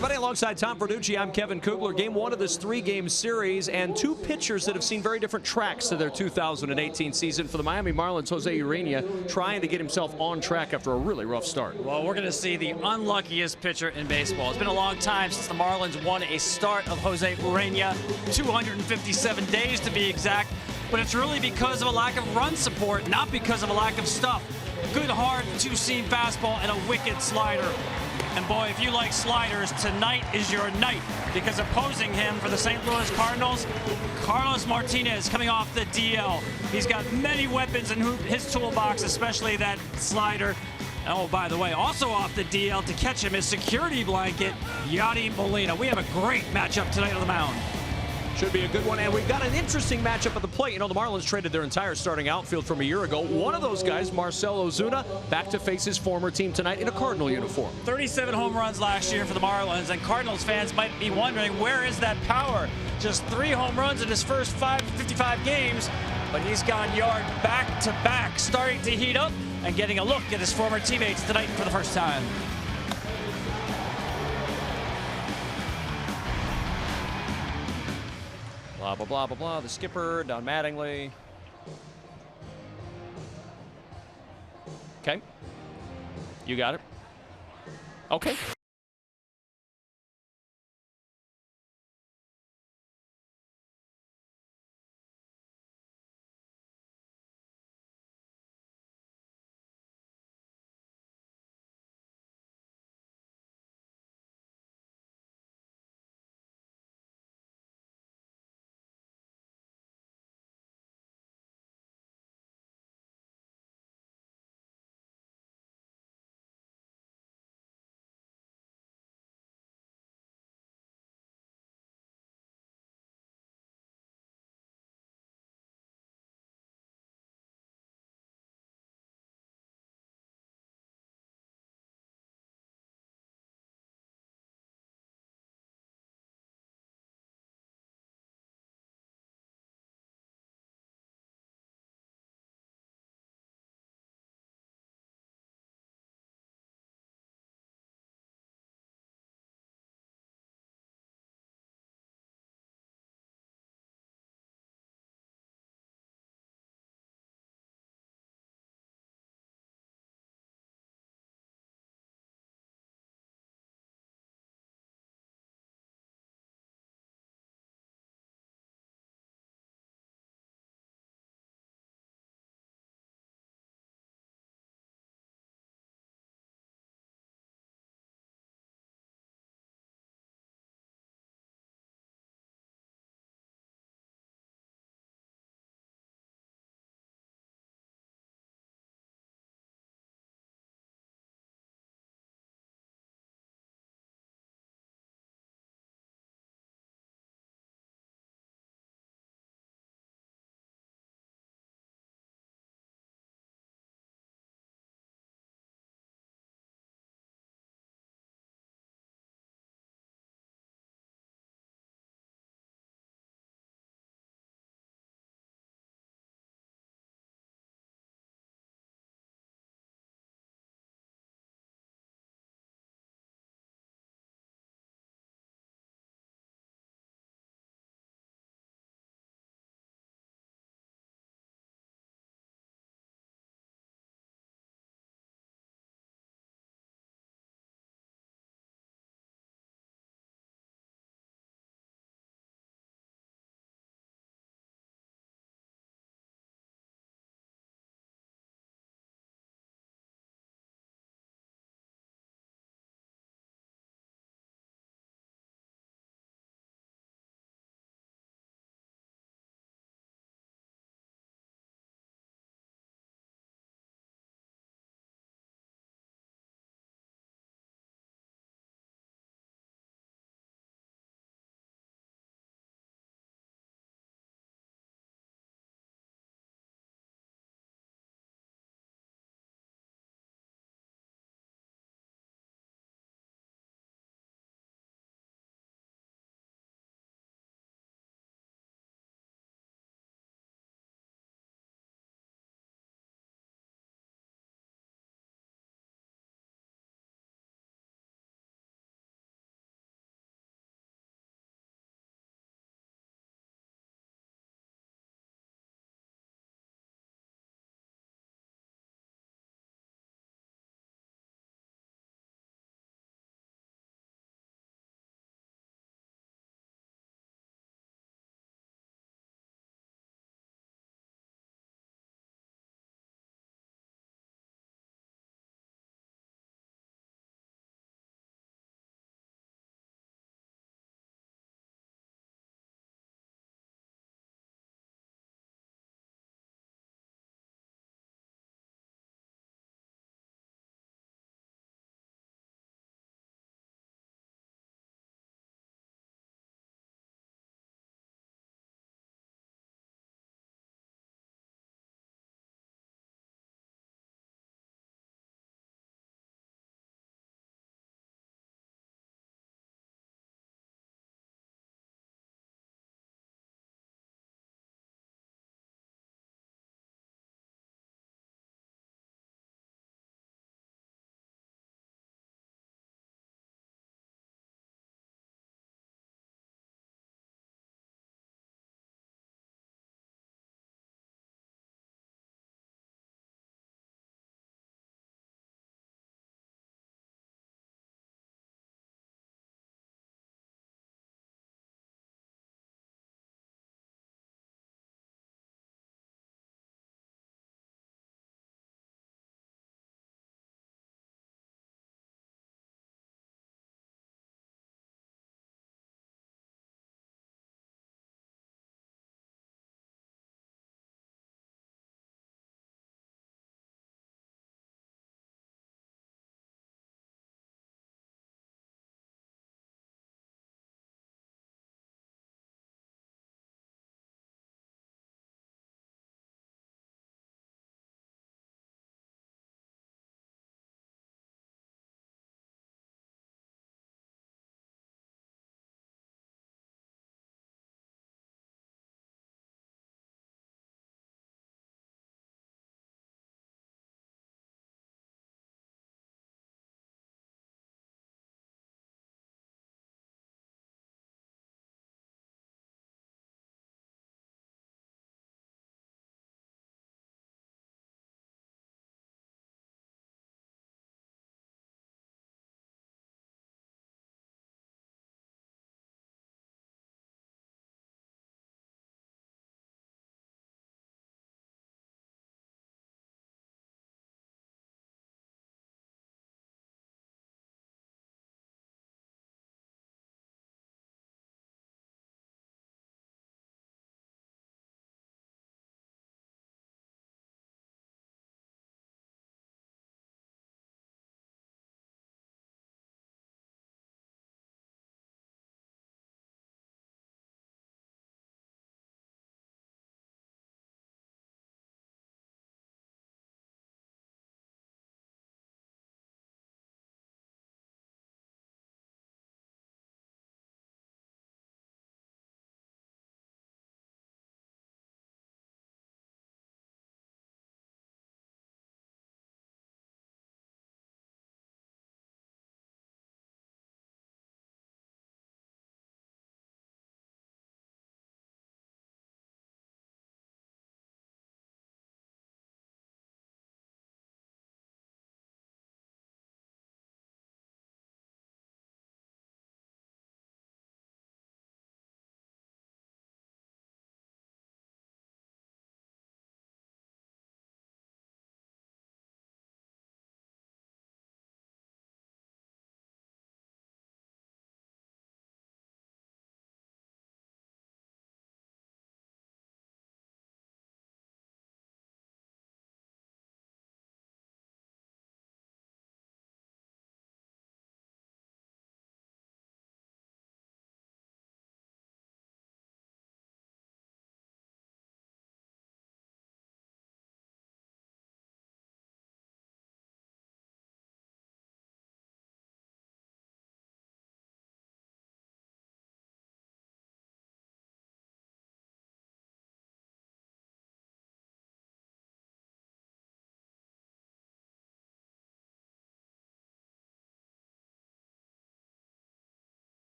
everybody. Alongside Tom Verducci, I'm Kevin Kugler. Game one of this three-game series, and two pitchers that have seen very different tracks to their 2018 season. For the Miami Marlins, Jose Urena trying to get himself on track after a really rough start. Well, we're going to see the unluckiest pitcher in baseball. It's been a long time since the Marlins won a start of Jose Urena, 257 days to be exact. But it's really because of a lack of run support, not because of a lack of stuff. Good, hard, two-seam fastball and a wicked slider. And boy, if you like sliders, tonight is your night, because opposing him for the St. Louis Cardinals, Carlos Martinez coming off the DL. He's got many weapons in his toolbox, especially that slider. Oh, by the way, also off the DL to catch him, his security blanket, Yadi Molina. We have a great matchup tonight on the mound. Should be a good one, and we've got an interesting matchup at the plate. You know, the Marlins traded their entire starting outfield from a year ago. One of those guys, Marcell Ozuna, back to face his former team tonight in a Cardinal uniform. 37 home runs last year for the Marlins, and Cardinals fans might be wondering, where is that power? Just 3 home runs in his first 55 games, but he's gone yard back-to-back, starting to heat up and getting a look at his former teammates tonight for the first time. Blah, blah, blah, blah, blah. The skipper, Don Mattingly. Okay. You got it. Okay.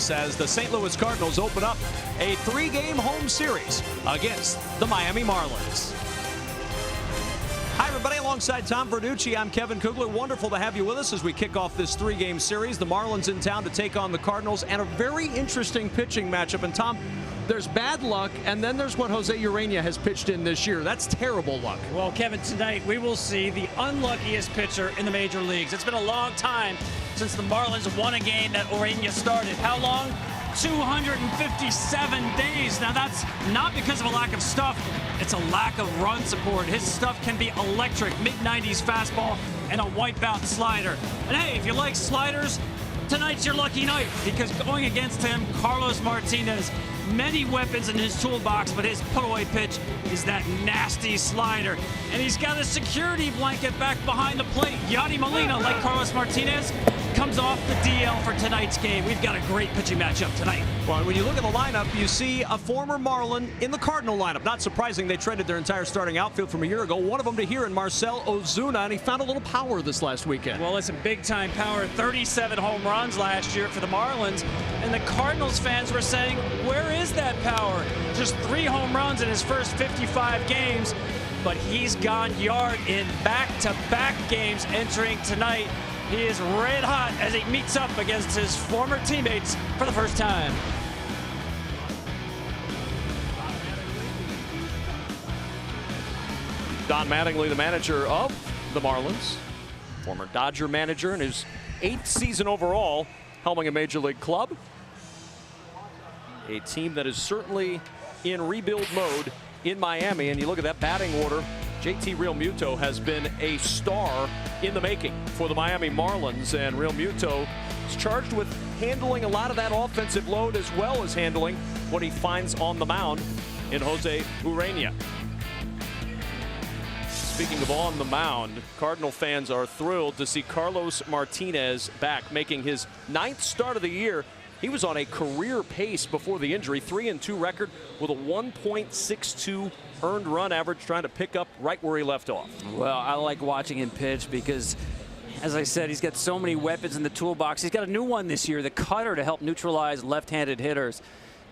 Vegas as the St. Louis Cardinals open up a 3-game home series against the Miami Marlins. Hi, everybody. Alongside Tom Verducci, I'm Kevin Kugler. Wonderful to have you with us as we kick off this 3-game series. The Marlins in town to take on the Cardinals, and a very interesting pitching matchup. And Tom, there's bad luck, and then there's what Jose Urena has pitched in this year. That's terrible luck. Well, Kevin, tonight we will see the unluckiest pitcher in the major leagues. It's been a long time since the Marlins won a game that Urena started. How long? 257 days. Now, that's not because of a lack of stuff. It's a lack of run support. His stuff can be electric, mid-90s fastball and a wipeout slider. And hey, if you like sliders, tonight's your lucky night, because going against him, Carlos Martinez, many weapons in his toolbox, but his put-away pitch is that nasty slider. And he's got a security blanket back behind the plate. Yadi Molina, like Carlos Martinez, comes off the DL for tonight's game. We've got a great pitching matchup tonight. Well, when you look at the lineup, you see a former Marlin in the Cardinal lineup. Not surprising, they traded their entire starting outfield from a year ago. One of them to here in Marcell Ozuna, and he found a little power this last weekend. Well, it's a big-time power. 37 home runs last year for the Marlins, and the Cardinals fans were saying, where is that power? Just 3 home runs in his first 55 games, but he's gone yard in back-to-back games entering tonight. He is red hot as he meets up against his former teammates for the first time. Don Mattingly, the manager of the Marlins, former Dodger manager in his 8th season overall, helming a major league club. A team that is certainly in rebuild mode in Miami. And you look at that batting order, JT Realmuto has been a star in the making for the Miami Marlins, and Realmuto is charged with handling a lot of that offensive load as well as handling what he finds on the mound in Jose Urena. Speaking of on the mound, Cardinal fans are thrilled to see Carlos Martinez back, making his 9th start of the year. He was on a career pace before the injury, 3-2 record with a 1.62 earned run average, trying to pick up right where he left off. Well, I like watching him pitch because, as I said, he's got so many weapons in the toolbox. He's got a new one this year, the cutter, to help neutralize left-handed hitters.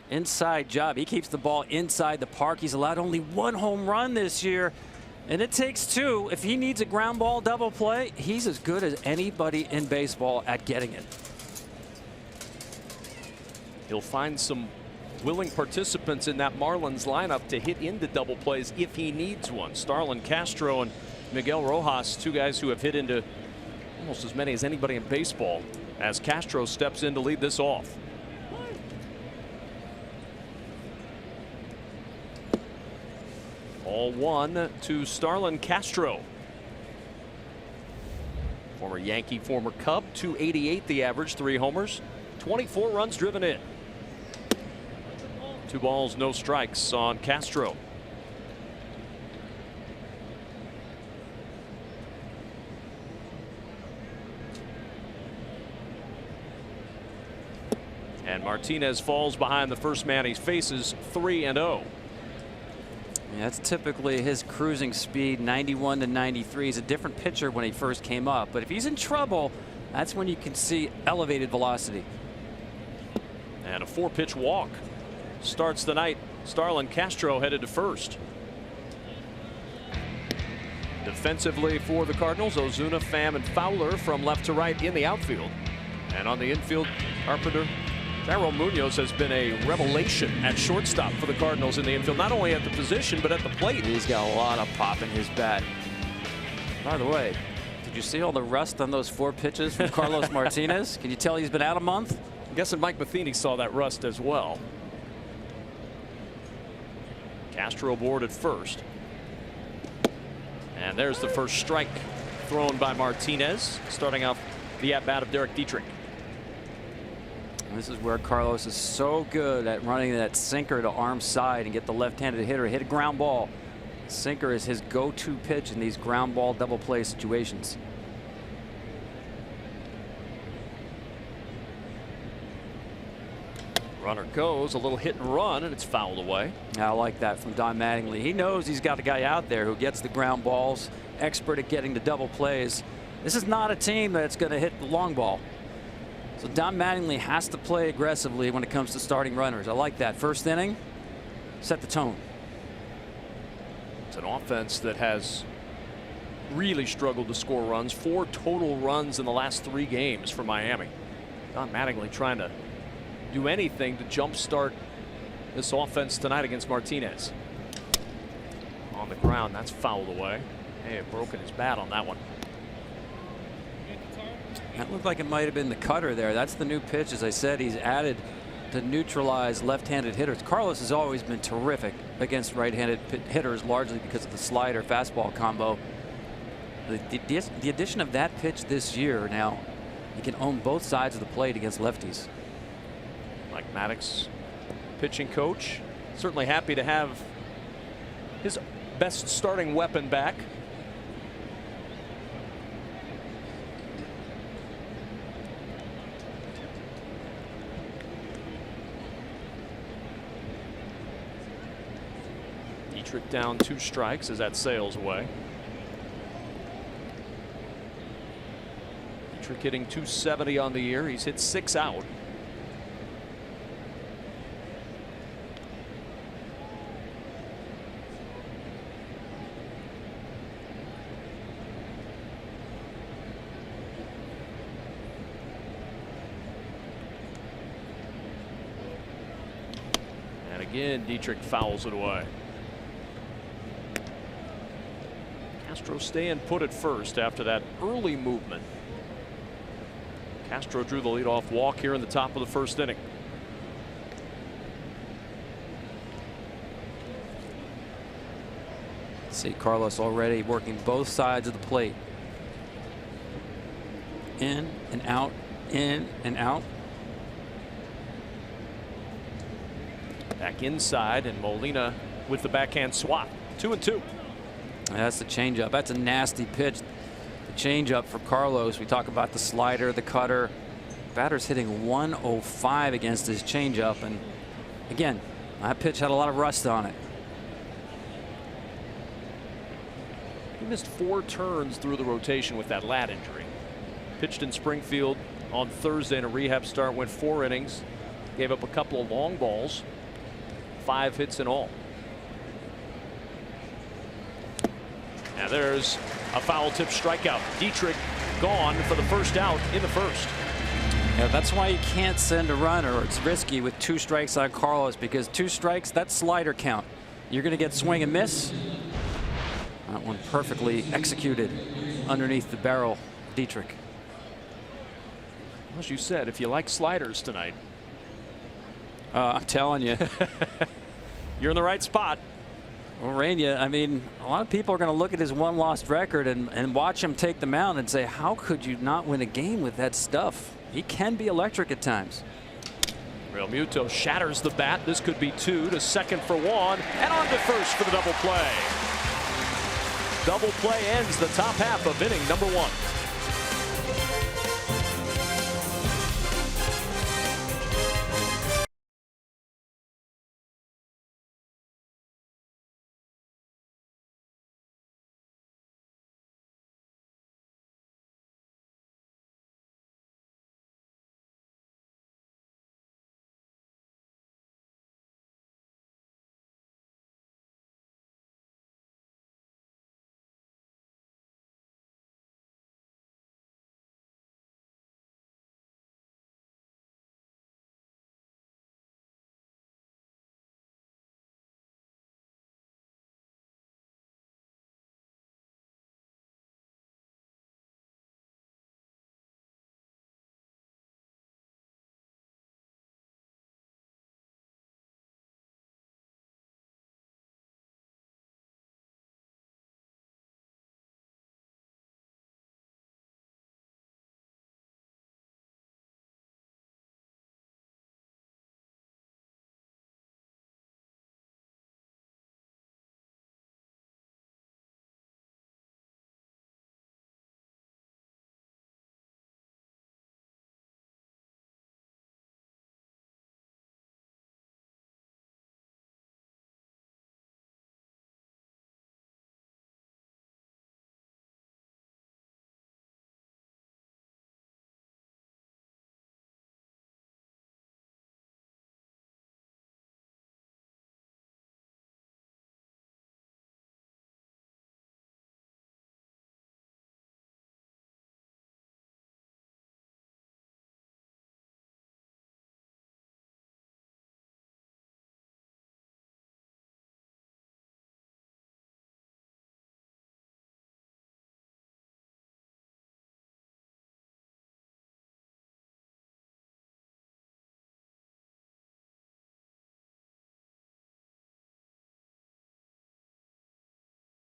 Inside job. He keeps the ball inside the park. He's allowed only 1 home run this year, and it takes 2. If he needs a ground ball double play, he's as good as anybody in baseball at getting it. He'll find some willing participants in that Marlins lineup to hit into double plays if he needs one. Starlin Castro and Miguel Rojas, 2 guys who have hit into almost as many as anybody in baseball, as Castro steps in to lead this off. All 1 to Starlin Castro. Former Yankee, former Cub, 288 the average, 3 homers, 24 runs driven in. 2 balls, no strikes on Castro. And Martinez falls behind the first man he faces, 3-0. Yeah, that's typically his cruising speed, 91 to 93. He's a different pitcher when he first came up, but if he's in trouble, that's when you can see elevated velocity. And a 4-pitch walk starts the night. Starlin Castro headed to first. Defensively for the Cardinals, Ozuna, Pham, and Fowler from left to right in the outfield. And on the infield, Carpenter, Darryl Munoz has been a revelation at shortstop for the Cardinals in the infield, not only at the position, but at the plate. He's got a lot of pop in his bat. By the way, did you see all the rust on those 4 pitches from Carlos Martinez? Can you tell he's been out a month? I'm guessing Mike Matheny saw that rust as well. Castro aboard at first. And there's the first strike thrown by Martinez, starting off the at-bat of Derek Dietrich. This is where Carlos is so good at running that sinker to arm side and get the left-handed hitter hit a ground ball. Sinker is his go-to pitch in these ground ball double play situations. Runner goes, a little hit and run, and it's fouled away. I like that from Don Mattingly. He knows he's got a guy out there who gets the ground balls, expert at getting the double plays. This is not a team that's going to hit the long ball. So Don Mattingly has to play aggressively when it comes to starting runners. I like that. First inning, set the tone. It's an offense that has really struggled to score runs. 4 total runs in the last 3 games for Miami. Don Mattingly trying to do anything to jumpstart this offense tonight against Martinez. On the ground, that's fouled away. May have broken his bat on that one. That looked like it might have been the cutter there. That's the new pitch. As I said, he's added to neutralize left-handed hitters. Carlos has always been terrific against right-handed hitters, largely because of the slider fastball combo. The addition of that pitch this year, now he can own both sides of the plate against lefties. Mike Maddox, pitching coach, certainly happy to have his best starting weapon back. Dietrich down 2 strikes as that sails away. Dietrich hitting .270 on the year. He's hit 6 out. And again, Dietrich fouls it away. Castro staying put at first after that early movement. Castro drew the leadoff walk here in the top of the first inning. See Carlos already working both sides of the plate. In and out, in and out. Back inside, and Molina with the backhand swap. 2-2. That's the changeup. That's a nasty pitch. The changeup for Carlos. We talk about the slider, the cutter. Batter's hitting 105 against his changeup, and again, that pitch had a lot of rust on it. He missed 4 turns through the rotation with that lat injury. Pitched in Springfield on Thursday in a rehab start, went 4 innings, gave up a couple of long balls, 5 hits in all. Now there's a foul tip strikeout. Dietrich gone for the first out in the first. Yeah, that's why you can't send a runner, or it's risky with 2 strikes on Carlos, because 2 strikes, that's slider count. You're going to get swing and miss. That one perfectly executed underneath the barrel, Dietrich. As you said, if you like sliders tonight, I'm telling you. you're in the right spot. Urania, I mean, a lot of people are going to look at his 1-loss record and watch him take the mound and say, how could you not win a game with that stuff? He can be electric at times. Real Muto shatters the bat. This could be 2 to second for 1, and on to first for the double play. Double play ends the top half of inning number 1.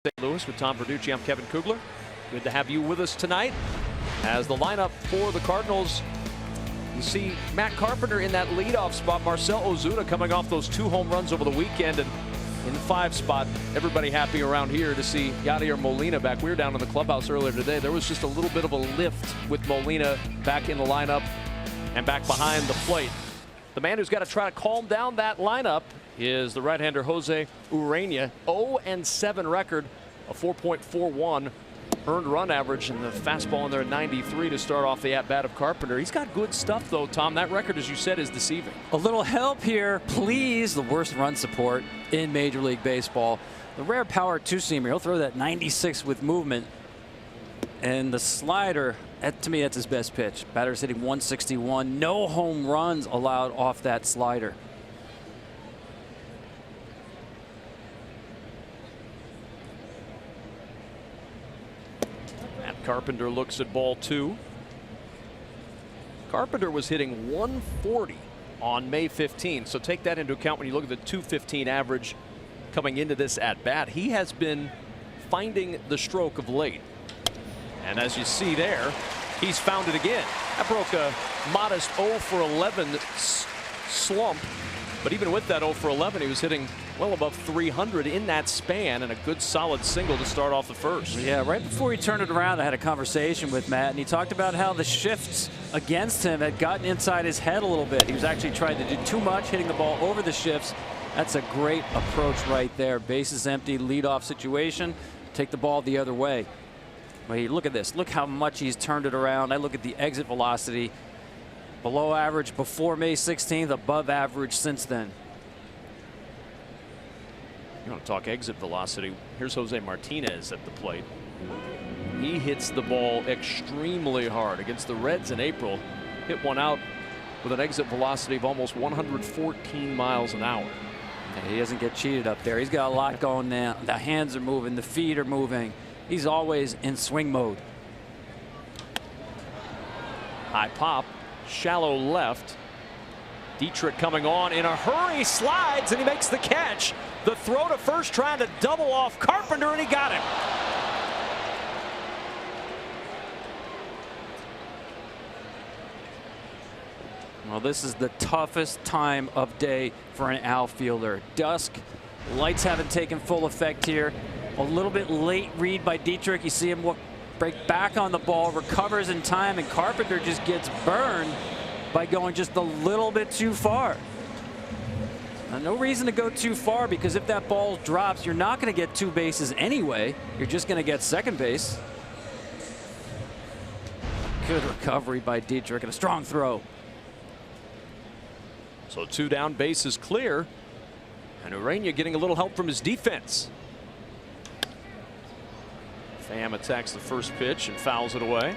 St. Louis with Tom Verducci. I'm Kevin Kugler. Good to have you with us tonight. As the lineup for the Cardinals, you see Matt Carpenter in that leadoff spot. Marcell Ozuna coming off those 2 home runs over the weekend, and in the 5 spot, everybody happy around here to see Yadier Molina back. We were down in the clubhouse earlier today. There was just a little bit of a lift with Molina back in the lineup and back behind the plate. The man who's got to try to calm down that lineup is the right-hander Jose Urena. 0-7 record, a 4.41 earned run average, and the fastball in there at 93 to start off the at-bat of Carpenter. He's got good stuff, though, Tom. That record, as you said, is deceiving. A little help here, please. The worst run support in Major League Baseball. The rare power two-seamer. He'll throw that 96 with movement. And the slider, to me, that's his best pitch. Batter's hitting 161. No home runs allowed off that slider. Carpenter looks at ball 2. Carpenter was hitting 140 on May 15, so take that into account when you look at the 215 average coming into this at bat. He has been finding the stroke of late, and as you see there, he's found it again. That broke a modest 0 for 11 slump, but even with that 0 for 11, he was hitting well above 300 in that span, and a good solid single to start off the first. Yeah, right before he turned it around, I had a conversation with Matt, and he talked about how the shifts against him had gotten inside his head a little bit. He was actually trying to do too much, hitting the ball over the shifts. That's a great approach right there. Bases empty, leadoff situation. Take the ball the other way. But look at this. Look how much he's turned it around. I look at the exit velocity. Below average before May 16th, above average since then. You want to talk exit velocity? Here's Jose Martinez at the plate. He hits the ball extremely hard against the Reds in April. Hit one out with an exit velocity of almost 114 miles an hour. And he doesn't get cheated up there. He's got a lot going now. The hands are moving, the feet are moving. He's always in swing mode. High pop, shallow left. Dietrich coming on in a hurry, slides, and he makes the catch. The throw to first, trying to double off Carpenter, and he got him. Well, this is the toughest time of day for an outfielder. Dusk, lights haven't taken full effect here. A little bit late read by Dietrich. You see him break back on the ball, recovers in time, and Carpenter just gets burned by going just a little bit too far. Now, no reason to go too far, because if that ball drops, you're not going to get 2 bases anyway. You're just going to get second base. Good recovery by Dietrich and a strong throw. So 2 down, bases clear, and Urena getting a little help from his defense. Pham attacks the first pitch and fouls it away.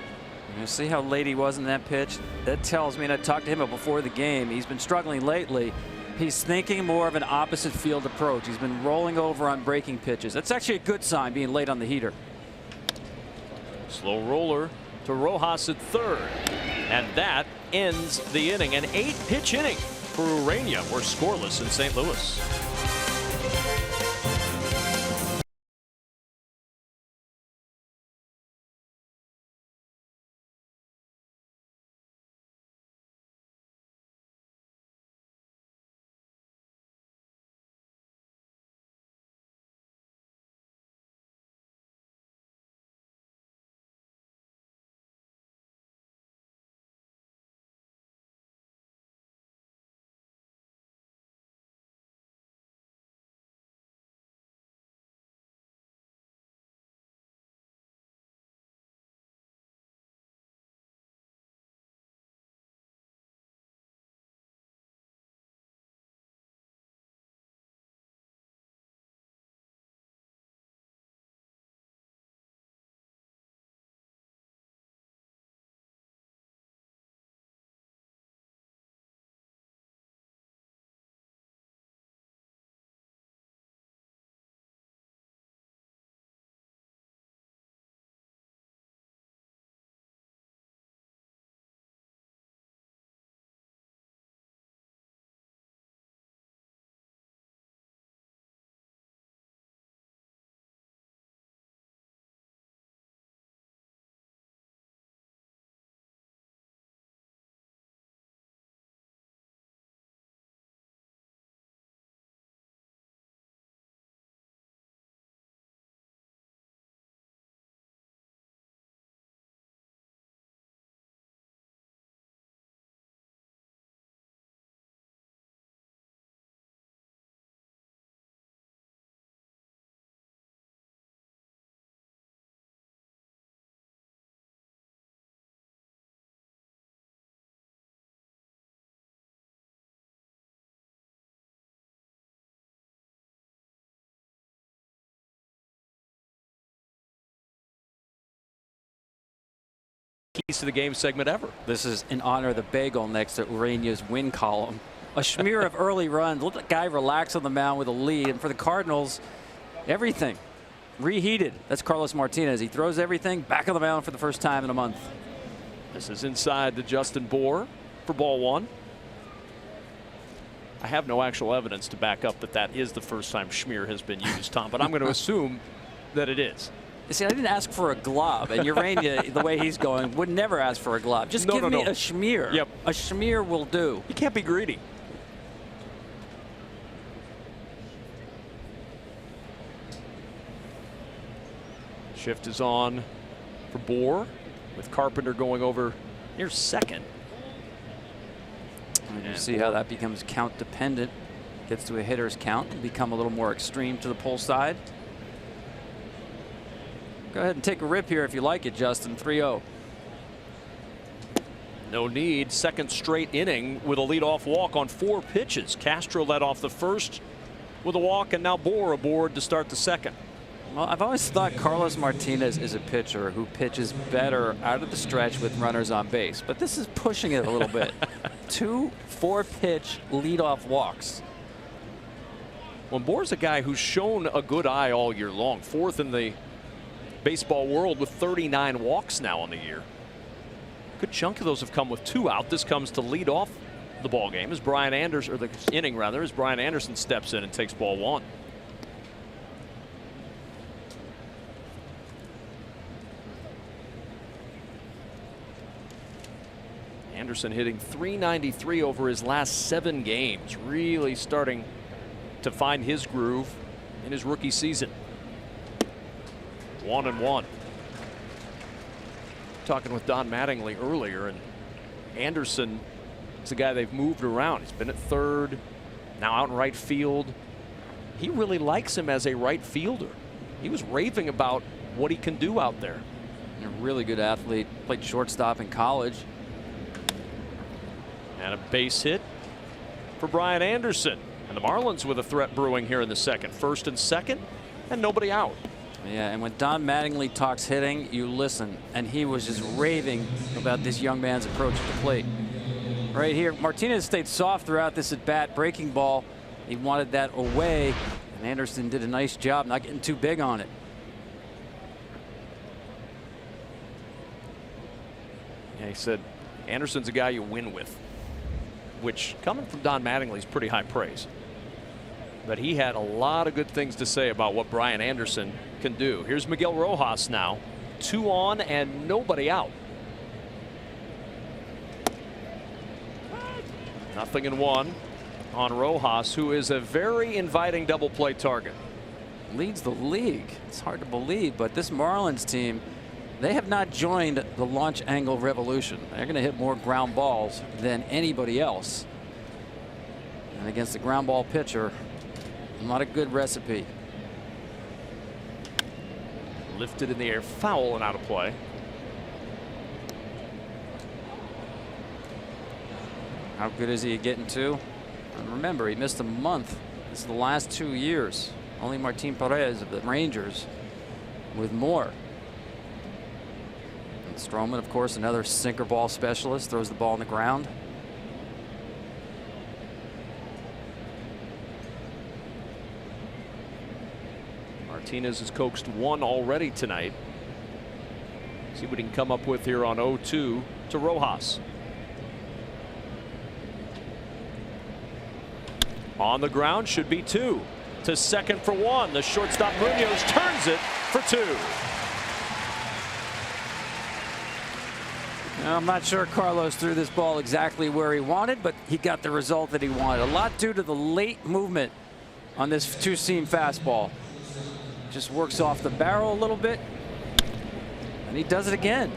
You see how late he was in that pitch? That tells me, and I talked to him before the game, he's been struggling lately. He's thinking more of an opposite field approach. He's been rolling over on breaking pitches. That's actually a good sign, being late on the heater. Slow roller to Rojas at third, and that ends the inning. An 8-pitch inning for Urena. We're scoreless in St. Louis. keys to the game segment ever. This is in honor of the bagel next to Ureña's win column. A smear of early runs. Let the guy relax on the mound with a lead. And for the Cardinals, everything reheated. That's Carlos Martinez. He throws everything back on the mound for the first time in a month. This is inside to Justin Bour for ball one. I have no actual evidence to back up that that is the first time schmear has been used, Tom, but I'm going to assume that it is. You see, I didn't ask for a glob, and Ureña, the way he's going, would never ask for a glob. Just give me a schmear. Yep. A schmear will do. You can't be greedy. Shift is on for Bour, with Carpenter going over near second. And you see how that becomes count dependent. Gets to a hitter's count and become a little more extreme to the pull side. Go ahead and take a rip here if you like it, Justin. 3-0. No need. Second straight inning with a leadoff walk on 4 pitches. Castro led off the first with a walk, and now Bour aboard to start the second. Well, I've always thought Carlos Martinez is a pitcher who pitches better out of the stretch with runners on base, but this is pushing it a little bit. 2 4-pitch leadoff walks. Well, Bour's a guy who's shown a good eye all year long. 4th in the baseball world with 39 walks now on the year. Good chunk of those have come with 2 out. This comes to lead off the ball game as Brian Anderson, or the inning rather, as Brian Anderson steps in and takes ball one. Anderson hitting .393 over his last 7 games, really starting to find his groove in his rookie season. 1-1. Talking with Don Mattingly earlier, and Anderson is a guy they've moved around. He's been at third, now out in right field. He really likes him as a right fielder. He was raving about what he can do out there. A really good athlete. Played shortstop in college. And a base hit for Brian Anderson. And the Marlins with a threat brewing here in the second. First and second, and nobody out. Yeah, and when Don Mattingly talks hitting, you listen. And he was just raving about this young man's approach to the plate. Right here, Martinez stayed soft throughout this at bat. Breaking ball, he wanted that away. And Anderson did a nice job not getting too big on it. Yeah, he said Anderson's a guy you win with, which coming from Don Mattingly is pretty high praise. But he had a lot of good things to say about what Brian Anderson can do. Here's Miguel Rojas now. 2 on and nobody out. 0-1 on Rojas, who is a very inviting double play target. Leads the league. It's hard to believe, but this Marlins team, they have not joined the launch angle revolution. They're going to hit more ground balls than anybody else. And against the ground ball pitcher, not a good recipe. Lifted in the air, foul and out of play. How good is he getting to? And remember, he missed a month. This is the last 2 years. Only Martin Perez of the Rangers with more. And Stroman, of course, another sinker ball specialist, throws the ball on the ground. Martinez has coaxed 1 already tonight. See what he can come up with here on 0-2 to Rojas. On the ground, should be 2. To second for 1. The shortstop Munoz turns it for 2. Now, I'm not sure Carlos threw this ball exactly where he wanted, but he got the result that he wanted. A lot due to the late movement on this 2-seam fastball. Just works off the barrel a little bit, and he does it again.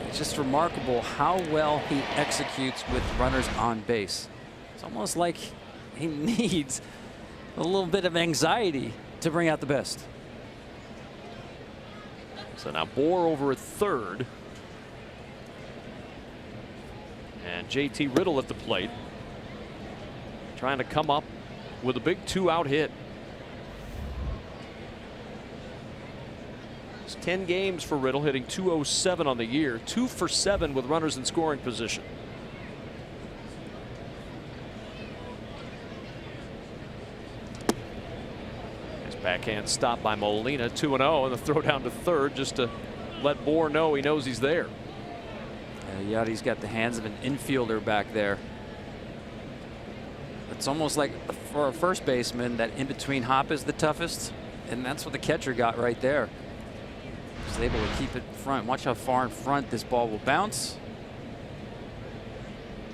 It's just remarkable how well he executes with runners on base. It's almost like he needs a little bit of anxiety to bring out the best. So now Bour over at third. And JT Riddle at the plate, trying to come up with a big 2-out hit. It's 10 games for Riddle, hitting .207 on the year, 2 for 7 with runners in scoring position. Nice backhand stop by Molina, 2-0, and the throw down to third just to let Bohr know he knows he's there. Yadi's got the hands of an infielder back there. It's almost like for a first baseman, that in-between hop is the toughest, and that's what the catcher got right there. He's able to keep it in front. Watch how far in front this ball will bounce.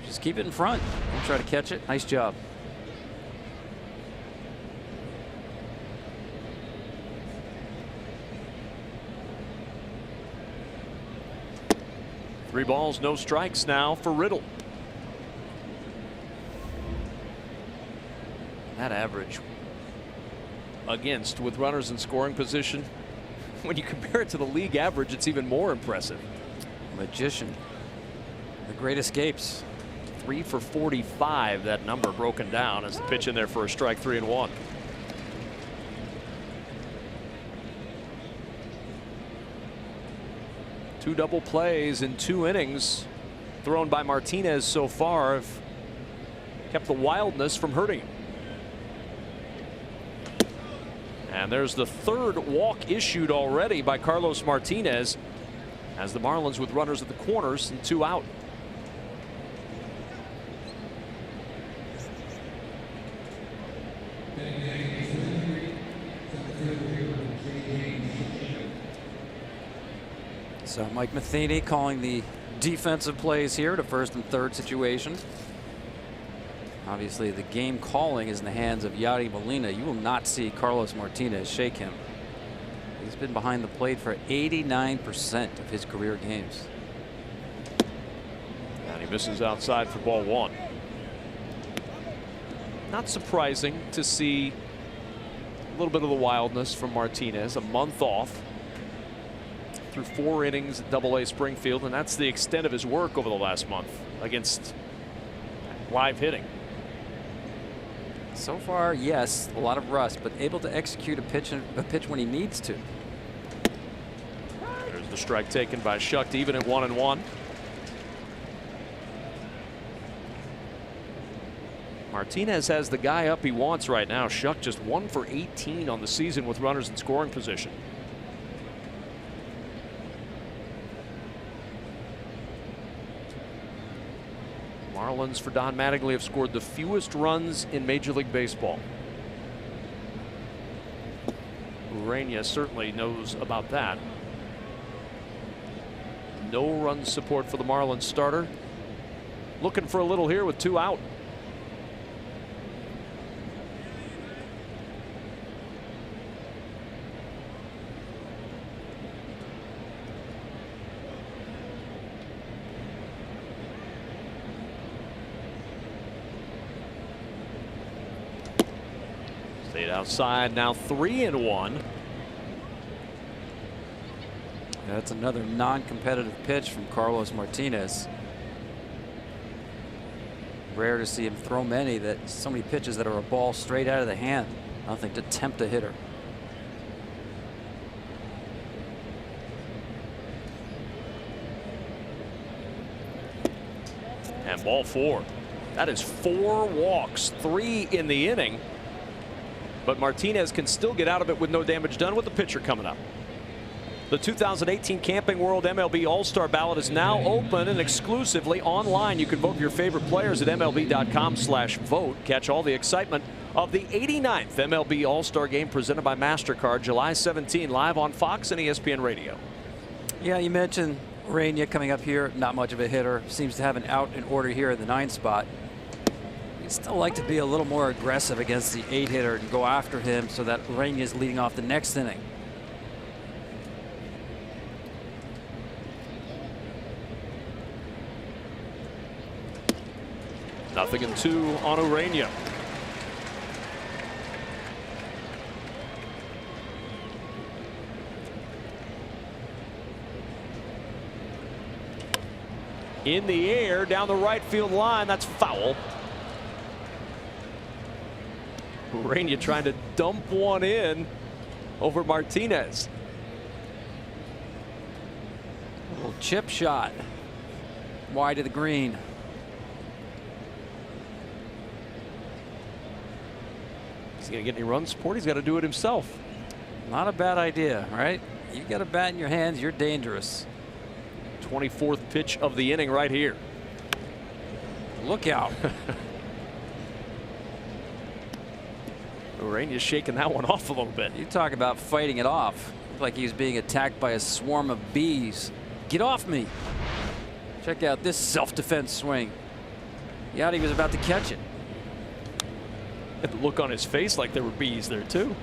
Just keep it in front and try to catch it. Nice job. Three balls, no strikes now for Riddle. That average against with runners in scoring position, when you compare it to the league average, it's even more impressive. Magician. The great escapes. 3 for 45, that number broken down as the pitch in there for a strike, 3-1. Two double plays in 2 innings thrown by Martinez so far have kept the wildness from hurting him. And there's the third walk issued already by Carlos Martinez as the Marlins with runners at the corners and 2 out. So Mike Matheny calling the defensive plays here to first and third situation. Obviously, the game calling is in the hands of Yadi Molina. You will not see Carlos Martinez shake him. He's been behind the plate for 89% of his career games. And he misses outside for ball 1. Not surprising to see a little bit of the wildness from Martinez. A month off through 4 innings at Double-A Springfield, and that's the extent of his work over the last month against live hitting. So far, yes, a lot of rust, but able to execute a pitch when he needs to. There's the strike taken by Schucht, even at 1-1. Martinez has the guy up he wants right now. Schucht just 1 for 18 on the season with runners in scoring position. Marlins for Don Mattingly have scored the fewest runs in Major League Baseball. Urania certainly knows about that. No run support for the Marlins starter. Looking for a little here with 2 out. Stayed outside, now 3-1. That's another non-competitive pitch from Carlos Martinez. Rare to see him throw so many pitches that are a ball straight out of the hand. Nothing to tempt a hitter. And ball 4. That is 4 walks, 3 in the inning. But Martinez can still get out of it with no damage done with the pitcher coming up. The 2018 Camping World MLB All-Star Ballot is now open and exclusively online. You can vote for your favorite players at MLB.com/vote. Catch all the excitement of the 89th MLB All-Star Game presented by MasterCard July 17 live on Fox and ESPN Radio. Yeah, you mentioned Urania coming up here. Not much of a hitter. Seems to have an out in order here in the 9th spot. You'd still like to be a little more aggressive against the 8 hitter and go after him so that Urania is leading off the next inning. Nothing in 2 on Urania. In the air down the right field line. That's foul. Urania trying to dump one in over Martinez. chip shot. Wide of the green. He's going to get any run support. He's got to do it himself. Not a bad idea, right? You got a bat in your hands, you're dangerous. 24th pitch of the inning right here. Look out. Urania's shaking that one off a little bit. You talk about fighting it off. Looked like he was being attacked by a swarm of bees. Get off me. Check out this self-defense swing. Yachty was about to catch it. Had the look on his face like there were bees there too.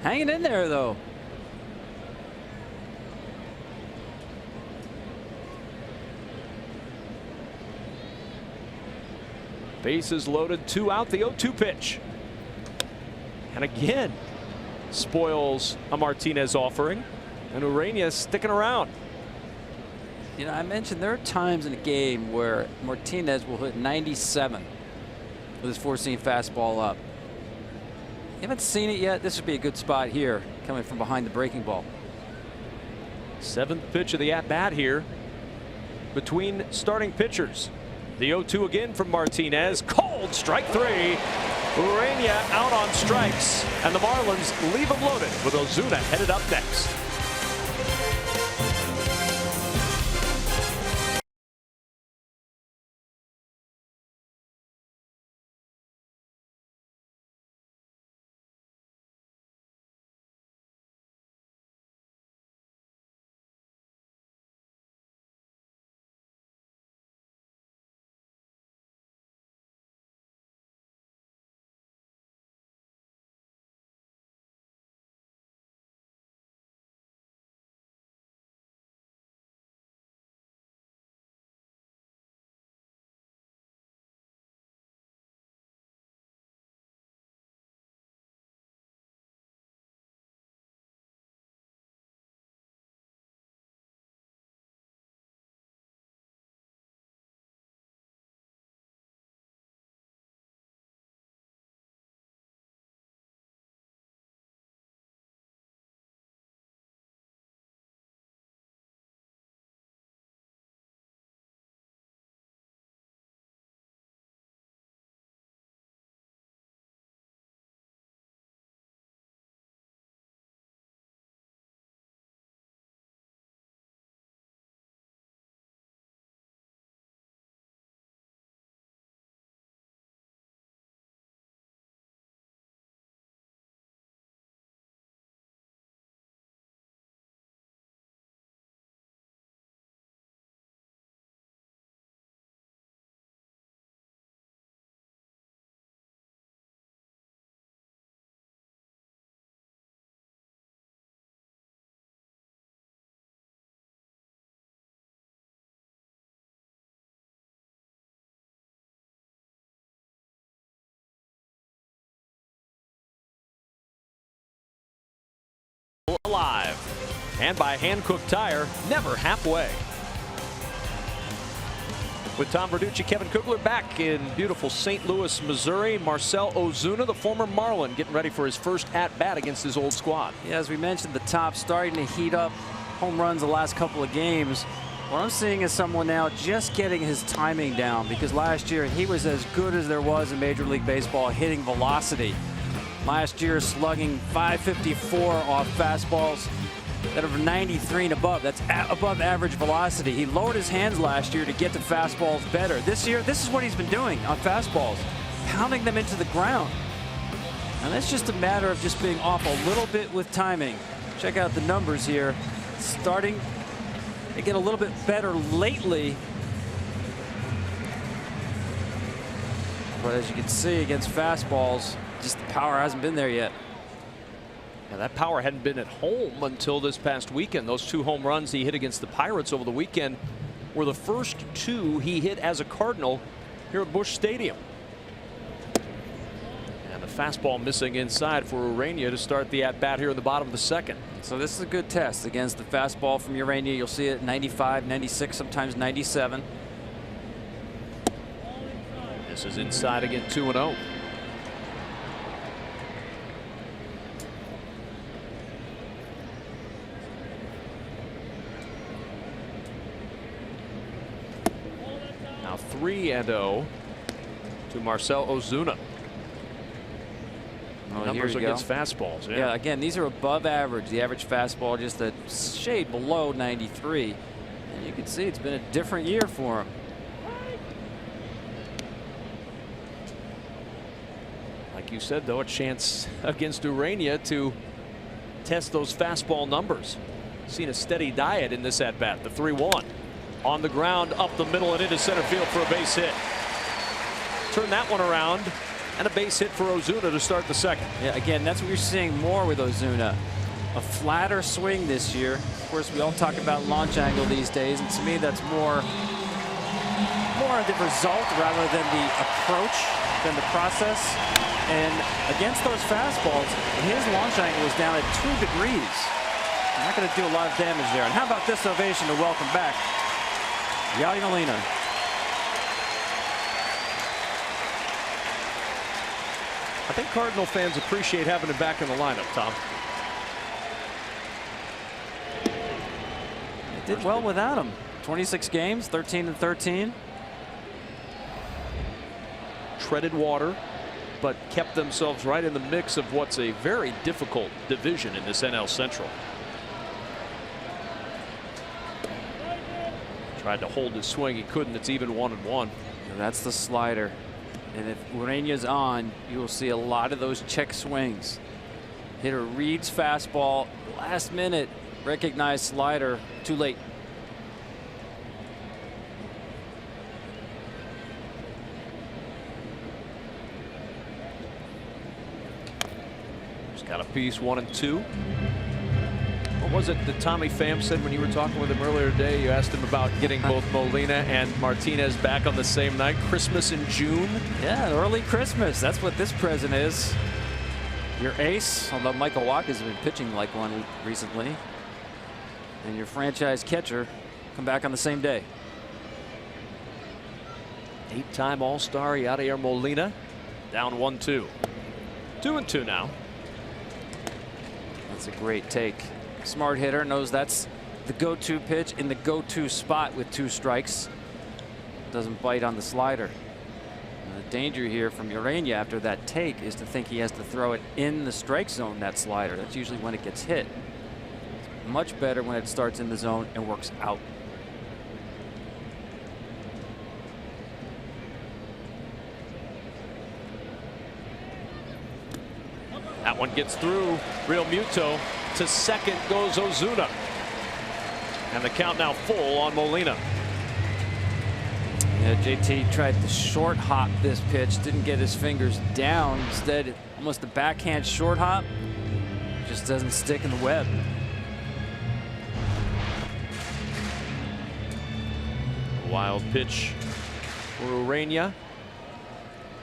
Hanging in there though. Bases loaded, 2 out, the 0-2 pitch. And again, spoils a Martinez offering. And Urania sticking around. You know, I mentioned there are times in a game where Martinez will hit 97 with his four-seam fastball up. You haven't seen it yet? This would be a good spot here, coming from behind the breaking ball. 7th pitch of the at-bat here between starting pitchers. The 0-2 again from Martinez. Cold strike 3. Urania out on strikes. And the Marlins leave them loaded with Ozuna headed up next. Alive. And by hand-cooked tire, never halfway. With Tom Verducci, Kevin Kugler back in beautiful St. Louis, Missouri. Marcell Ozuna, the former Marlin, getting ready for his first at-bat against his old squad. Yeah, as we mentioned, the top starting to heat up. Home runs the last couple of games. What I'm seeing is someone now just getting his timing down, because last year he was as good as there was in Major League Baseball hitting velocity. Last year slugging 554 off fastballs that are 93 and above. That's above average velocity. He lowered his hands last year to get to fastballs better. This year, this is what he's been doing on fastballs, pounding them into the ground. And that's just a matter of just being off a little bit with timing. Check out the numbers here. Starting to get a little bit better lately. But as you can see against fastballs, just the power hasn't been there yet. Yeah, that power hadn't been at home until this past weekend. Those 2 home runs he hit against the Pirates over the weekend were the first 2 he hit as a Cardinal here at Busch Stadium. And the fastball missing inside for Urania to start the at-bat here in the bottom of the 2nd. So this is a good test against the fastball from Urania. You'll see it 95, 96, sometimes 97. This is inside again, 2-0. 3-0 to Marcell Ozuna. Oh, Numbers here you against go. fastballs. Yeah, again, these are above average. The average fastball just a shade below 93. And you can see it's been a different year for him. Like you said, though, a chance against Urania to test those fastball numbers. Seen a steady diet in this at-bat. The 3-1 on the ground, up the middle and into center field for a base hit. Turn that one around, and a base hit for Ozuna to start the second. Yeah, again, that's what you're seeing more with Ozuna. A flatter swing this year. Of course, we all talk about launch angle these days, and to me, that's more the result rather than the approach, than the process. And against those fastballs, his launch angle was down at 2 degrees. Not going to do a lot of damage there. And how about this ovation to welcome back Yadi Molina? I think Cardinal fans appreciate having him back in the lineup, Tom. They did well without him. 26 games, 13-13. Treaded water, but kept themselves right in the mix of what's a very difficult division in this NL Central. Tried to hold his swing. He couldn't. It's even 1-1. That's the slider. And if Urania's on, you will see a lot of those check swings. Hitter reads fastball, last minute, recognized slider, too late. Just got a piece, 1-2. What was it that Tommy Pham said when you were talking with him earlier today? You asked him about getting both Molina and Martinez back on the same night. Christmas in June. Yeah, early Christmas. That's what this present is. Your ace, although Michael Wacha's been pitching like one recently, and your franchise catcher come back on the same day. 8-time All-Star Yadier Molina down 1-2. 2-2 now. That's a great take. Smart hitter, knows that's the go-to pitch in the go-to spot with 2 strikes. Doesn't bite on the slider. And the danger here from Urania after that take is to think he has to throw it in the strike zone, that slider. That's usually when it gets hit. It's much better when it starts in the zone and works out. That one gets through. Real Muto. To second goes Ozuna. And the count now full on Molina. Yeah, JT tried to short hop this pitch, didn't get his fingers down. Instead, almost a backhand short hop. Just doesn't stick in the web. Wild pitch for Urania.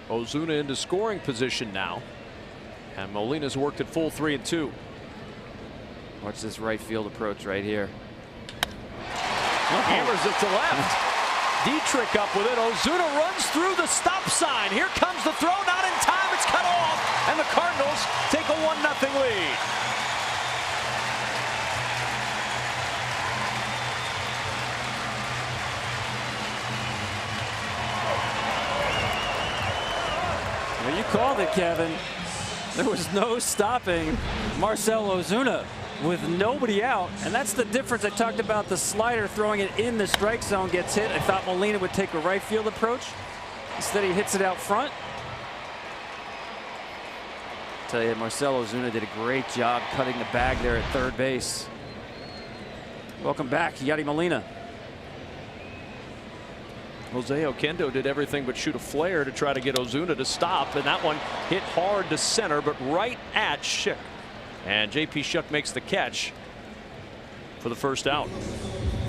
Ozuna into scoring position now. And Molina's worked at full 3-2. Watch this right field approach right here. Hammers it to left. Dietrich up with it. Ozuna runs through the stop sign. Here comes the throw. Not in time. It's cut off. And the Cardinals take a 1-0 lead. Well, you called it, Kevin. There was no stopping Marcell Ozuna with nobody out, and that's the difference. I talked about the slider throwing it in the strike zone gets hit. I thought Molina would take a right field approach. Instead, he hits it out front. I tell you, Marcell Ozuna did a great job cutting the bag there at third base. Welcome back, Yadi Molina. Jose Oquendo did everything but shoot a flare to try to get Ozuna to stop, and that one hit hard to center, but right at Schick. And J.P. Schick makes the catch for the first out.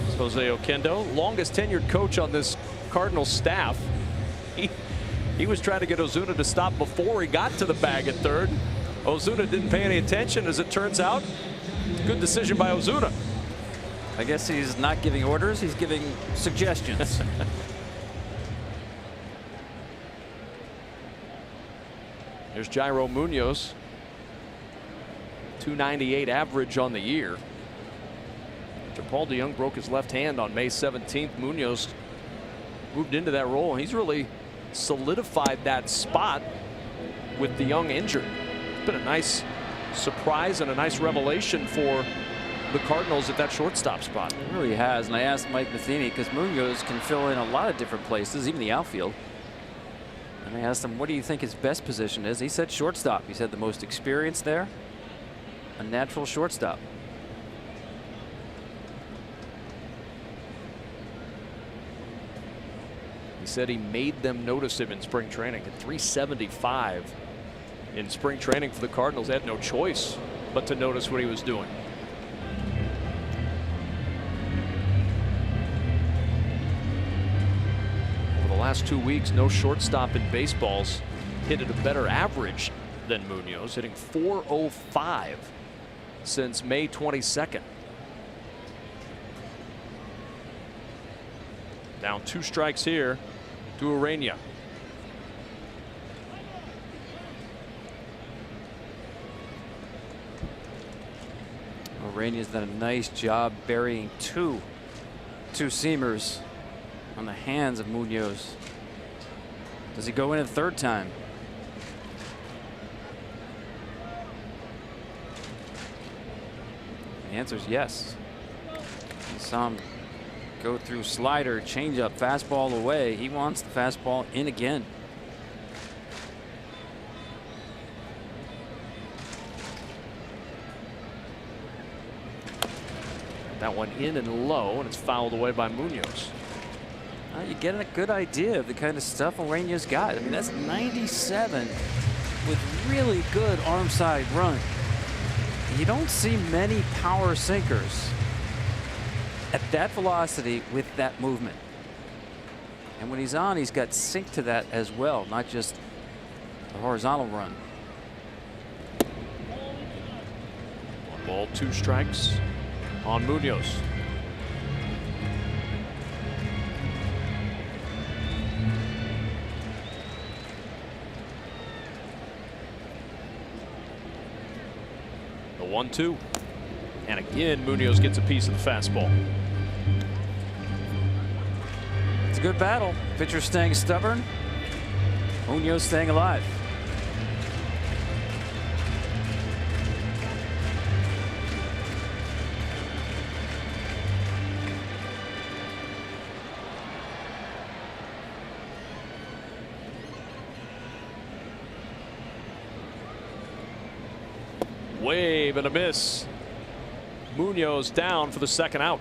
It's Jose Oquendo, longest tenured coach on this Cardinals staff. He was trying to get Ozuna to stop before he got to the bag at third. Ozuna didn't pay any attention, as it turns out. Good decision by Ozuna. I guess he's not giving orders, he's giving suggestions. There's Jairo Munoz. 298 average on the year. After Paul DeJong broke his left hand on May 17th, Munoz moved into that role. He's really solidified that spot with the young injured. It's been a nice surprise and a nice revelation for the Cardinals at that shortstop spot. It really has. And I asked Mike Matheny, because Munoz can fill in a lot of different places, even the outfield. And I asked him, what do you think his best position is? He said shortstop. He said the most experience there, a natural shortstop. He said he made them notice him in spring training. At 375 in spring training for the Cardinals, they had no choice but to notice what he was doing. Over the last 2 weeks, no shortstop in baseball's hit at a better average than Munoz, hitting .405 since May 22nd. Down 2 strikes here to Urania. Urania's done a nice job burying two seamers on the hands of Munoz. Does he go in a third time? The answer is yes. You saw him go through slider, changeup, fastball away. He wants the fastball in again. That one in and low, and it's fouled away by Munoz. You get a good idea of the kind of stuff Urania's got. I mean, that's 97 with really good arm side run. You don't see many power sinkers at that velocity with that movement. And when he's on, he's got sink to that as well, not just the horizontal run. 1 ball, 2 strikes on Munoz. The 1-2. And again, Munoz gets a piece of the fastball. It's a good battle. Pitcher staying stubborn. Munoz staying alive. Wave and a miss. Munoz down for the second out.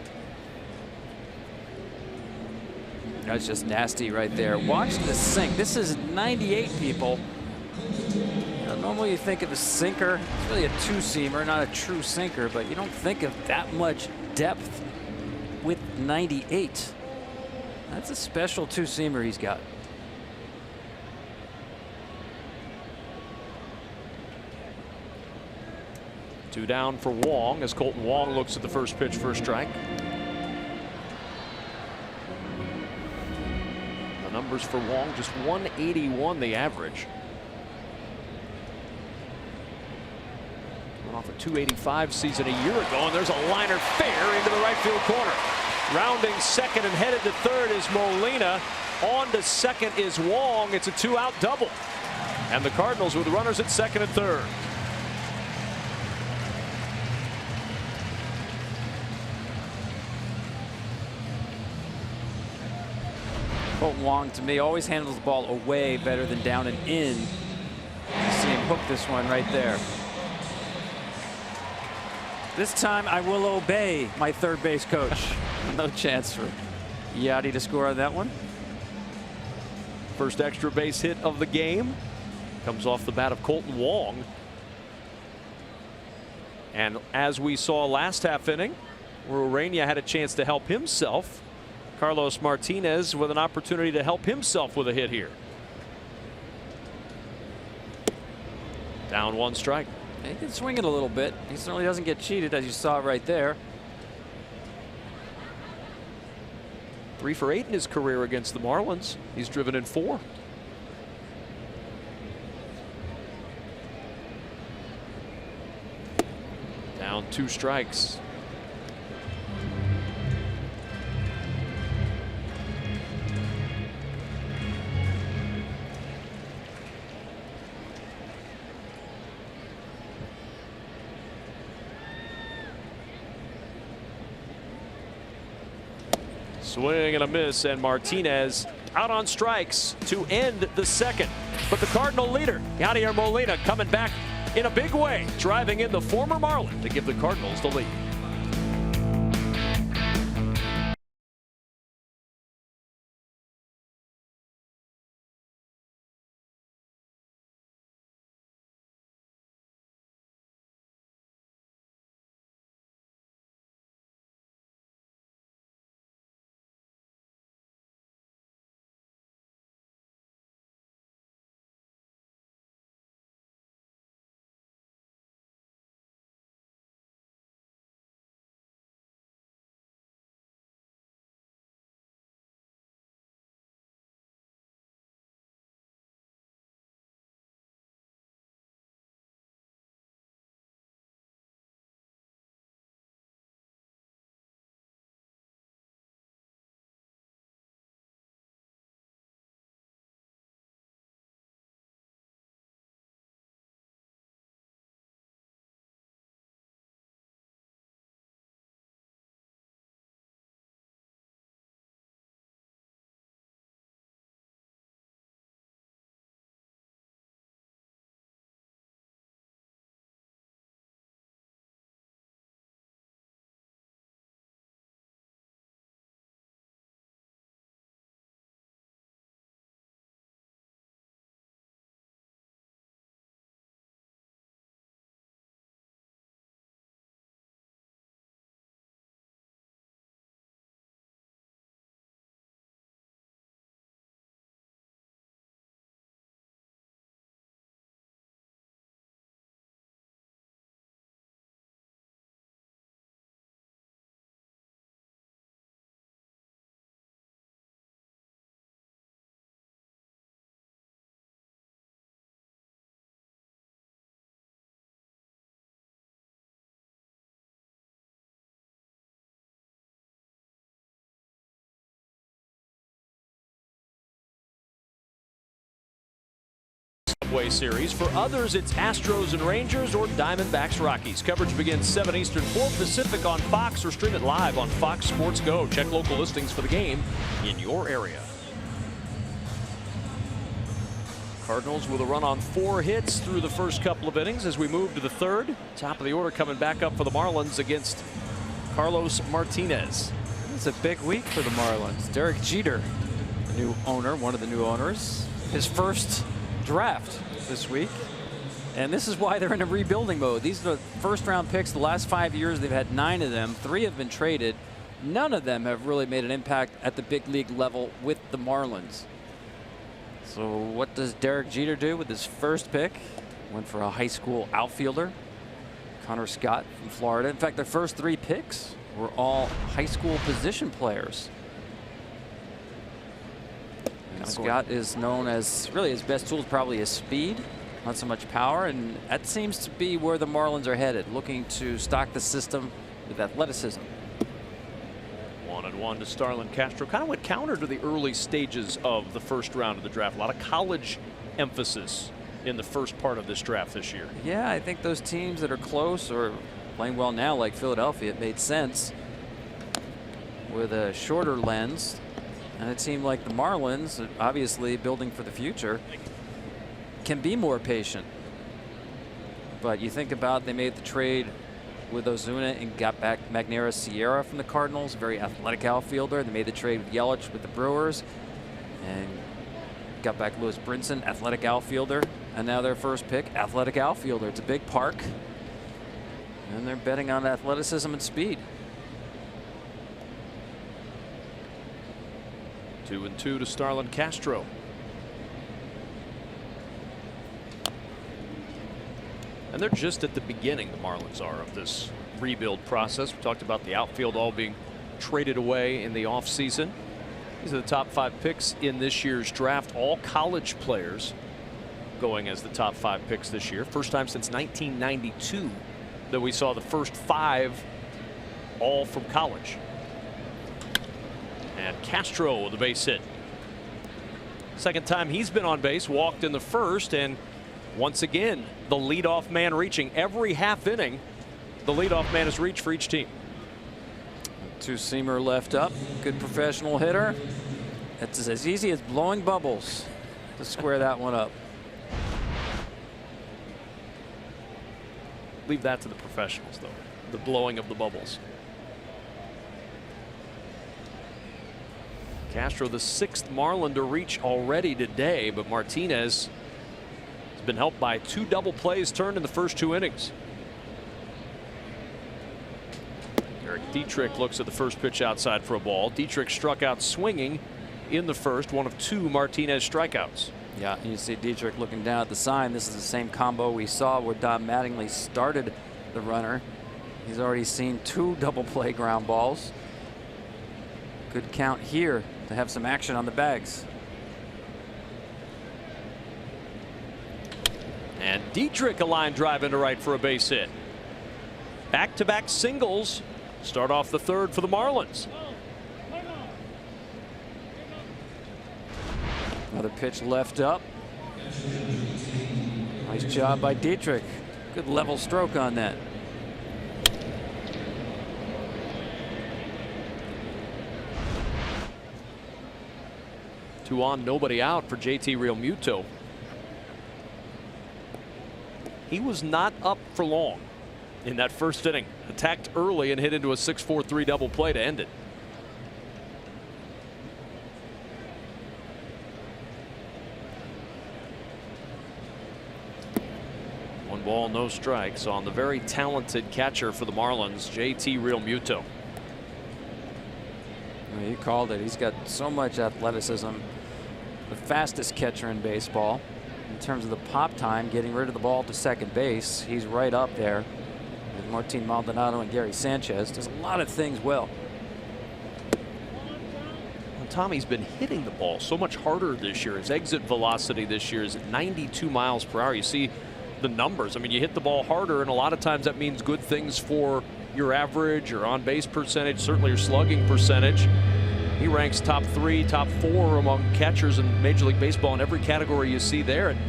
That's just nasty right there. Watch the sink. This is 98, people. Normally you think of a sinker. It's really a 2-seamer, not a true sinker, but you don't think of that much depth with 98. That's a special 2-seamer he's got. Two down for Wong as Colton Wong looks at the first pitch for a strike. The numbers for Wong, just 181 the average. Went off a 285 season a year ago, and there's a liner fair into the right field corner. Rounding second and headed to third is Molina. On to second is Wong. It's a 2-out double. And the Cardinals with runners at second and third. Colton Wong, to me, always handles the ball away better than down and in. You see him hook this one right there. This time I will obey my third base coach. No chance for Yachty to score on that one. First extra base hit of the game comes off the bat of Colton Wong. And as we saw last half inning, where Urania had a chance to help himself, Carlos Martinez with an opportunity to help himself with a hit here. Down 1 strike. He can swing it a little bit. He certainly doesn't get cheated, as you saw right there. 3 for 8 in his career against the Marlins. He's driven in 4. Down 2 strikes. Swing and a miss, and Martinez out on strikes to end the second. But the Cardinal leader, Yadier Molina, coming back in a big way, driving in the former Marlin to give the Cardinals the lead. Subway Series. For others, it's Astros and Rangers or Diamondbacks Rockies. Coverage begins 7 Eastern, 4 Pacific on Fox, or stream it live on Fox Sports Go. Check local listings for the game in your area. Cardinals with a run on 4 hits through the first couple of innings as we move to the third. Top of the order coming back up for the Marlins against Carlos Martinez. It's a big week for the Marlins. Derek Jeter, the new owner, one of the new owners, his first draft this week, and this is why they're in a rebuilding mode. These are the first-round picks. The last 5 years, they've had 9 of them. 3 have been traded. None of them have really made an impact at the big league level with the Marlins. So what does Derek Jeter do with his first pick? Went for a high school outfielder, Connor Scott from Florida. In fact, their first 3 picks were all high school position players. Scott is known as, really his best tool is probably his speed, not so much power, and that seems to be where the Marlins are headed, looking to stock the system with athleticism. 1-1 to Starlin Castro. Kind of went counter to the early stages of the first round of the draft. A lot of college emphasis in the first part of this draft this year. Yeah, I think those teams that are close or playing well now, like Philadelphia, it made sense with a shorter lens. And it seemed like the Marlins, obviously building for the future, can be more patient. But you think about, they made the trade with Ozuna and got back Magneuris Sierra from the Cardinals, very athletic outfielder. They made the trade with Yelich with the Brewers and got back Lewis Brinson, athletic outfielder. And now their first pick, athletic outfielder. It's a big park, and they're betting on athleticism and speed. 2-2 to Starlin Castro. And they're just at the beginning, the Marlins are, of this rebuild process. We talked about the outfield all being traded away in the offseason. These are the top 5 picks in this year's draft. All college players going as the top 5 picks this year. First time since 1992 that we saw the first 5 all from college. And Castro with a base hit. Second time he's been on base, walked in the first, and once again the leadoff man reaching. Every half inning the leadoff man has reached for each team. Two-seamer left up. Good professional hitter. It's as easy as blowing bubbles to square that one up. Leave that to the professionals, though. The blowing of the bubbles. Castro, the 6th Marlin to reach already today, but Martinez has been helped by 2 double plays turned in the first 2 innings. Eric Dietrich looks at the first pitch outside for a ball. Dietrich struck out swinging in the first, one of 2 Martinez strikeouts. Yeah, and you see Dietrich looking down at the sign. This is the same combo we saw where Don Mattingly started the runner. He's already seen 2 double play ground balls. Good count here to have some action on the bags. And Dietrich a line drive into right for a base hit. Back-to-back singles start off the 3rd for the Marlins. Another pitch left up. Nice job by Dietrich. Good level stroke on that. Two on, nobody out for JT Realmuto. He was not up for long in that first inning. Attacked early and hit into a 6-4-3 double play to end it. One ball, no strikes on the very talented catcher for the Marlins, JT Realmuto. He called it. He's got so much athleticism. The fastest catcher in baseball. In terms of the pop time, getting rid of the ball to second base, he's right up there with Martin Maldonado and Gary Sanchez. Does a lot of things well. Well, Tommy's been hitting the ball so much harder this year. His exit velocity this year is at 92 miles per hour. You see the numbers. I mean, you hit the ball harder, and a lot of times that means good things for your average, your on-base percentage, certainly your slugging percentage. He ranks top 3, top 4 among catchers in Major League Baseball in every category you see there. And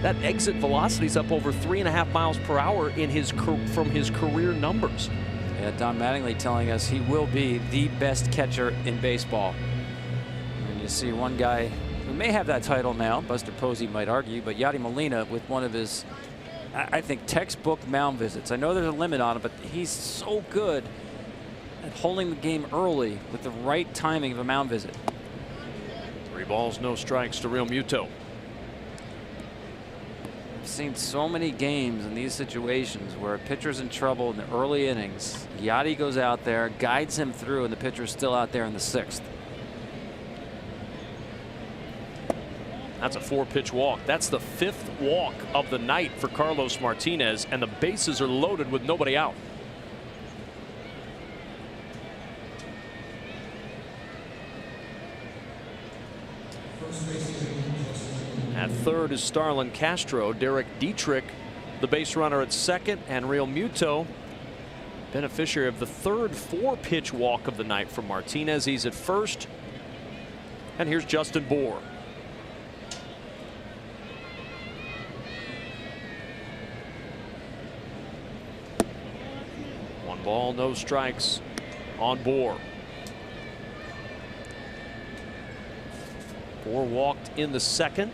that exit velocity is up over 3.5 miles per hour in from his career numbers. Yeah, Don Mattingly telling us he will be the best catcher in baseball. And you see one guy who may have that title now, Buster Posey might argue, but Yadi Molina with one of his, I think, textbook mound visits. I know there's a limit on it, but he's so good at holding the game early with the right timing of a mound visit. 3 balls, no strikes to Realmuto. I've seen so many games in these situations where a pitcher's in trouble in the early innings. Yadi goes out there, guides him through, and the pitcher's still out there in the 6th. That's a 4-pitch walk. That's the 5th walk of the night for Carlos Martinez, and the bases are loaded with nobody out. At 3rd is Starlin Castro. Derek Dietrich, the base runner, at 2nd, and Realmuto, beneficiary of the 3rd 4-pitch walk of the night from Martinez. He's at 1st. And here's Justin Bour. One ball, no strikes on Bour. Bour walked in the 2nd.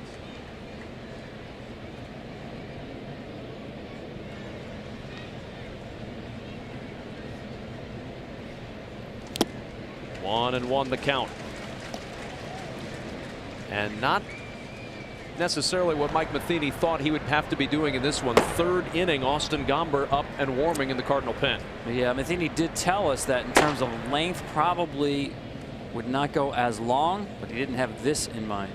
One and one the count. And not necessarily what Mike Matheny thought he would have to be doing in this one. 3rd inning, Austin Gomber up and warming in the Cardinal pen. Yeah, Matheny did tell us that in terms of length, probably would not go as long, but he didn't have this in mind.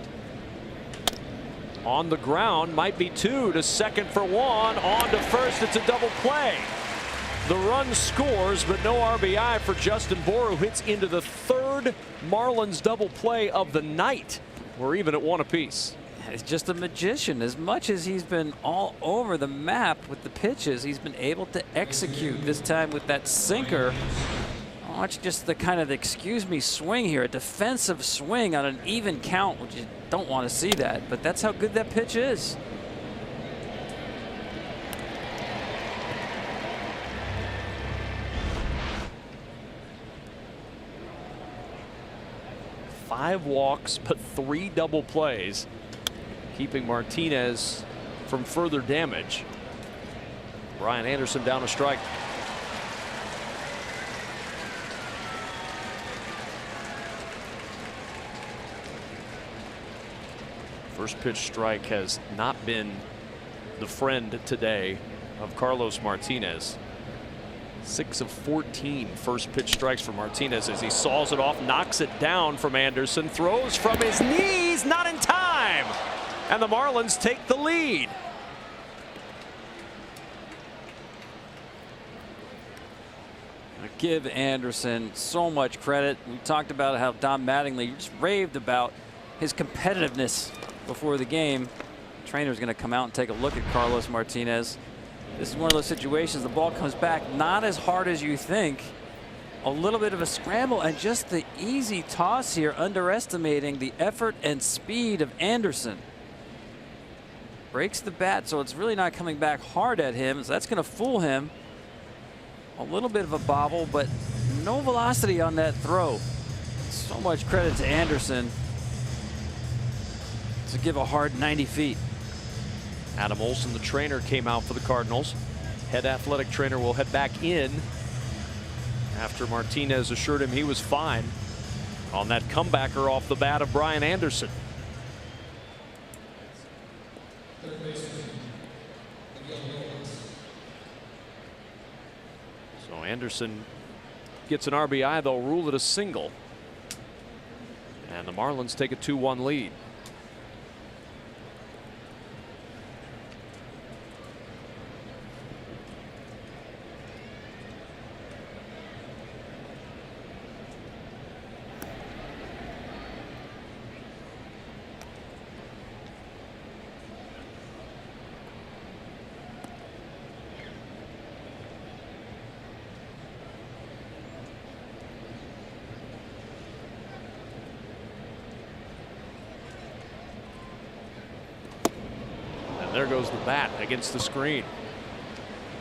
On the ground, might be 2 to 2nd for 1. On to 1st, it's a double play. The run scores, but no RBI for Justin Bour, who hits into the 3rd Marlins double play of the night. We're even at 1 apiece. He's just a magician. As much as he's been all over the map with the pitches, he's been able to execute, this time with that sinker. Watch just the kind of, excuse me, swing here, a defensive swing on an even count, which you don't want to see that, but that's how good that pitch is. 5 walks, but 3 double plays, keeping Martinez from further damage. Brian Anderson down a strike. First pitch strike has not been the friend today of Carlos Martinez. 6 of 14 first pitch strikes for Martinez as he saws it off, knocks it down from Anderson, throws from his knees, not in time, and the Marlins take the lead. I give Anderson so much credit. We talked about how Don Mattingly just raved about his competitiveness before the game. The trainer's going to come out and take a look at Carlos Martinez. This is one of those situations, the ball comes back not as hard as you think. A little bit of a scramble and just the easy toss here, underestimating the effort and speed of Anderson. Breaks the bat, so it's really not coming back hard at him, so that's going to fool him. A little bit of a bobble, but no velocity on that throw. So much credit to Anderson to give a hard 90 feet. Adam Olson, the trainer, came out for the Cardinals. Head athletic trainer will head back in after Martinez assured him he was fine on that comebacker off the bat of Brian Anderson. So Anderson gets an RBI. They'll rule it a single, and the Marlins take a 2-1 lead. There goes the bat against the screen.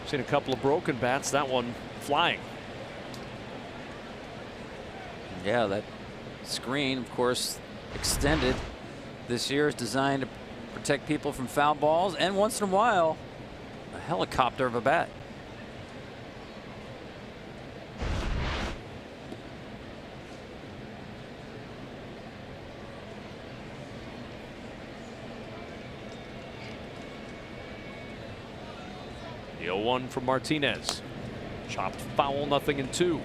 Seen a couple of broken bats, that one flying. Yeah, that screen, of course, extended this year, is designed to protect people from foul balls and once in a while a helicopter of a bat. The 0-1 from Martinez. Chopped foul, 0-2.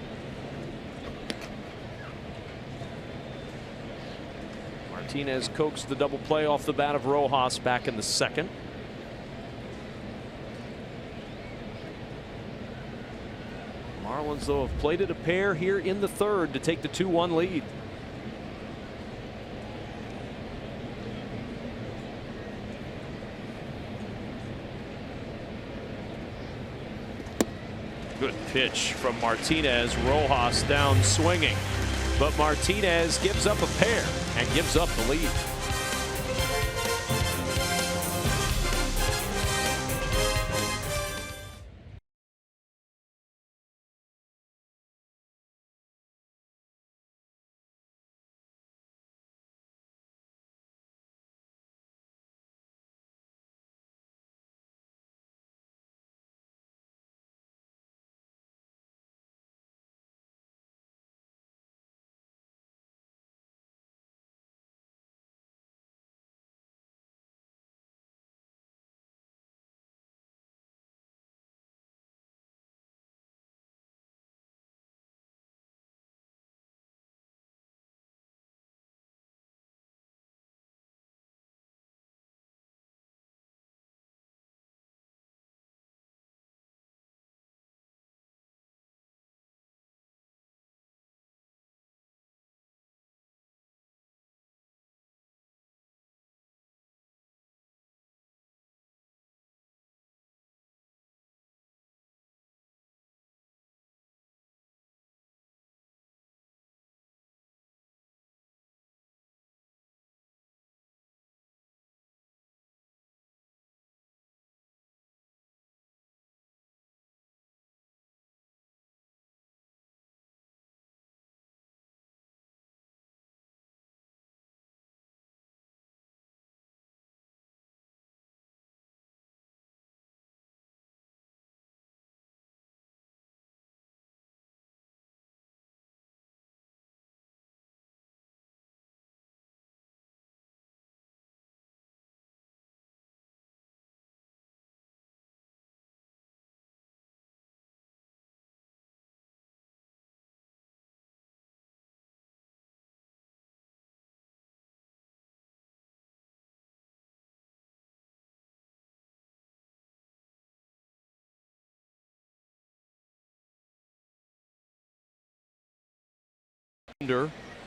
Martinez coaxed the double play off the bat of Rojas back in the second. Marlins, though, have played it a pair here in the third to take the 2-1 lead. Good pitch from Martinez. Rojas down swinging, but Martinez gives up a pair and gives up the lead.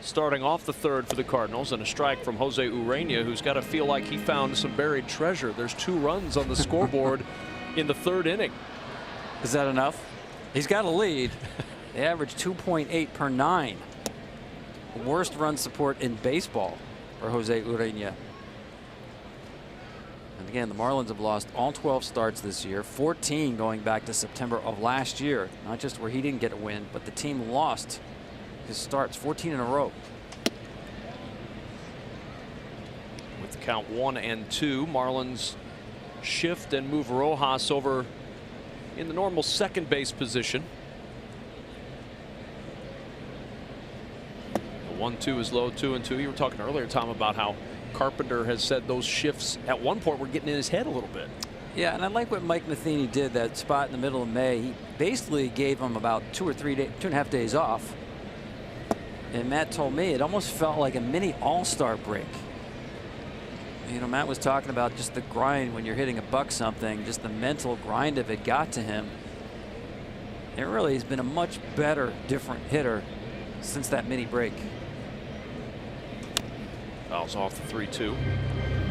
Starting off the third for the Cardinals, and a strike from Jose Urena, who's got to feel like he found some buried treasure. There's 2 runs on the scoreboard in the 3rd inning. Is that enough? He's got a lead. They average 2.8 per 9. Worst run support in baseball for Jose Urena. And again, the Marlins have lost all 12 starts this year, 14 going back to September of last year. Not just where he didn't get a win, but the team lost his starts 14 in a row. With the count 1-2, Marlins shift and move Rojas over in the normal second base position. The 1-2 is low, 2-2. You were talking earlier, Tom, about how Carpenter has said those shifts at one point were getting in his head a little bit. Yeah, and I like what Mike Matheny did that spot in the middle of May. He basically gave him about 2.5 days off. And Matt told me it almost felt like a mini all-star break. You know, Matt was talking about just the grind when you're hitting a buck something, just the mental grind of it got to him. It really has been a much better, different hitter since that mini break. Fouls off the 3-2.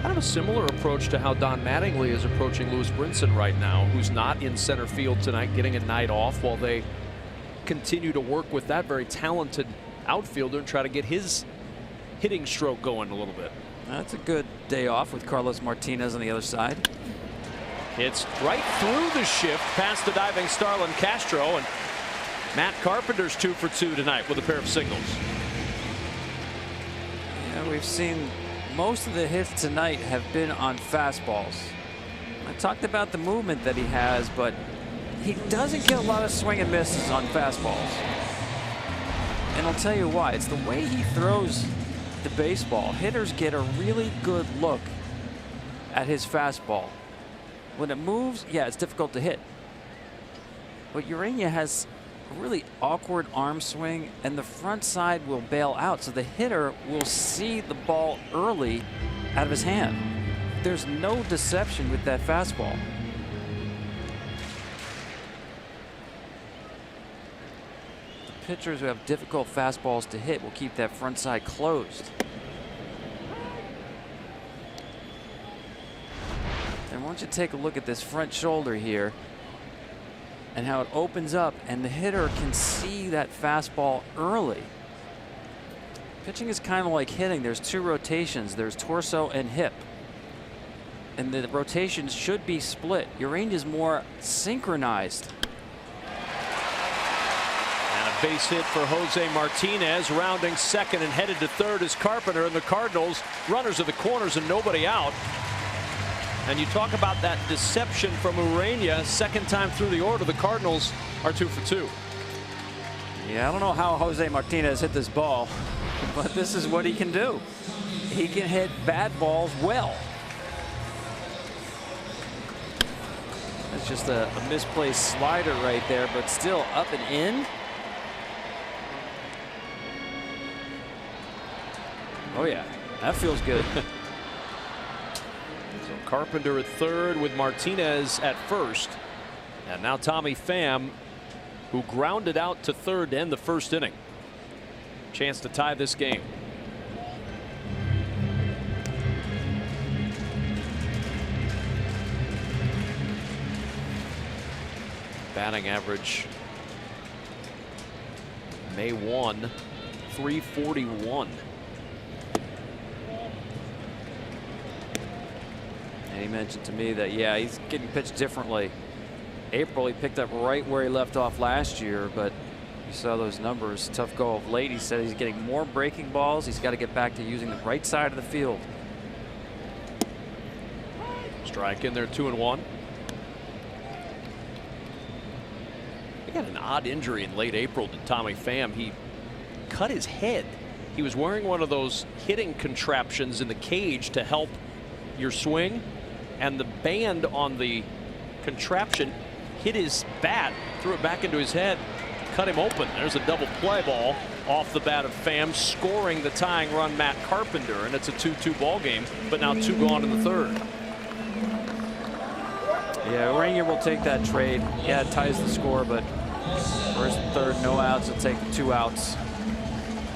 Kind of a similar approach to how Don Mattingly is approaching Lewis Brinson right now, who's not in center field tonight, getting a night off while they continue to work with that very talented outfielder and try to get his hitting stroke going a little bit. That's a good day off with Carlos Martinez on the other side. It's right through the shift past the diving Starlin Castro, and Matt Carpenter's 2 for 2 tonight with a pair of singles. Yeah, we've seen most of the hits tonight have been on fastballs. I talked about the movement that he has, but he doesn't get a lot of swing and misses on fastballs. And I'll tell you why. It's the way he throws the baseball. Hitters get a really good look at his fastball. When it moves, yeah, it's difficult to hit. But Urena has a really awkward arm swing, and the front side will bail out, so the hitter will see the ball early out of his hand. There's no deception with that fastball. Pitchers who have difficult fastballs to hit will keep that front side closed. And once you take a look at this front shoulder here and how it opens up, and the hitter can see that fastball early. Pitching is kind of like hitting. There's 2 rotations. There's torso and hip. And the rotations should be split. Your range is more synchronized. Base hit for Jose Martinez, rounding second and headed to third is Carpenter, and the Cardinals runners at the corners and nobody out. And you talk about that deception from Urena, second time through the order. The Cardinals are 2 for 2. Yeah, I don't know how Jose Martinez hit this ball, but this is what he can do. He can hit bad balls well. That's just a misplaced slider right there, but still up and in. Oh yeah, that feels good. So Carpenter at third with Martinez at first. And now Tommy Pham, who grounded out to third to end the first inning. Chance to tie this game. Batting average May 1, 341. And he mentioned to me that, yeah, he's getting pitched differently. April, he picked up right where he left off last year, but you saw those numbers. Tough go of late. He said he's getting more breaking balls. He's got to get back to using the right side of the field. Strike in there, 2-1. He got an odd injury in late April to Tommy Pham. He cut his head. He was wearing one of those hitting contraptions in the cage to help your swing, and the band on the contraption hit his bat, threw it back into his head, cut him open. There's a double play ball off the bat of Pham, scoring the tying run, Matt Carpenter, and it's a 2-2 ball game, but now 2 gone in the third. Yeah, Urena will take that trade. Yeah, it ties the score, but first and third, no outs. He'll take the 2 outs.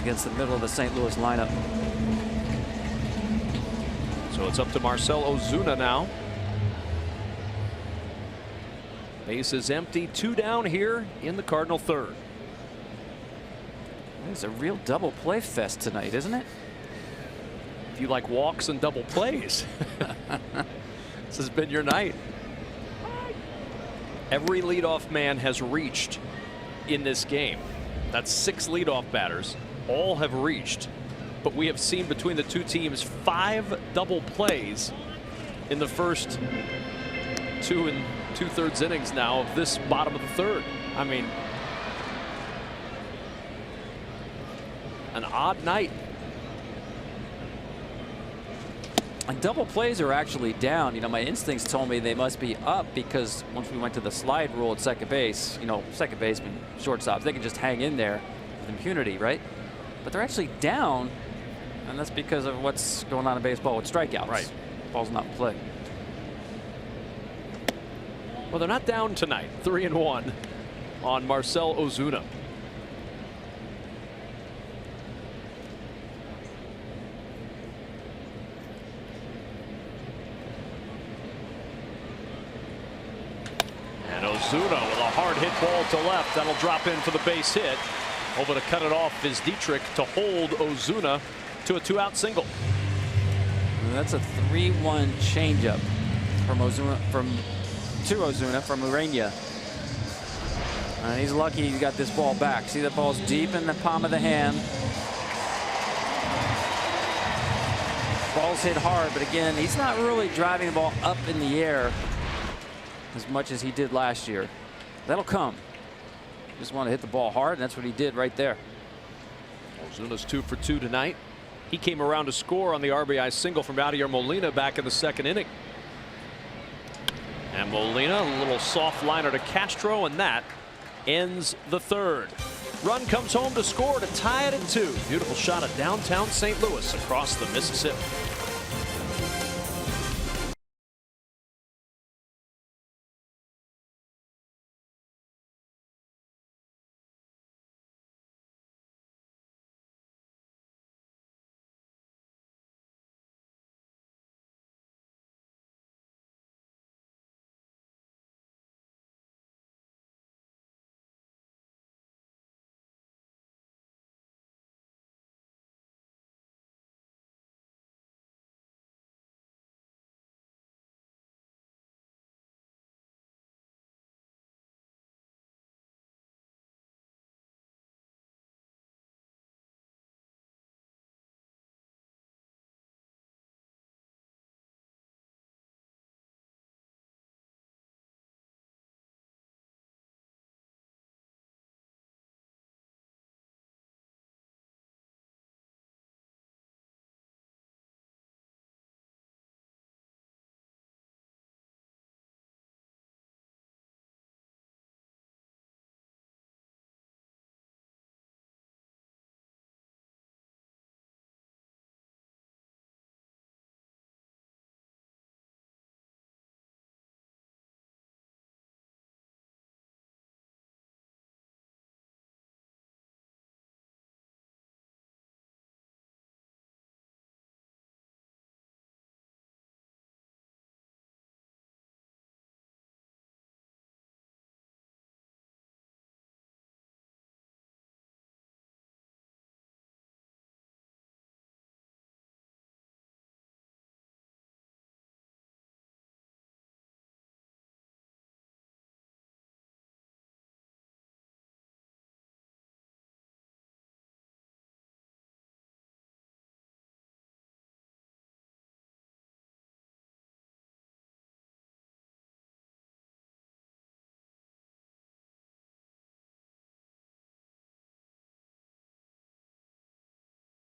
against the middle of the St. Louis lineup. So it's up to Marcell Ozuna now. Base is empty, 2 down here in the Cardinal third. It's a real double play fest tonight, isn't it? If you like walks and double plays, this has been your night. Every leadoff man has reached in this game. That's 6 leadoff batters. All have reached. But we have seen between the two teams 5 double plays in the first 2 2/3 innings now of this bottom of the third. I mean, an odd night. And double plays are actually down. You know, my instincts told me they must be up because once we went to the slide rule at second base, you know, second baseman, shortstops, they can just hang in there with impunity, right? But they're actually down, and that's because of what's going on in baseball with strikeouts. Right. Ball's not in play. Well, they're not down tonight. 3-1 on Marcell Ozuna. And Ozuna with a hard hit ball to left. That'll drop in for the base hit. Over to cut it off is Dietrich to hold Ozuna to a 2-out single. And that's a 3-1 changeup from Ozuna, to Ozuna from Urania. And he's lucky he got this ball back. See, that ball's deep in the palm of the hand. Ball's hit hard, but again, he's not really driving the ball up in the air as much as he did last year. That'll come. Just want to hit the ball hard, and that's what he did right there. Ozuna's 2 for 2 tonight. He came around to score on the RBI single from Yadier Molina back in the second inning. And Molina, a little soft liner to Castro, and that ends the third. Run comes home to score to tie it at 2. Beautiful shot at downtown St. Louis across the Mississippi.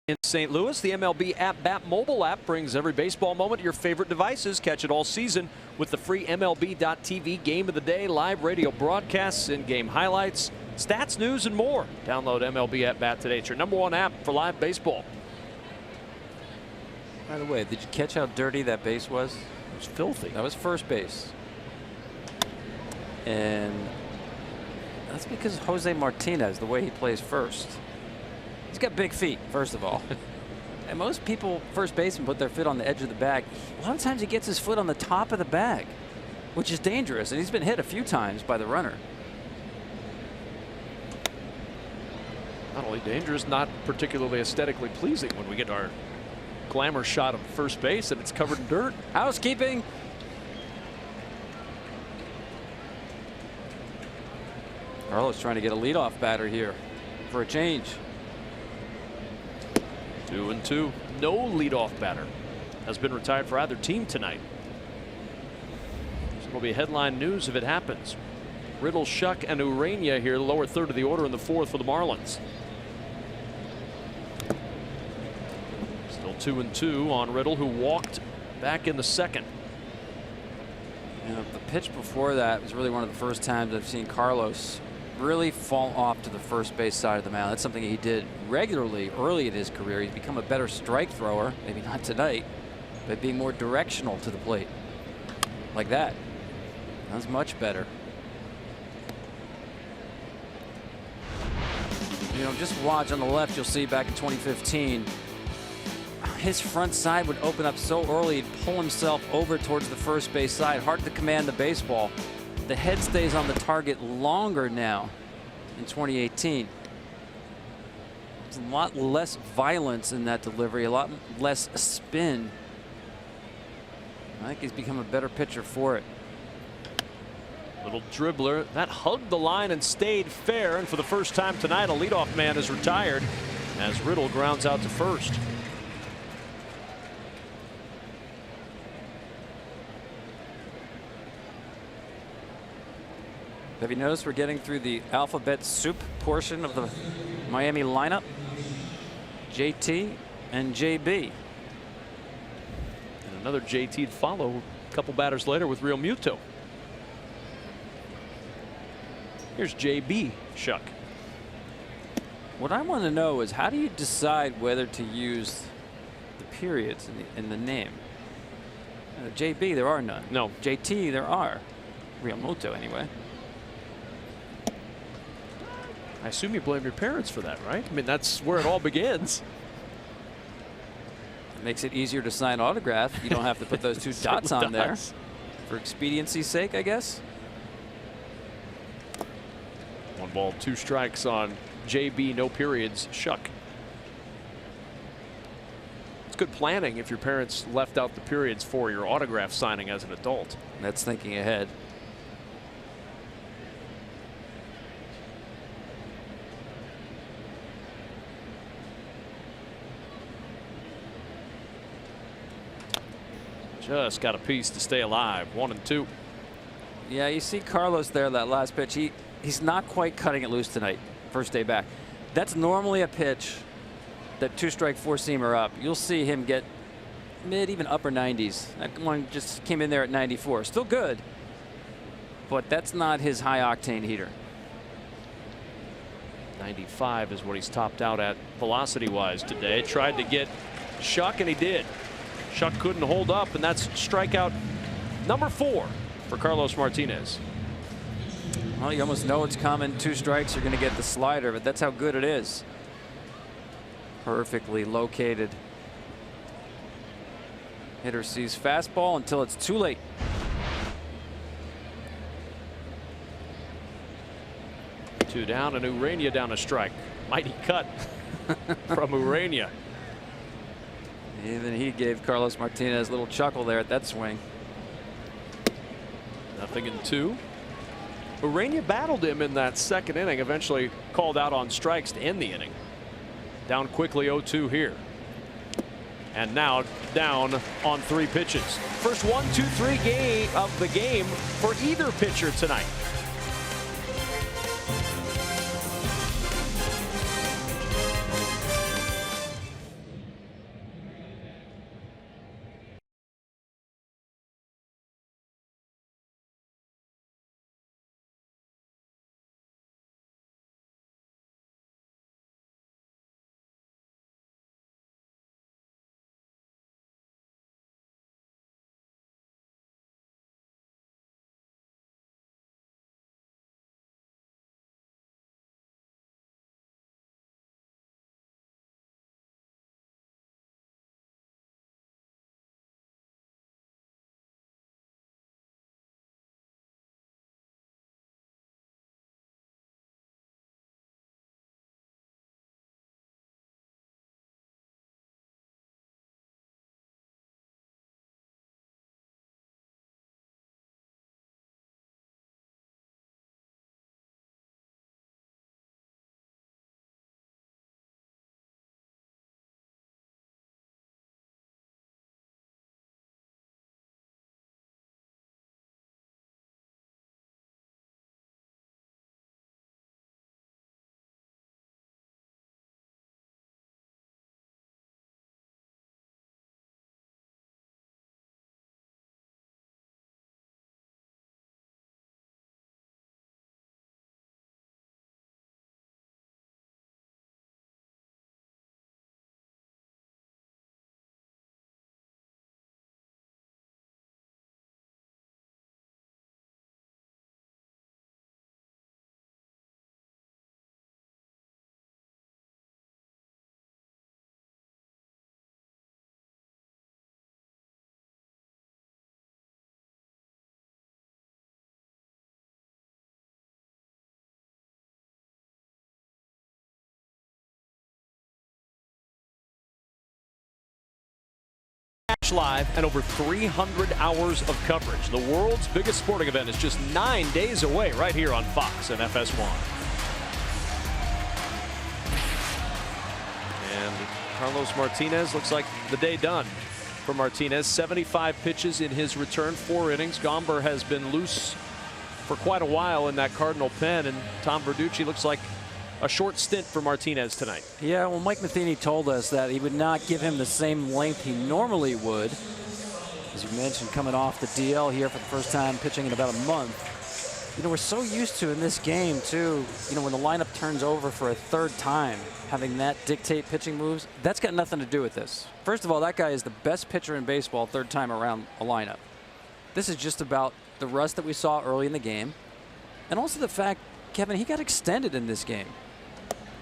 In St. Louis, the MLB At Bat mobile app brings every baseball moment to your favorite devices. Catch it all season with the free MLB.tv Game of the Day, live radio broadcasts, in-game highlights, stats, news, and more. Download MLB At Bat today. It's your #1 app for live baseball. By the way, did you catch how dirty that base was? It was filthy. That was first base. And that's because Jose Martinez, the way he plays first. He's got big feet, first of all. And most people, first baseman, put their foot on the edge of the bag. A lot of times he gets his foot on the top of the bag, which is dangerous. And he's been hit a few times by the runner. Not only dangerous, not particularly aesthetically pleasing when we get our glamour shot of first base and it's covered in dirt. Housekeeping. Carlos trying to get a leadoff batter here for a change. 2-2. No leadoff batter has been retired for either team tonight. So it'll be headline news if it happens. Riddle, Shuck, and Urania here, the lower third of the order in the fourth for the Marlins. Still 2-2 on Riddle, who walked back in the second. You know, the pitch before that was really one of the first times I've seen Carlos really fall off to the first base side of the mound. That's something he did regularly early in his career. He's become a better strike thrower, maybe not tonight, but being more directional to the plate. Like that. That's much better. You know, just watch on the left, you'll see back in 2015, his front side would open up so early, he'd pull himself over towards the first base side. Hard to command the baseball. The head stays on the target longer now in 2018. There's a lot less violence in that delivery, a lot less spin. I think he's become a better pitcher for it. Little dribbler that hugged the line and stayed fair, and for the first time tonight a leadoff man is retired as Riddle grounds out to first. Have you noticed we're getting through the alphabet soup portion of the Miami lineup? JT and JB. And another JT to follow a couple batters later with Real Muto. Here's JB Shuck. What I want to know is, how do you decide whether to use the periods in the name? JB, there are none. No. JT, there are. Real Muto, anyway. I assume you blame your parents for that, right? I mean, that's where it all begins. It makes it easier to sign autograph. You don't have to put those two dots on there. For expediency's sake, I guess. 1 ball, 2 strikes on JB, no periods, Shuck. It's good planning if your parents left out the periods for your autograph signing as an adult. That's thinking ahead. Just got a piece to stay alive. 1-2. Yeah, you see Carlos there, that last pitch. He's not quite cutting it loose tonight, first day back. That's normally a pitch that 2-strike 4-seamer up. You'll see him get mid, even upper 90s. That one just came in there at 94. Still good, but that's not his high octane heater. 95 is what he's topped out at velocity wise today. Tried to get Shuck and he did. Shuck couldn't hold up, and that's strikeout number 4 for Carlos Martinez. Well, you almost know it's coming. 2 strikes, you're going to get the slider, but that's how good it is. Perfectly located. Hitter sees fastball until it's too late. Two down, and Urania down a strike. Mighty cut from Urania. Even he gave Carlos Martinez a little chuckle there at that swing. 0-2. Urania battled him in that second inning, eventually called out on strikes to end the inning. Down quickly 0-2 here. And now down on 3 pitches. First 1, 2, 3 game of the game for either pitcher tonight. Live and over 300 hours of coverage. The world's biggest sporting event is just 9 days away right here on Fox and FS1. And Carlos Martinez, looks like the day done for Martinez. 75 pitches in his return, 4 innings. Gomber has been loose for quite a while in that Cardinal pen, and Tom Verducci looks like a short stint for Martinez tonight. Yeah, well, Mike Matheny told us that he would not give him the same length he normally would. As you mentioned, coming off the DL here for the first time, pitching in about a month. You know, we're so used to in this game, too, you know, when the lineup turns over for a third time, having that dictate pitching moves, that's got nothing to do with this. First of all, that guy is the best pitcher in baseball third time around a lineup. This is just about the rust that we saw early in the game. And also the fact, Kevin, he got extended in this game.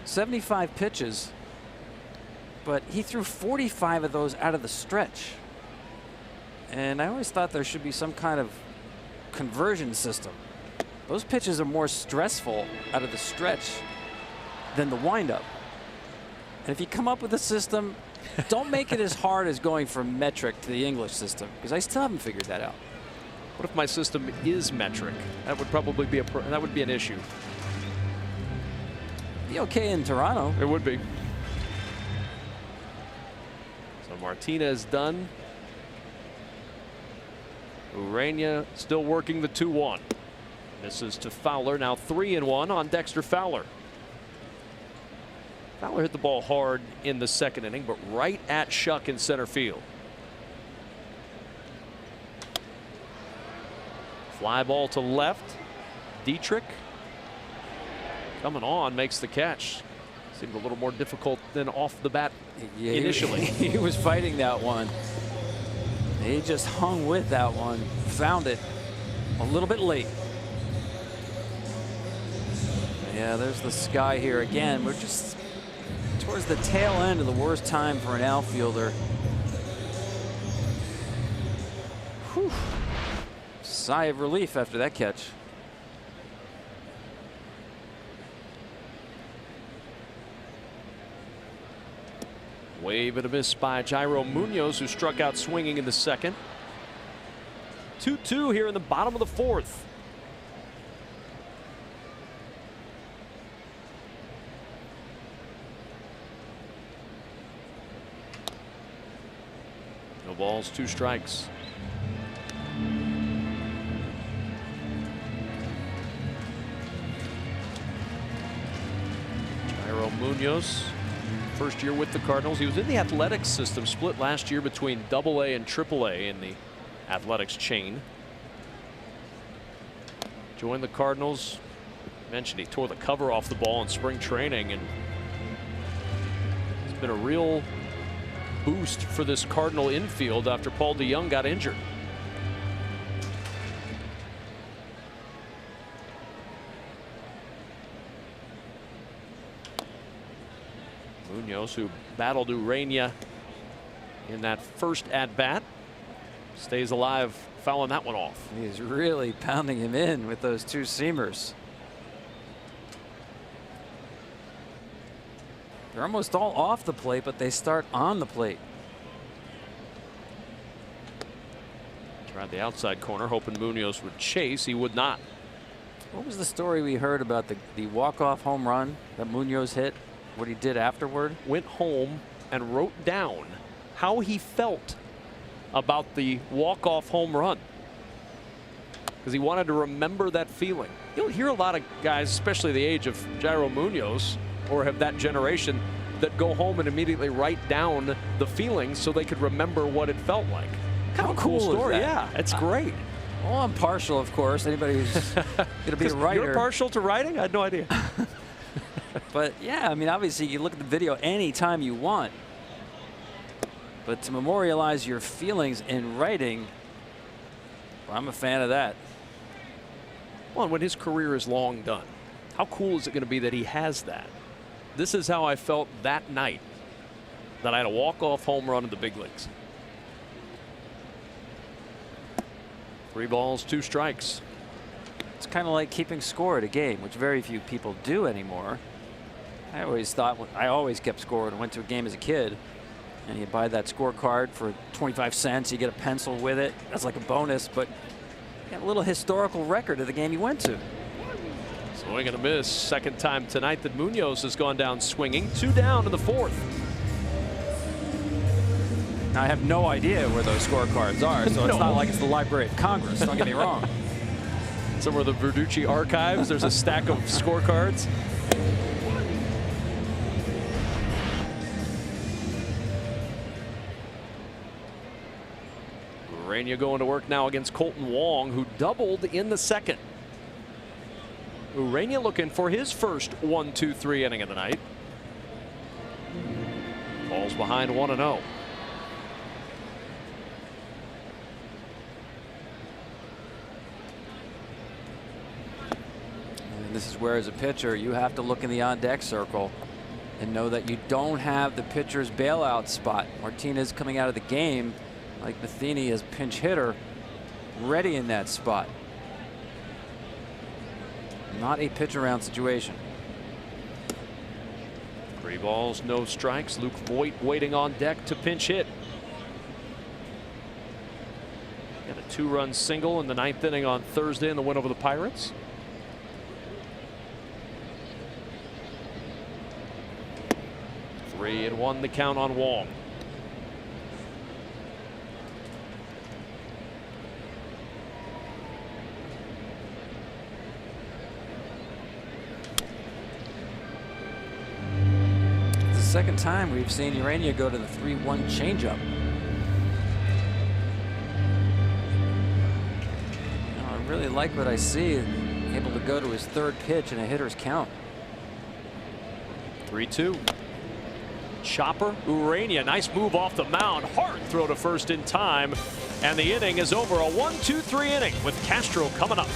75 pitches, but he threw 45 of those out of the stretch. And I always thought there should be some kind of conversion system. Those pitches are more stressful out of the stretch than the windup. And if you come up with a system, don't make it as hard as going from metric to the English system, because I still haven't figured that out. What if my system is metric? That would probably be an issue. Be okay in Toronto. It would be. So Martinez done. Urania still working the 2-1. This is to Fowler, now 3-1 on Dexter Fowler. Fowler hit the ball hard in the second inning, but right at Shuck in center field. Fly ball to left. Dietrich coming on, makes the catch. Seemed a little more difficult than off the bat initially. He was fighting that one. He just hung with that one. Found it a little bit late. Yeah, there's the sky here again. We're just towards the tail end of the worst time for an outfielder. Whew. Sigh of relief after that catch. Wave and a miss by Jairo Munoz, who struck out swinging in the second. 2-2 here in the bottom of the fourth. No balls, 2 strikes. Jairo Munoz, first year with the Cardinals. He was in the Athletics system, split last year between AA and AAA in the Athletics chain. Joined the Cardinals. Mentioned he tore the cover off the ball in spring training, and it's been a real boost for this Cardinal infield after Paul DeJong got injured. Munoz, who battled Urania in that first at-bat, stays alive, fouling that one off. He's really pounding him in with those 2 seamers. They're almost all off the plate, but they start on the plate. Tried the outside corner, hoping Munoz would chase. He would not. What was the story we heard about the walk-off home run that Munoz hit? What he did afterward? Went home and wrote down how he felt about the walk-off home run, because he wanted to remember that feeling. You'll hear a lot of guys, especially the age of Jairo Munoz, or have that generation, that go home and immediately write down the feelings so they could remember what it felt like. Kind of a cool story. Yeah, it's great. Well, I'm partial, of course. Anybody who's going to be a writer. You're partial to writing? I had no idea. But yeah, I mean, obviously you look at the video anytime you want. But to memorialize your feelings in writing, well, I'm a fan of that. Well, and when his career is long done, how cool is it going to be that he has that? This is how I felt that night that I had a walk-off home run in the big leagues. 3 balls, 2 strikes. It's kind of like keeping score at a game, which very few people do anymore. I always kept score and went to a game as a kid. and you buy that scorecard for 25 cents. You get a pencil with it. That's like a bonus, but you got a little historical record of the game you went to. Swing and a miss. Second time tonight that Munoz has gone down swinging. 2 down in the 4th. Now, I have no idea where those scorecards are, so it's not like it's the Library of Congress. Don't get me wrong. Somewhere in the Verducci archives, there's a stack of scorecards. Urania going to work now against Colton Wong, who doubled in the 2nd. Urania looking for his first 1-2-3 inning of the night. Falls behind 1-0. And this is where, as a pitcher, you have to look in the on-deck circle and know that you don't have the pitcher's bailout spot. Martinez coming out of the game, like Matheny as pinch hitter, ready in that spot. Not a pitch around situation. 3 balls, no strikes. Luke Voigt waiting on deck to pinch hit. Got a 2-run single in the 9th inning on Thursday in the win over the Pirates. Three and 1 the count on Wong. Second time we've seen Urania go to the 3-1 changeup. I really like what I see. Able to go to his 3rd pitch in a hitter's count. 3-2. Chopper, Urania, nice move off the mound. Hard throw to first in time. And the inning is over. A 1-2-3 inning with Castro coming up.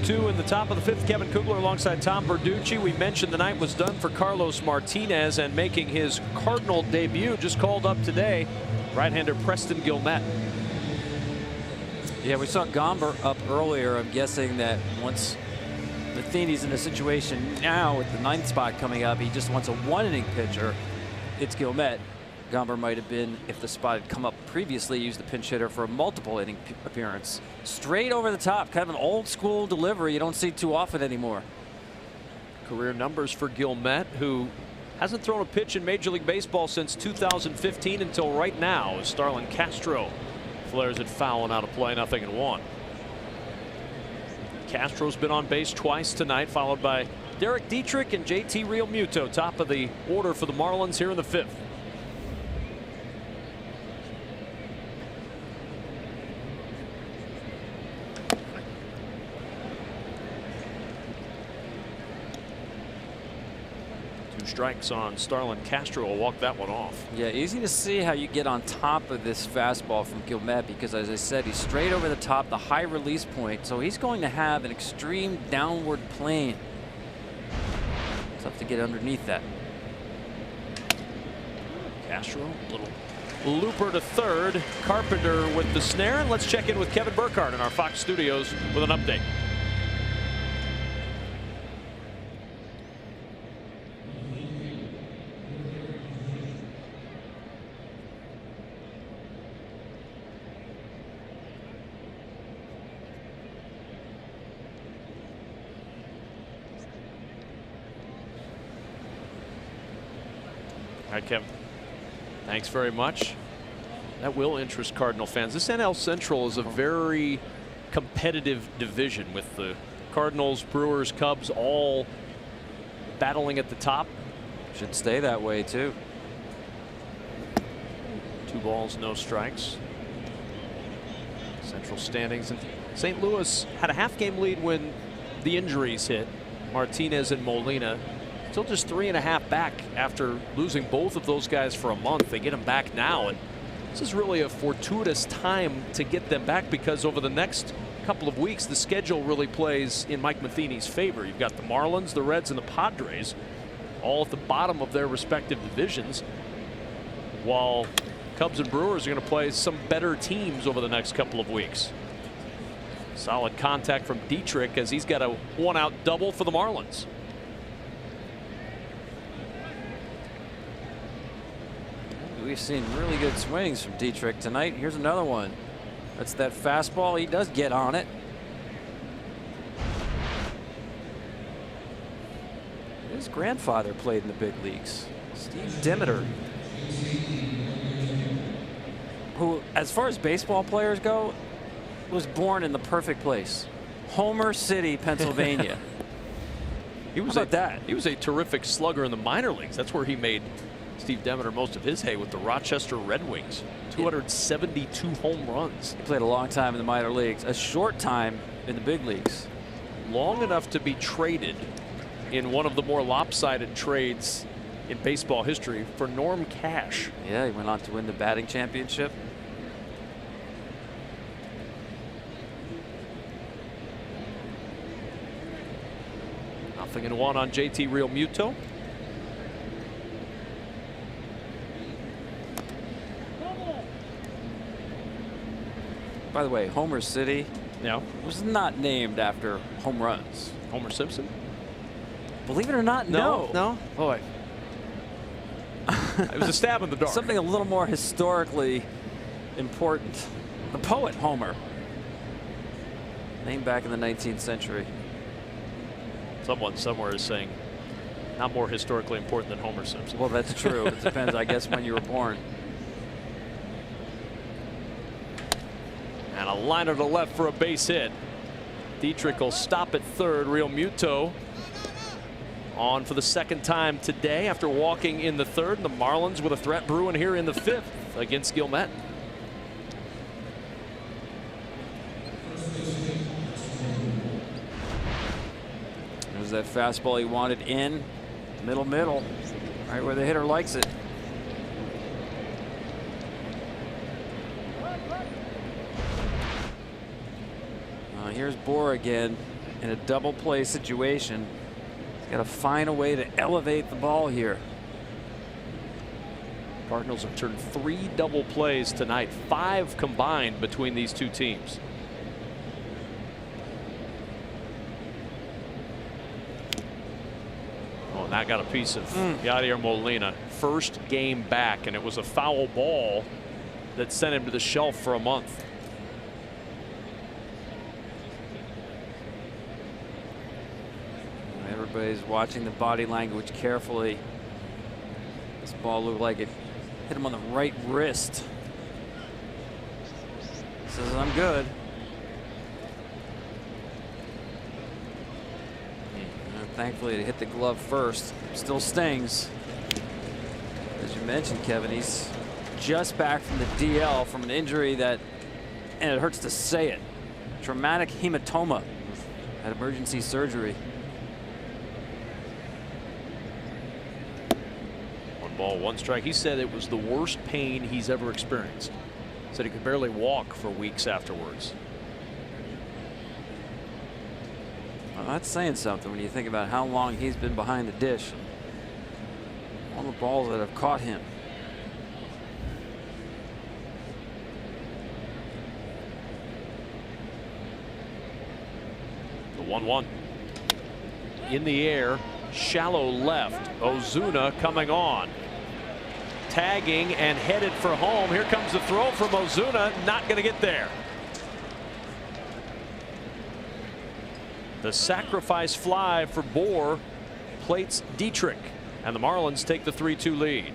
Two in the top of the 5th. Kevin Kugler alongside Tom Verducci. We mentioned the night was done for Carlos Martinez, and making his Cardinal debut, just called up today, right-hander Preston Guillemette. Yeah, we saw Gomber up earlier. I'm guessing that once Matheny's in a situation now with the 9th spot coming up, he just wants a 1-inning pitcher. It's Guillemette. Gomber might have been, if the spot had come up previously, used the pinch hitter for a multiple inning appearance. Straight over the top, kind of an old school delivery you don't see too often anymore. Career numbers for Guillemette, who hasn't thrown a pitch in Major League Baseball since 2015 until right now, as Starlin Castro flares it foul and out of play, 0-1. Castro's been on base twice tonight, followed by Derek Dietrich and JT Realmuto, top of the order for the Marlins here in the 5th. Strikes on Starlin. Castro will walk that one off. Yeah, easy to see how you get on top of this fastball from Guillemette, because as I said, he's straight over the top, the high release point, so he's going to have an extreme downward plane. Tough to get underneath that. Castro, little looper to third. Carpenter with the snare. And let's check in with Kevin Burkhardt in our Fox studios with an update. All right, Kevin. Thanks very much. That will interest Cardinal fans. This NL Central is a very competitive division with the Cardinals, Brewers, Cubs all battling at the top. Should stay that way too. 2 balls, no strikes. Central standings, and St. Louis had a half-game lead when the injuries hit. Martinez and Molina. Still just 3.5 back after losing both of those guys for a month. They get them back now, and this is really a fortuitous time to get them back, because over the next couple of weeks the schedule really plays in Mike Matheny's favor. You've got the Marlins, the Reds, and the Padres all at the bottom of their respective divisions, while Cubs and Brewers are going to play some better teams over the next couple of weeks. Solid contact from Dietrich as he's got a 1-out double for the Marlins. We've seen really good swings from Dietrich tonight. Here's another one. That's that fastball. He does get on it. His grandfather played in the big leagues. Steve Demeter, who, as far as baseball players go, was born in the perfect place. Homer City, Pennsylvania. He was He was a terrific slugger in the minor leagues. That's where he made Steve Demeter most of his hay with the Rochester Red Wings. 272 home runs. He played a long time in the minor leagues, a short time in the big leagues. Long enough to be traded in one of the more lopsided trades in baseball history for Norm Cash. Yeah, he went on to win the batting championship. Nothing in 1 on JT Realmuto. By the way, Homer City was not named after home runs. Homer Simpson? Believe it or not, no. No? Boy. It was a stab in the dark. Something a little more historically important. The poet Homer. Named back in the 19th century. Someone somewhere is saying not more historically important than Homer Simpson. Well, that's true. It depends, I guess, when you were born. And a liner to left for a base hit. Dietrich will stop at third. Realmuto on for the 2nd time today after walking in the 3rd. And the Marlins with a threat brewing here in the 5th against Guillemette. There's that fastball he wanted in middle, right where the hitter likes it. Here's Bohr again in a double play situation. He's got to find a way to elevate the ball here. Cardinals have turned 3 double plays tonight, 5 combined between these two teams. Oh, and that got a piece of Yadier Molina. First game back, and it was a foul ball that sent him to the shelf for a month. Everybody's watching the body language carefully. This ball looked like it hit him on the right wrist. Says, I'm good. Thankfully, it hit the glove first. Still stings. As you mentioned, Kevin, he's just back from the DL from an injury that, and it hurts to say it, traumatic hematoma. Had emergency surgery. 1 ball, 1 strike. He said it was the worst pain he's ever experienced. Said he could barely walk for weeks afterwards. Well, that's saying something when you think about how long he's been behind the dish. All the balls that have caught him. The 1-1. In the air, shallow left. Ozuna coming on. Tagging and headed for home. Here comes the throw from Ozuna. Not going to get there. The sacrifice fly for Bohr plates Dietrich, and the Marlins take the 3-2 lead.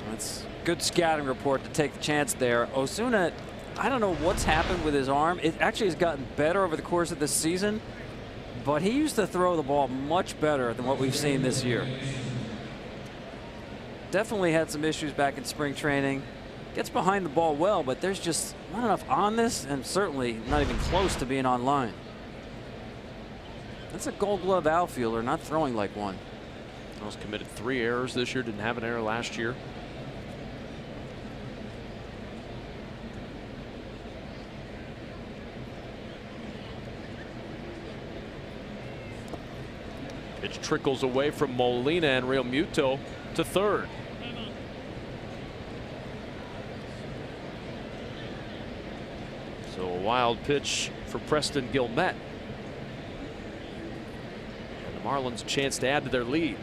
That's good scouting report to take the chance there. Ozuna, I don't know what's happened with his arm. It actually has gotten better over the course of this season, but he used to throw the ball much better than what we've seen this year. Definitely had some issues back in spring training. Gets behind the ball well, but there's just not enough on this, and certainly not even close to being on line. That's a Gold Glove outfielder, not throwing like one. He's committed 3 errors this year. Didn't have an error last year. Pitch trickles away from Molina, and Real Muto to third. So a wild pitch for Preston Guillemette. And the Marlins a chance to add to their lead.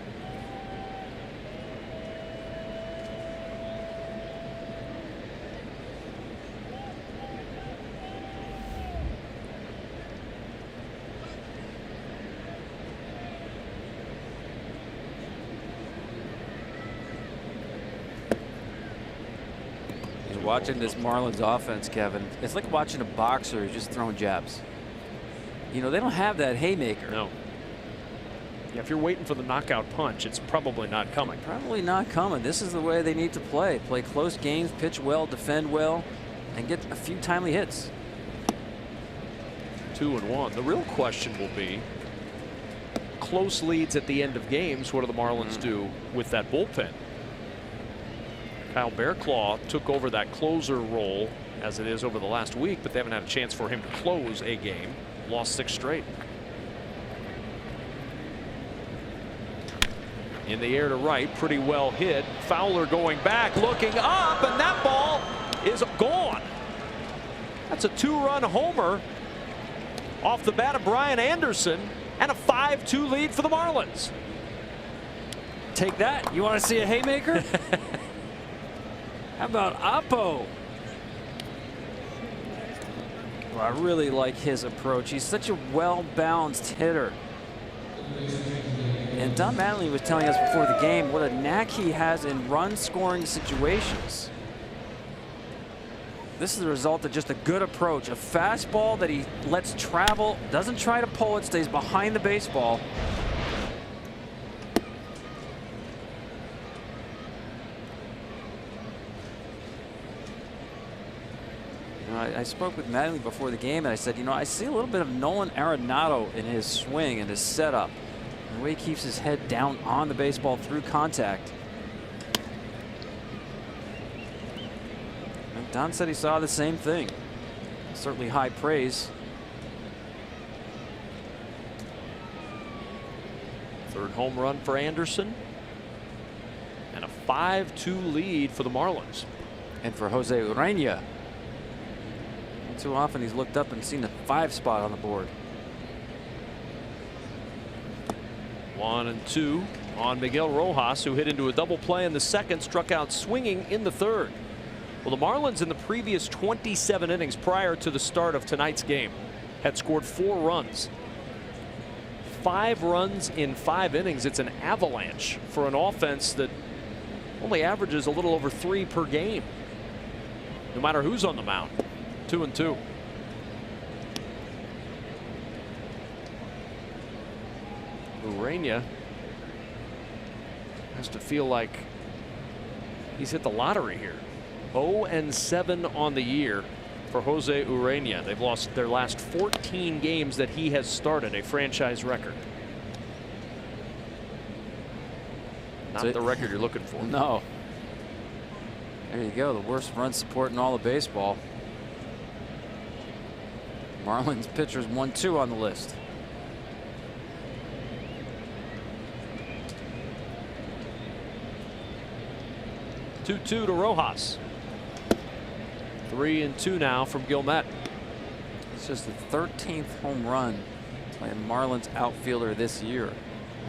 Watching this Marlins offense, Kevin, it's like watching a boxer who's just throwing jabs. You know, they don't have that haymaker. No. Yeah, if you're waiting for the knockout punch, it's probably not coming. Probably not coming. This is the way they need to play. Play close games, pitch well, defend well, and get a few timely hits. 2-1. The real question will be close leads at the end of games. What do the Marlins do with that bullpen? Kyle Bearclaw took over that closer role as it is over the last week, but they haven't had a chance for him to close a game. Lost 6 straight. In the air to right, pretty well hit. Fowler going back, looking up, and that ball is gone. That's a 2-run homer off the bat of Brian Anderson, and a 5-2 lead for the Marlins. Take that. You want to see a haymaker? How about Oppo? Well, I really like his approach. He's such a well-balanced hitter. And Don Mattingly was telling us before the game what a knack he has in run-scoring situations. This is the result of just a good approach. A fastball that he lets travel, doesn't try to pull it, stays behind the baseball. I spoke with Mattingly before the game, and I said, you know, I see a little bit of Nolan Arenado in his swing and his setup, and the way he keeps his head down on the baseball through contact. And Don said he saw the same thing. Certainly high praise. Third home run for Anderson, and a 5-2 lead for the Marlins. And for Jose Urena. Too often he's looked up and seen the 5 spot on the board. 1-2 on Miguel Rojas, who hit into a double play in the second, struck out swinging in the third. Well, the Marlins in the previous 27 innings prior to the start of tonight's game had scored 4 runs. 5 runs in 5 innings. It's an avalanche for an offense that only averages a little over 3 per game, no matter who's on the mound. 2-2. Urania has to feel like he's hit the lottery here. 0-7 on the year for Jose Urania. They've lost their last 14 games that he has started, a franchise record. Not the record you're looking for. No. There you go, the worst run support in all of baseball. Marlins pitchers 1-2 on the list. Two-two to Rojas. 3-2 now from Guillemette. It's just the 13th home run by a Marlins outfielder this year.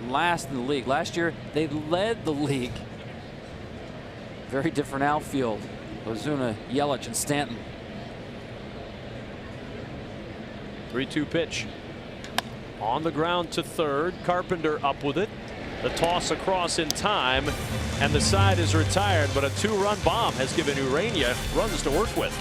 Last in the league. Last year they led the league. Very different outfield. Ozuna, Yelich, and Stanton. 3-2 pitch. On the ground to third. Carpenter up with it. The toss across in time, and the side is retired, but a 2-run bomb has given Urania runs to work with.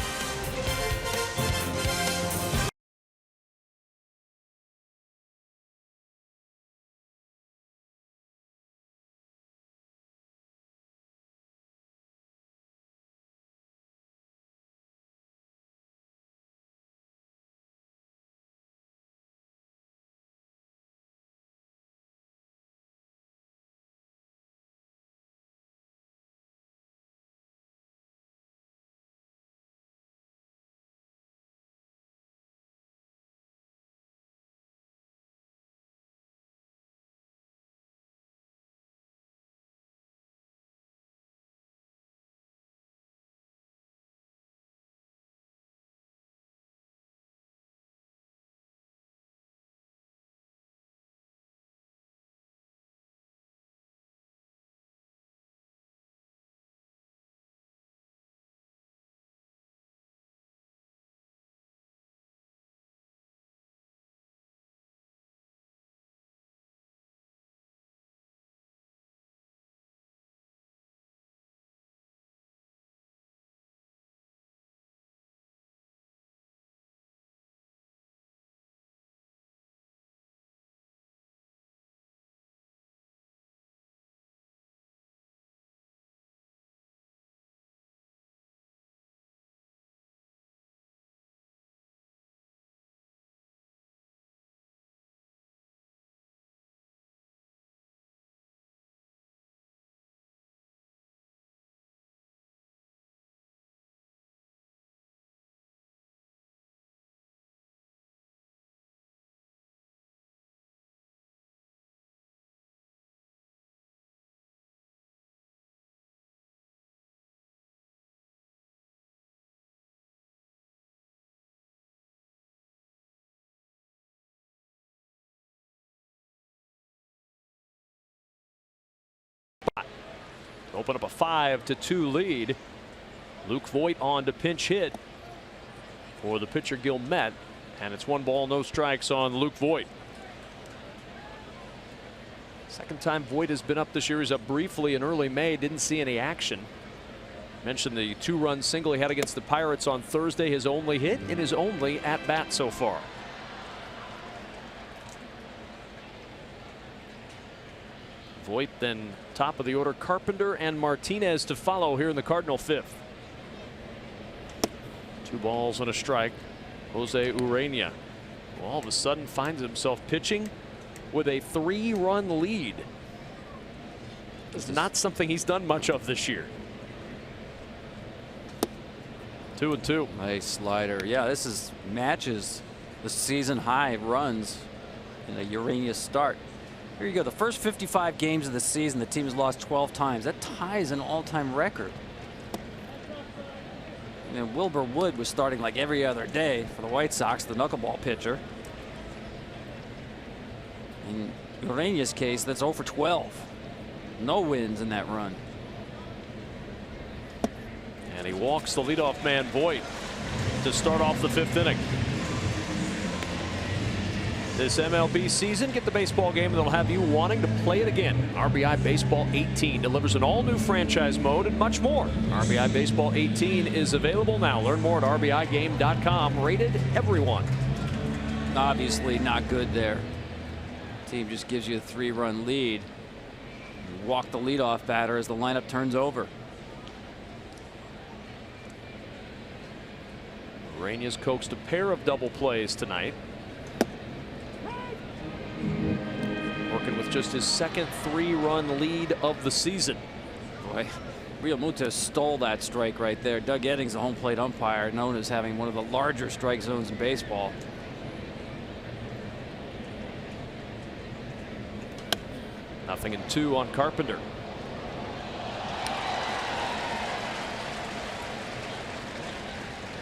Open up a 5-2 lead. Luke Voit on to pinch hit for the pitcher Guillemette, and it's 1 ball, no strikes on Luke Voit. Second time Voit has been up this year. He's up briefly in early May, didn't see any action. Mentioned the 2-run single he had against the Pirates on Thursday, his only hit in his only at bat so far. Voit then top of the order. Carpenter and Martinez to follow here in the Cardinal 5th. 2 balls and a strike. Jose Urania all of a sudden finds himself pitching with a 3-run lead. It's not something he's done much of this year. 2-2. Nice slider. Yeah, this is matches the season high runs in a Urania start. Here you go. The first 55 games of the season, the team has lost 12 times. That ties an all-time record. I mean, Wilbur Wood was starting like every other day for the White Sox, the knuckleball pitcher. In Urania's case, that's 0 for 12. No wins in that run. And he walks the leadoff man Voit to start off the 5th inning. This MLB season, get the baseball game that'll have you wanting to play it again. RBI Baseball 18 delivers an all-new franchise mode and much more. RBI Baseball 18 is available now. Learn more at rbigame.com. Rated everyone. Obviously not good there Team just gives you a 3-run lead. You walk the leadoff batter as the lineup turns over. Ureña's coaxed a pair of double plays tonight. Working with just his second 3-run lead of the season. Boy, Real Muta stole that strike right there. Doug Eddings, the home plate umpire, known as having one of the larger strike zones in baseball. Nothing in 2 on Carpenter.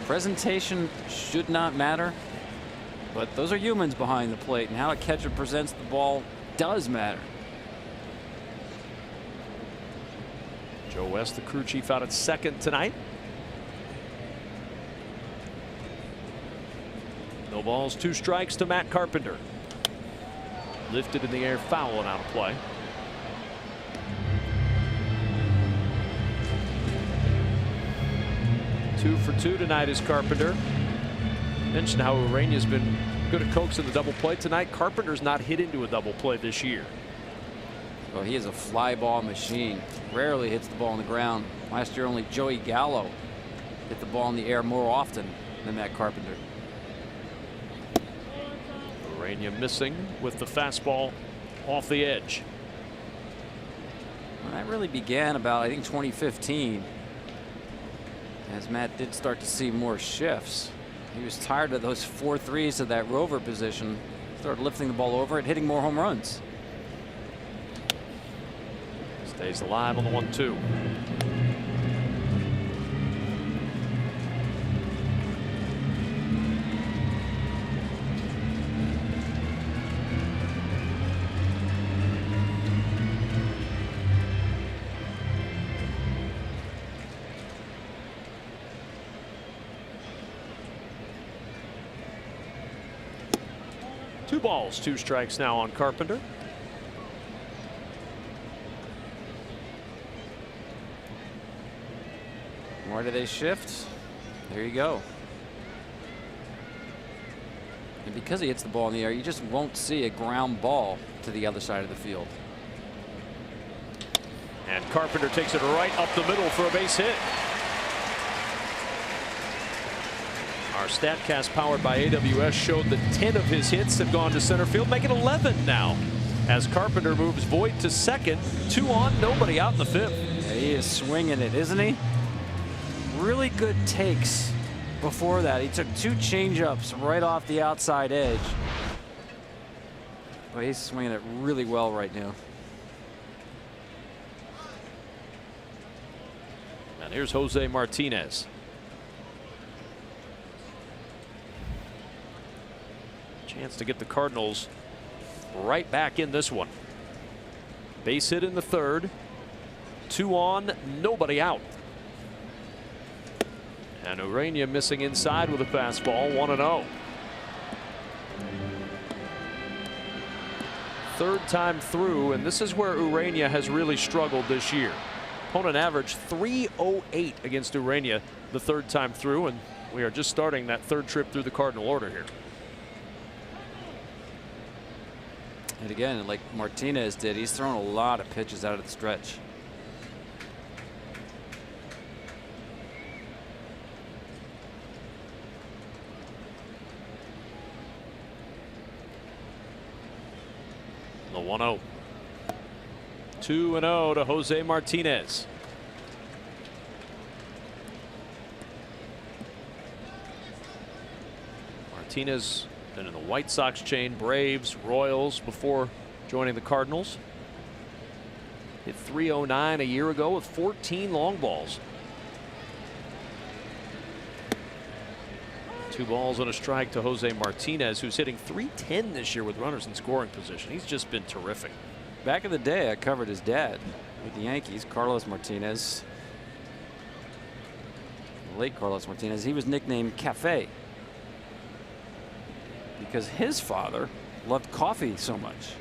Presentation should not matter, but those are humans behind the plate, and how a catcher presents the ball does matter. Joe West, the crew chief, out at second tonight. No balls, 2 strikes to Matt Carpenter. Lifted in the air, foul and out of play. Two for 2 tonight is Carpenter. Mentioned how Ureña's been good at coaxing the double play tonight. Carpenter's not hit into a double play this year. Well, he is a fly ball machine. Rarely hits the ball on the ground. Last year, only Joey Gallo hit the ball in the air more often than Matt Carpenter. Ureña missing with the fastball off the edge. Well, that really began about, I think, 2015. As Matt did start to see more shifts. He was tired of those 4-3s to that rover position. Started lifting the ball over and hitting more home runs. Stays alive on the 1-2. Two balls, 2 strikes now on Carpenter. Where do they shift? There you go. And because he hits the ball in the air, you just won't see a ground ball to the other side of the field. And Carpenter takes it right up the middle for a base hit. Our StatCast powered by AWS showed that 10 of his hits have gone to center field, making 11 now. As Carpenter moves Voit to second, 2 on, nobody out in the 5th. Yeah, he is swinging it, isn't he? Really good takes before that. He took 2 changeups right off the outside edge. But he's swinging it really well right now. And here's Jose Martinez. Chance to get the Cardinals right back in this one. Base hit in the 3rd. 2 on, nobody out. And Ureña missing inside with a fastball, 1-0. 3rd time through, and this is where Ureña has really struggled this year. Opponent average 308 against Ureña the 3rd time through, and we are just starting that 3rd trip through the Cardinal order here. And again, like Martinez did, he's thrown a lot of pitches out of the stretch. The 1-0. 2-0 to Jose Martinez. Martinez been in the White Sox chain, Braves, Royals before joining the Cardinals. Hit .309 a year ago with 14 long balls. 2 balls and a strike to Jose Martinez, who's hitting .310 this year with runners in scoring position. He's just been terrific. Back in the day, I covered his dad with the Yankees, Carlos Martinez. The late Carlos Martinez. He was nicknamed Cafe because his father loved coffee so much.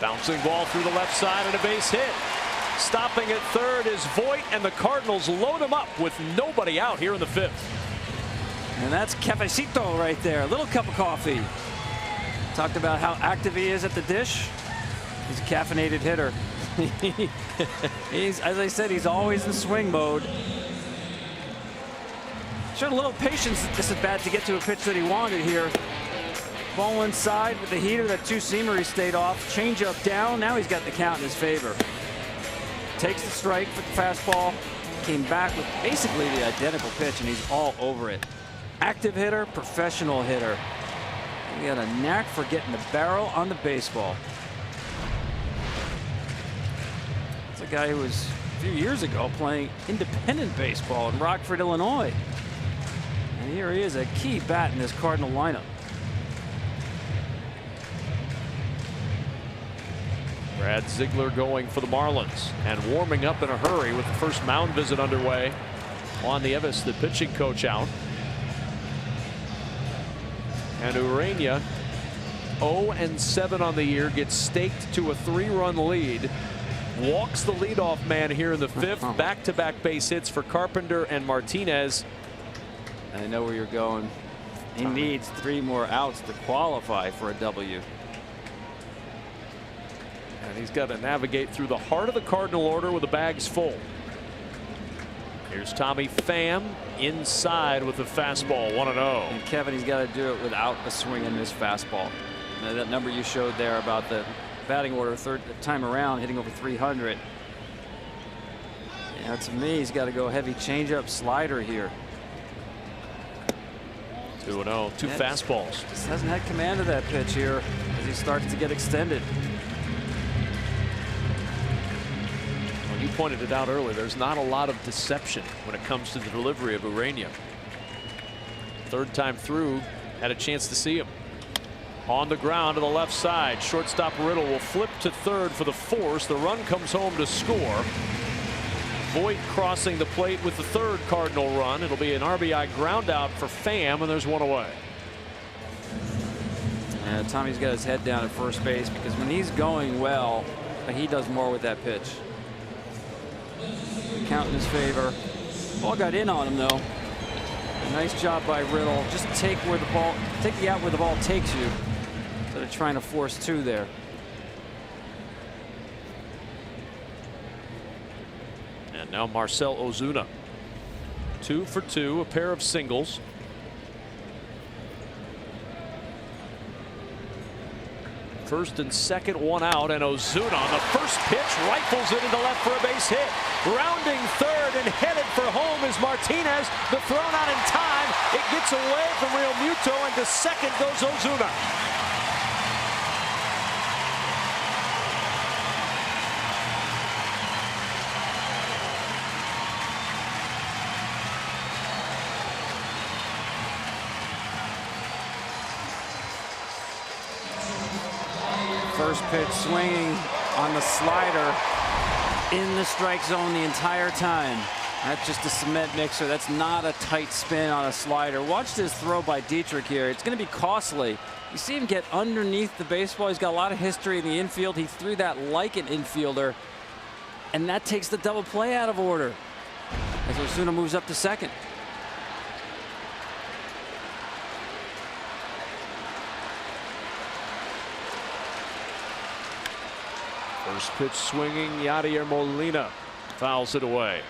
Bouncing ball through the left side and a base hit. Stopping at 3rd is Voit, and the Cardinals load him up with nobody out here in the 5th. And that's cafecito right there, a little cup of coffee. Talked about how active he is at the dish. He's a caffeinated hitter. As I said, he's always in swing mode. Showed a little patience at this at bat to get to a pitch that he wanted here. Ball inside with the heater, that two-seamer he stayed off. Change up down, now he's got the count in his favor. Takes the strike for the fastball. Came back with basically the identical pitch, and he's all over it. Active hitter, professional hitter. He got a knack for getting the barrel on the baseball. It's a guy who was a few years ago playing independent baseball in Rockford, Illinois. And here he is, a key bat in this Cardinal lineup. Brad Ziegler going for the Marlins and warming up in a hurry with the first mound visit underway. Juan Nieves, the pitching coach, out. And Urania, 0-7 on the year, gets staked to a 3-run lead. Walks the leadoff man here in the 5th. Back-to-back base hits for Carpenter and Martinez. I know where you're going. He needs 3 more outs to qualify for a W. And he's got to navigate through the heart of the Cardinal order with the bags full. Here's Tommy Pham inside with the fastball, 1-0. And Kevin, he's got to do it without a swing and miss fastball. Now, that number you showed there about the batting order third time around hitting over 300. Yeah, to me, he's got to go heavy changeup slider here. 2-0, 2 fastballs. Just hasn't had command of that pitch here as he starts to get extended. You pointed it out earlier, there's not a lot of deception when it comes to the delivery of Urania. Third time through, had a chance to see him. On the ground to the left side, shortstop Riddle will flip to third for the force. The run comes home to score. Voit crossing the plate with the third Cardinal run. It'll be an RBI ground out for Pham, and there's one away. And Tommy's got his head down at first base because when he's going well, he does more with that pitch. Count in his favor. Ball got in on him though. Nice job by Riddle. Just take the out where the ball takes you, instead of trying to force 2 there. And now Marcell Ozuna, 2 for 2, a pair of singles. First and second, 1 out, and Ozuna on the first pitch rifles it into left for a base hit. Rounding third and headed for home is Martinez. The throw not in time. It gets away from Real Muto, and to second goes Ozuna. First pitch swinging on the slider in the strike zone the entire time. That's just a cement mixer. That's not a tight spin on a slider. Watch this throw by Dietrich here. It's going to be costly. You see him get underneath the baseball. He's got a lot of history in the infield. He threw that like an infielder, and that takes the double play out of order as Ozuna moves up to second. First pitch swinging, Yadier Molina fouls it away.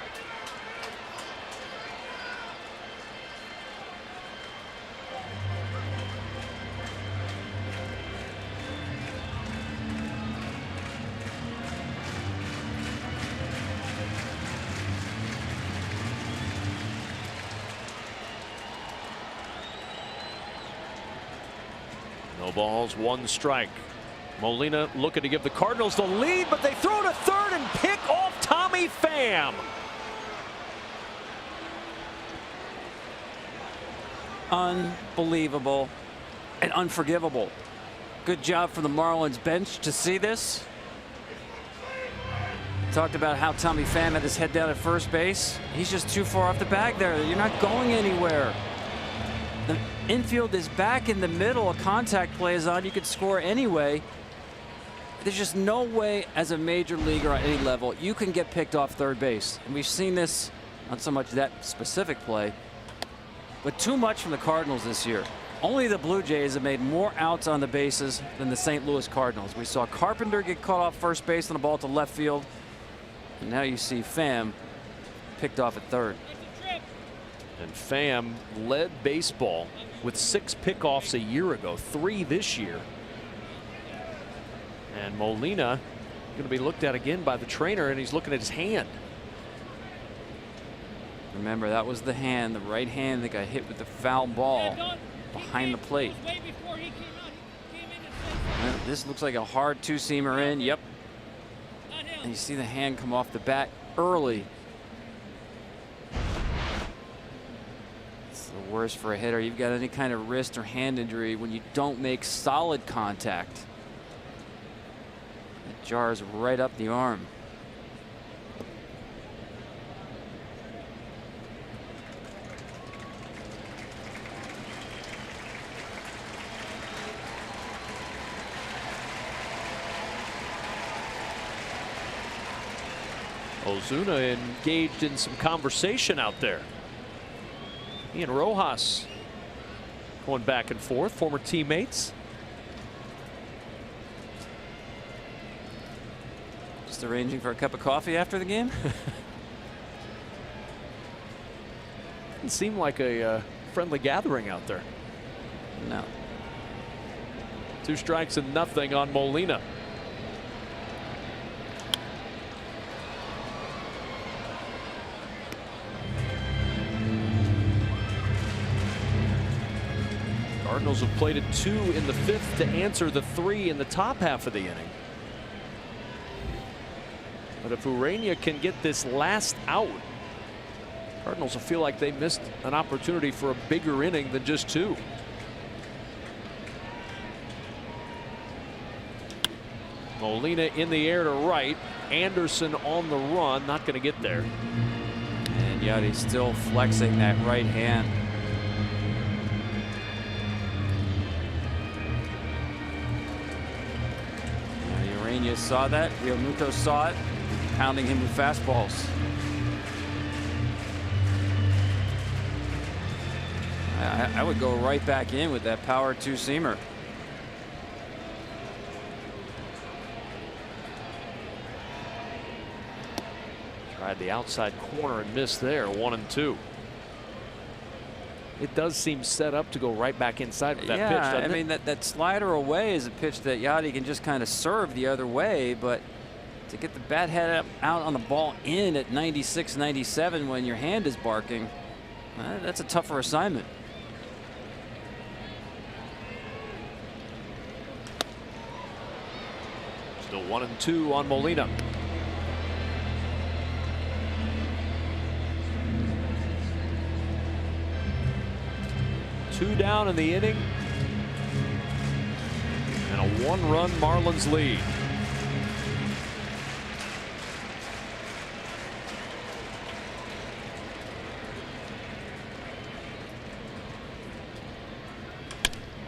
No balls, 1 strike. Molina looking to give the Cardinals the lead, but they throw to third and pick off Tommy Pham. Unbelievable and unforgivable. Good job from the Marlins bench to see this. Talked about how Tommy Pham had his head down at first base. He's just too far off the bag there. You're not going anywhere. The infield is back in the middle. A contact play is on. You could score anyway. There's just no way as a major leaguer on any level you can get picked off third base. And we've seen this, not so much that specific play, but too much from the Cardinals this year. Only the Blue Jays have made more outs on the bases than the St. Louis Cardinals. We saw Carpenter get caught off first base on a ball to left field. And now you see Pham picked off at third. And Pham led baseball with 6 pickoffs a year ago, 3 this year. And Molina going to be looked at again by the trainer, and he's looking at his hand. Remember, that was the hand, the right hand that got hit with the foul ball behind the plate. Well, this looks like a hard two-seamer in. Yep. And you see the hand come off the bat early. It's the worst for a hitter. You've got any kind of wrist or hand injury when you don't make solid contact. It jars right up the arm. Ozuna engaged in some conversation out there. He and Rojas going back and forth, former teammates. Just arranging for a cup of coffee after the game? Didn't seem like a friendly gathering out there. No. 2 strikes and nothing on Molina. Cardinals have played at 2 in the 5th to answer the 3 in the top half of the inning. But if Urania can get this last out, Cardinals will feel like they missed an opportunity for a bigger inning than just 2. Molina in the air to right. Anderson on the run, not going to get there. And yet he's still flexing that right hand. Urania saw that. Realmuto saw it, pounding him with fastballs. I would go right back in with that power two-seamer. Tried the outside corner and missed there. 1-2. It does seem set up to go right back inside with that pitch, doesn't it? I mean, that slider away is a pitch that Yachty can just kind of serve the other way, but to get the bat head out on the ball in at 96, 97 when your hand is barking, that's a tougher assignment. Still 1-2 on Molina. Two down in the inning, and a 1-run Marlins lead.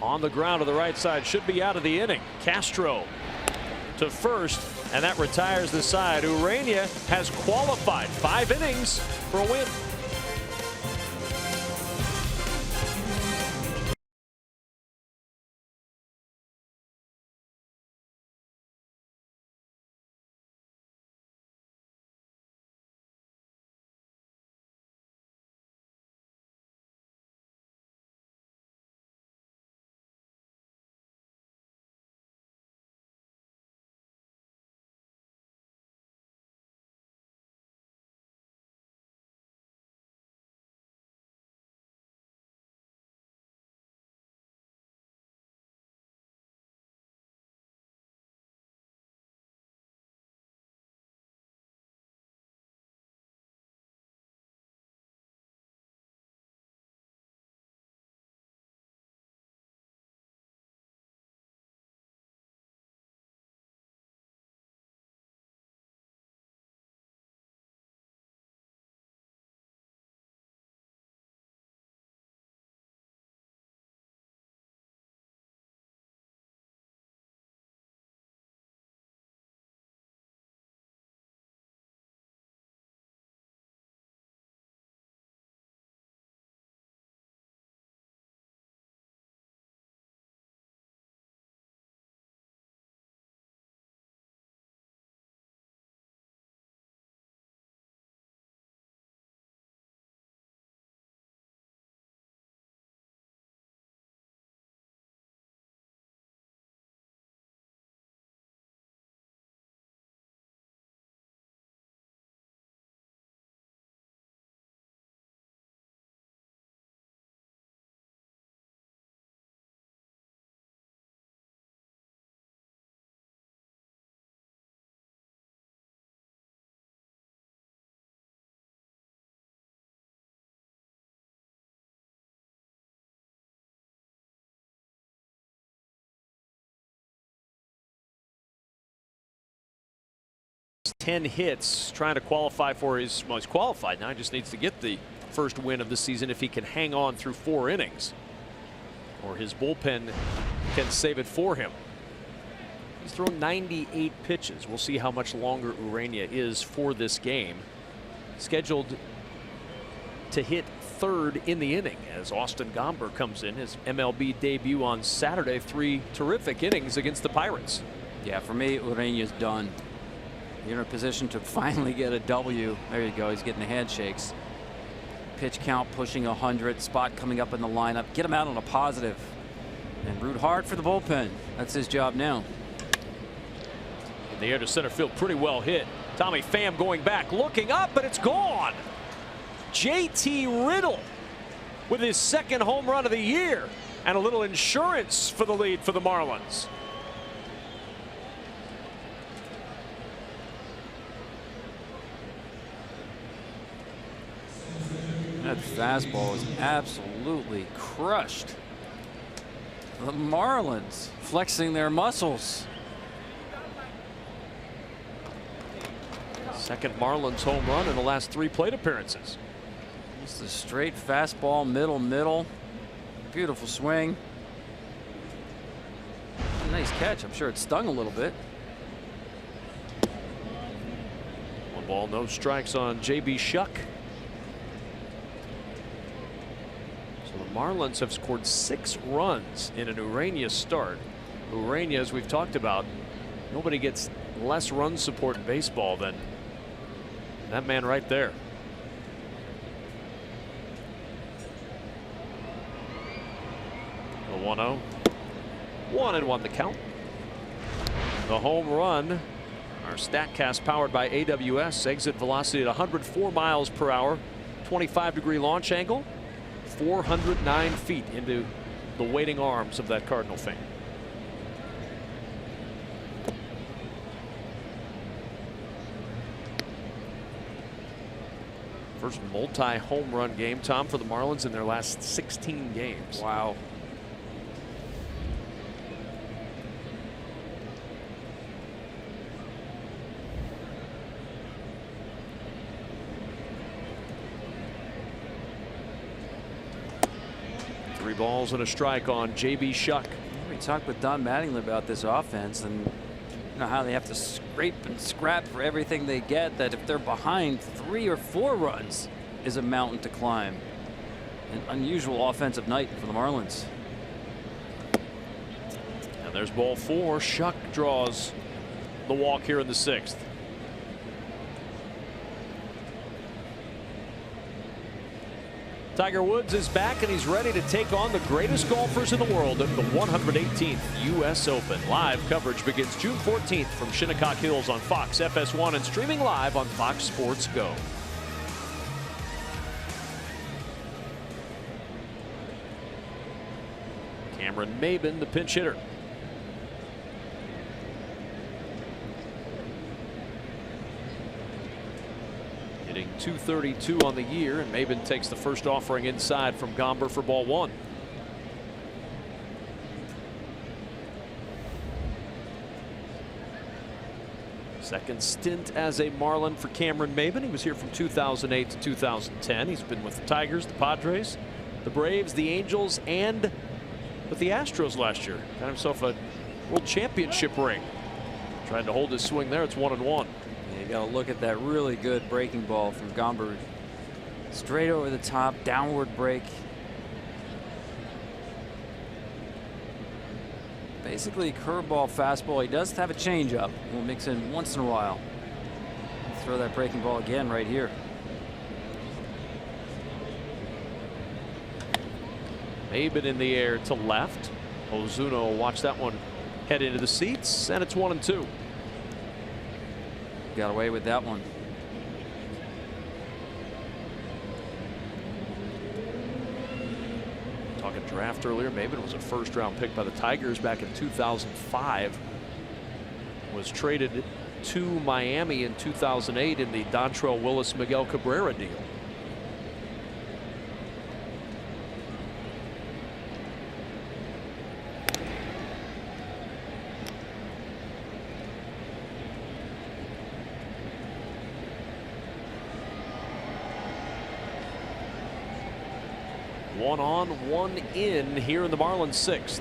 On the ground to the right side, should be out of the inning. Castro to first, and that retires the side. Urania has qualified 5 innings for a win. 10 hits, trying to qualify for his, well, he's qualified now. He just needs to get the first win of the season if he can hang on through 4 innings. Or his bullpen can save it for him. He's thrown 98 pitches. We'll see how much longer Ureña is for this game. Scheduled to hit 3rd in the inning as Austin Gomber comes in. His MLB debut on Saturday. 3 terrific innings against the Pirates. Yeah, for me, Ureña's done. You're in a position to finally get a W. There you go. He's getting the handshakes. Pitch count pushing 100. Spot coming up in the lineup. Get him out on a positive. And root hard for the bullpen. That's his job now. In the air to center field, pretty well hit. Tommy Pham going back, looking up, but it's gone. JT Riddle with his 2nd home run of the year, and a little insurance for the lead for the Marlins. That fastball was absolutely crushed. The Marlins flexing their muscles. 2nd Marlins home run in the last 3 plate appearances. Just a straight fastball, middle. Beautiful swing. Nice catch. I'm sure it stung a little bit. 1 ball, no strikes on JB Shuck. So the Marlins have scored 6 runs in an Ureña start. Ureña, as we've talked about, nobody gets less run support in baseball than that man right there. The 1-0. 1-1 the count. The home run. Our StatCast powered by AWS. Exit velocity at 104 miles per hour. 25-degree launch angle. 409 feet into the waiting arms of that Cardinal fan. First multi-home run game, Tom, for the Marlins in their last 16 games. Wow. Three balls and a strike on JB Shuck. We talked with Don Mattingly about this offense, and you know how they have to scrape and scrap for everything they get, that if they're behind 3 or 4 runs is a mountain to climb. An unusual offensive night for the Marlins. And there's ball 4. Shuck draws the walk here in the 6th. Tiger Woods is back, and he's ready to take on the greatest golfers in the world at the 118th U.S. Open. Live coverage begins June 14th from Shinnecock Hills on Fox FS1 and streaming live on Fox Sports Go. Cameron Maybin, the pinch hitter. Hitting .232 on the year, and Maybin takes the first offering inside from Gomber for ball 1. Second stint as a Marlin for Cameron Maybin. He was here from 2008 to 2010. He's been with the Tigers, the Padres, the Braves, the Angels, and with the Astros last year. Got himself a World Championship ring. Trying to hold his swing there. It's 1-1. You got to look at that really good breaking ball from Gomber. Straight over the top, downward break. Basically curveball, fastball. He does have a changeup. We'll mix in once in a while. Throw that breaking ball again right here. Maybin in the air to left. Ozuna will watch that one head into the seats, and it's 1-2. Got away with that one. Talking draft earlier, Maybin was a first-round pick by the Tigers back in 2005. Was traded to Miami in 2008 in the Dontrelle Willis Miguel Cabrera deal. 1 on, 1 in here in the Marlins 6th.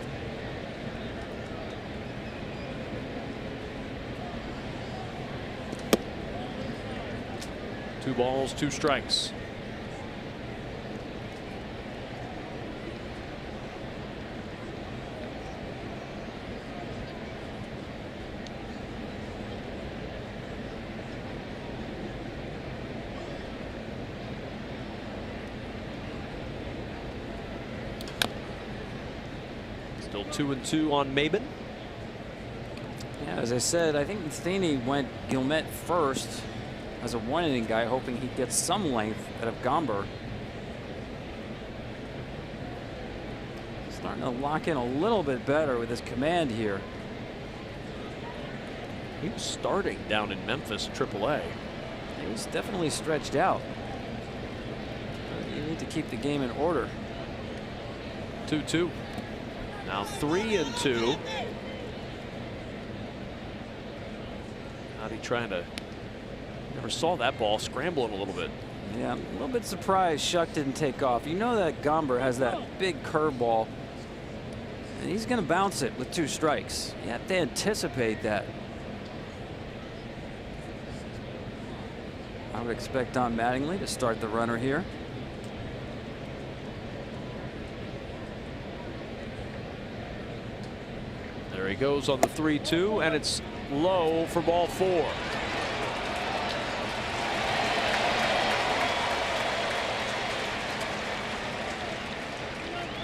Two balls, 2 strikes. Still 2-2 on Maben. Yeah, as I said, I think Matheny went Guillemette first as a 1-inning guy, hoping he'd get some length out of Gomber. Starting to lock in a little bit better with his command here. He was starting down in Memphis, AAA. He was definitely stretched out. You need to keep the game in order. 2-2. Now 3-2. Not he trying to. Never saw that ball scrambling a little bit. Yeah, a little bit surprised Shuck didn't take off. You know that Gomber has that big curveball, and he's going to bounce it with 2 strikes. You have to anticipate that. I would expect Don Mattingly to start the runner here. There he goes on the 3-2, and it's low for ball 4.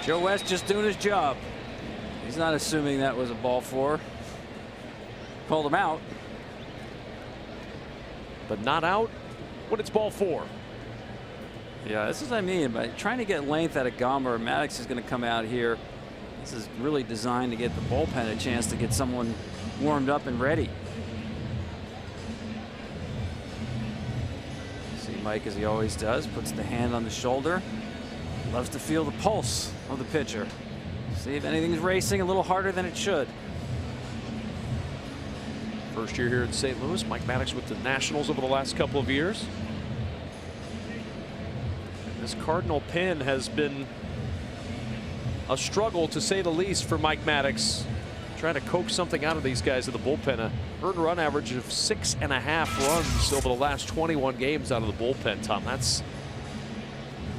Joe West just doing his job. He's not assuming that was a ball 4. Pulled him out. But not out when it's ball 4. Yeah, this is what I mean. By trying to get length out of Gomber, Maddox is going to come out here. This is really designed to get the bullpen a chance to get someone warmed up and ready. See Mike, as he always does, puts the hand on the shoulder. Loves to feel the pulse of the pitcher. See if anything's racing a little harder than it should. First year here in St. Louis. Mike Maddox with the Nationals over the last couple of years. And this Cardinal pin has been a struggle, to say the least, for Mike Maddox. Trying to coax something out of these guys in the bullpen. A earned run average of 6.5 runs over the last 21 games out of the bullpen, Tom. That's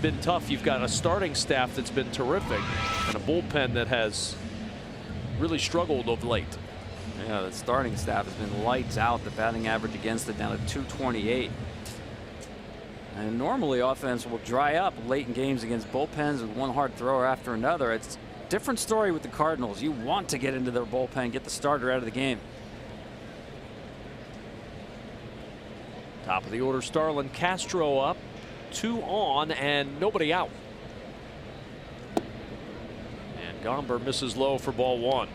been tough. You've got a starting staff that's been terrific and a bullpen that has really struggled of late. Yeah, the starting staff has been lights out. The batting average against it down to 228. And normally offense will dry up late in games against bullpens with one hard thrower after another. It's a different story with the Cardinals. You want to get into their bullpen, get the starter out of the game. Top of the order, Starlin Castro up. 2 on and nobody out. And Gomber misses low for ball 1.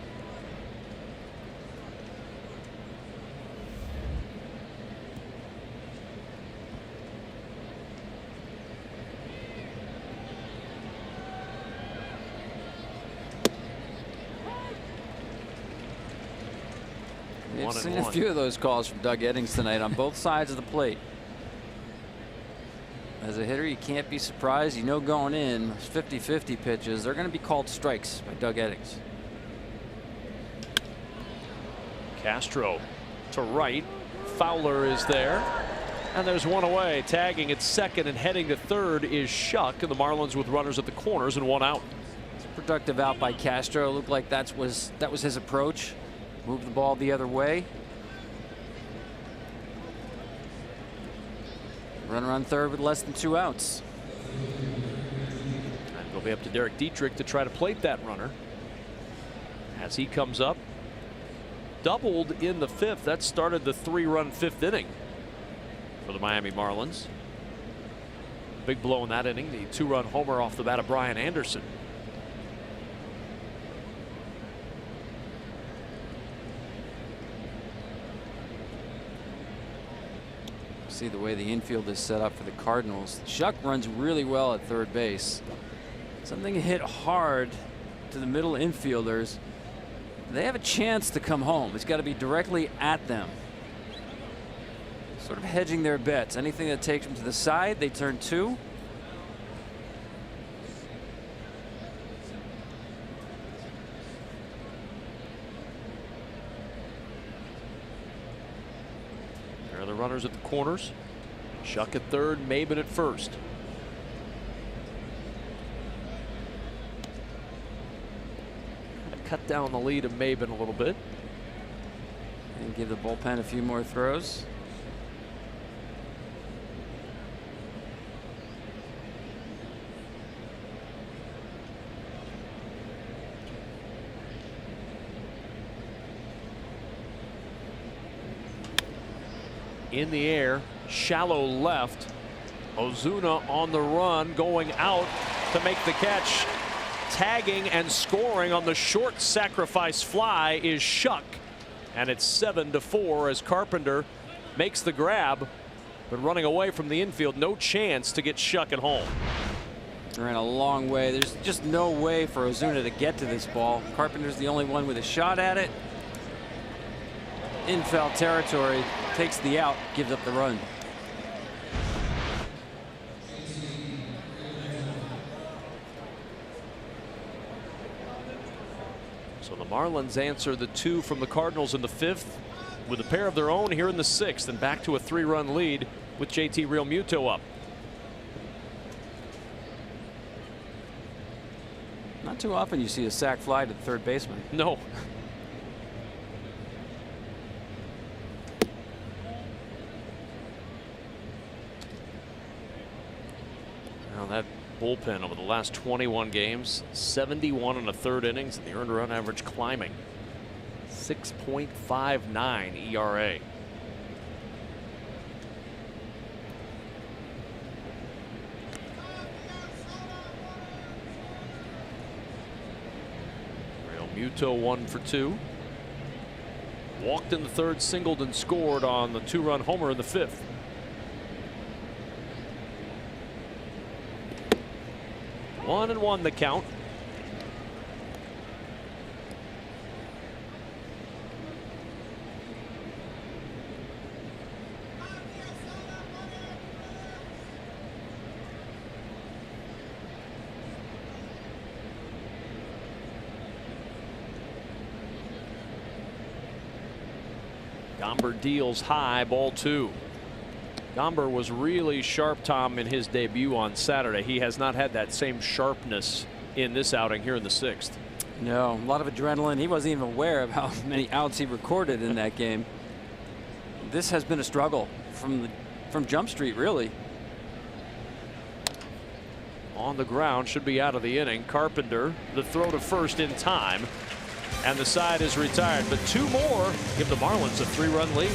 We've seen a few of those calls from Doug Eddings tonight on both sides of the plate. As a hitter, you can't be surprised. You know going in, 50-50 pitches, they're going to be called strikes by Doug Eddings. Castro to right. Fowler is there. And there's one away. Tagging at second and heading to third is Shuck. And the Marlins with runners at the corners and 1 out. It's a productive out by Castro. Looked like that was his approach. Move the ball the other way. Runner on third with less than 2 outs. And it'll be up to Derek Dietrich to try to plate that runner. As he comes up. Doubled in the 5th. That started the 3-run 5th inning for the Miami Marlins. Big blow in that inning. The 2-run homer off the bat of Brian Anderson. See the way the infield is set up for the Cardinals. Shuck runs really well at third base. Something hit hard to the middle infielders. They have a chance to come home. It's got to be directly at them. Sort of hedging their bets. Anything that takes them to the side, they turn 2. There are the runners at the corners. Shuck at third, Maben at first. Cut down the lead of Maben a little bit. And give the bullpen a few more throws. In the air, shallow left. Ozuna on the run, going out to make the catch. Tagging and scoring on the short sacrifice fly is Shuck. And it's 7-4 as Carpenter makes the grab, but running away from the infield, no chance to get Shuck at home. They're in a long way. There's just no way for Ozuna to get to this ball. Carpenter's the only one with a shot at it. In foul territory, takes the out, gives up the run. So the Marlins answer the 2 from the Cardinals in the 5th with a pair of their own here in the 6th, and back to a 3-run lead with JT Realmuto up. Not too often you see a sac fly to the third baseman. No. Now that bullpen over the last 21 games, 71 in the third innings, and the earned run average climbing. 6.59 ERA. Realmuto 1 for 2. Walked in the third, singled and scored on the 2-run homer in the 5th. One and one the count. Gomber deals high, ball 2. Gomber was really sharp, Tom, in his debut on Saturday. He has not had that same sharpness in this outing here in the 6th. No, a lot of adrenaline. He wasn't even aware of how many outs he recorded in that game. This has been a struggle from Jump Street, really. On the ground, should be out of the inning. Carpenter, the throw to first in time, and the side is retired. But 2 more give the Marlins a 3-run lead.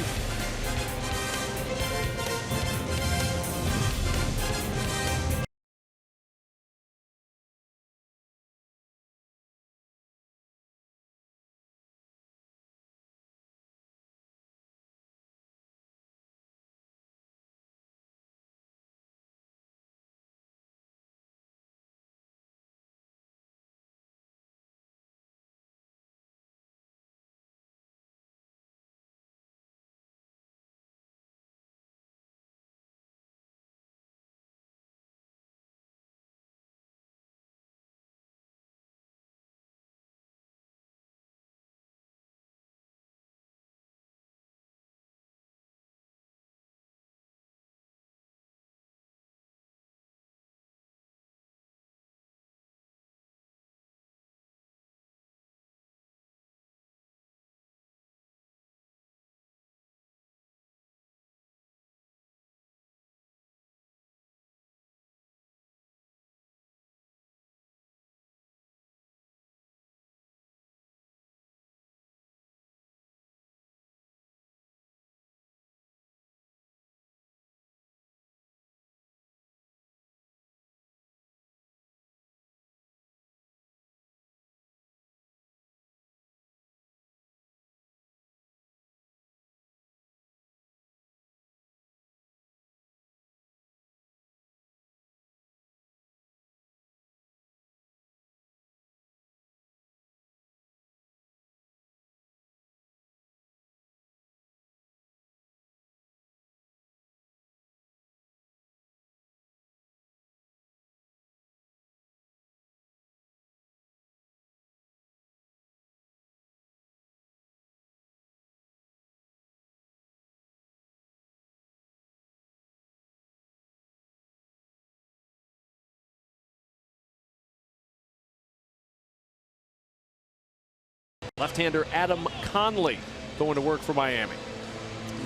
Left-hander Adam Conley going to work for Miami.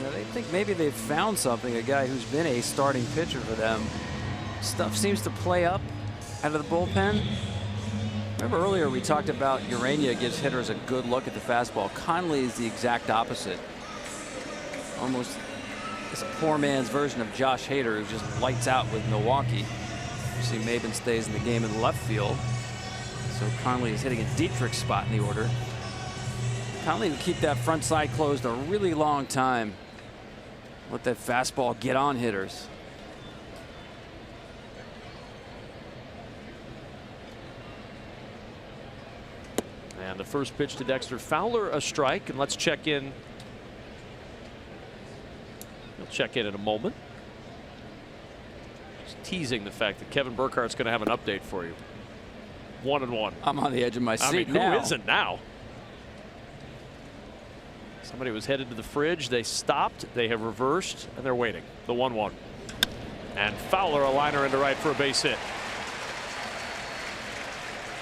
Yeah, they think maybe they've found something, a guy who's been a starting pitcher for them. Stuff seems to play up out of the bullpen. Remember earlier we talked about Urania gives hitters a good look at the fastball. Conley is the exact opposite. Almost it's a poor man's version of Josh Hader, who just lights out with Milwaukee. You see Maben stays in the game in the left field. So Conley is hitting a Dietrich spot in the order. Conley will keep that front side closed a really long time. Let that fastball get on hitters. And the first pitch to Dexter Fowler, a strike, and let's check in. We'll check in a moment. Just teasing the fact that Kevin Burkhart's going to have an update for you. 1-1. I'm on the edge of my seat. I mean, now. who isn't now? Somebody was headed to the fridge. They stopped. They have reversed, and they're waiting. The 1-1. And Fowler a liner into right for a base hit.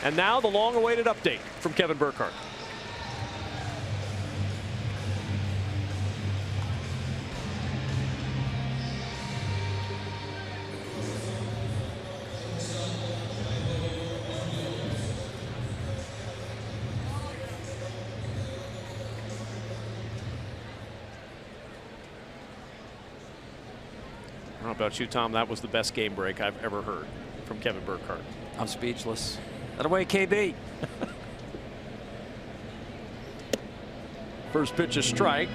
And now the long-awaited update from Kevin Burkhardt. I don't know about you, Tom. That was the best game break I've ever heard from Kevin Burkhardt. I'm speechless. That away, KB. First pitch a strike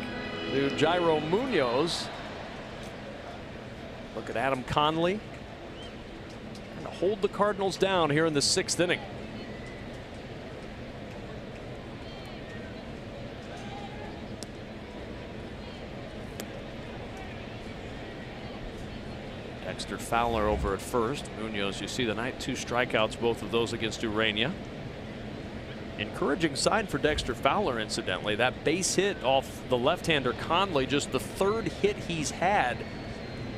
to Jairo Munoz. Look at Adam Conley. Trying to hold the Cardinals down here in the 6th inning. Dexter Fowler over at first. Munoz, you see the night, 2 strikeouts, both of those against Urania. Encouraging sign for Dexter Fowler, incidentally. That base hit off the left-hander Conley, just the 3rd hit he's had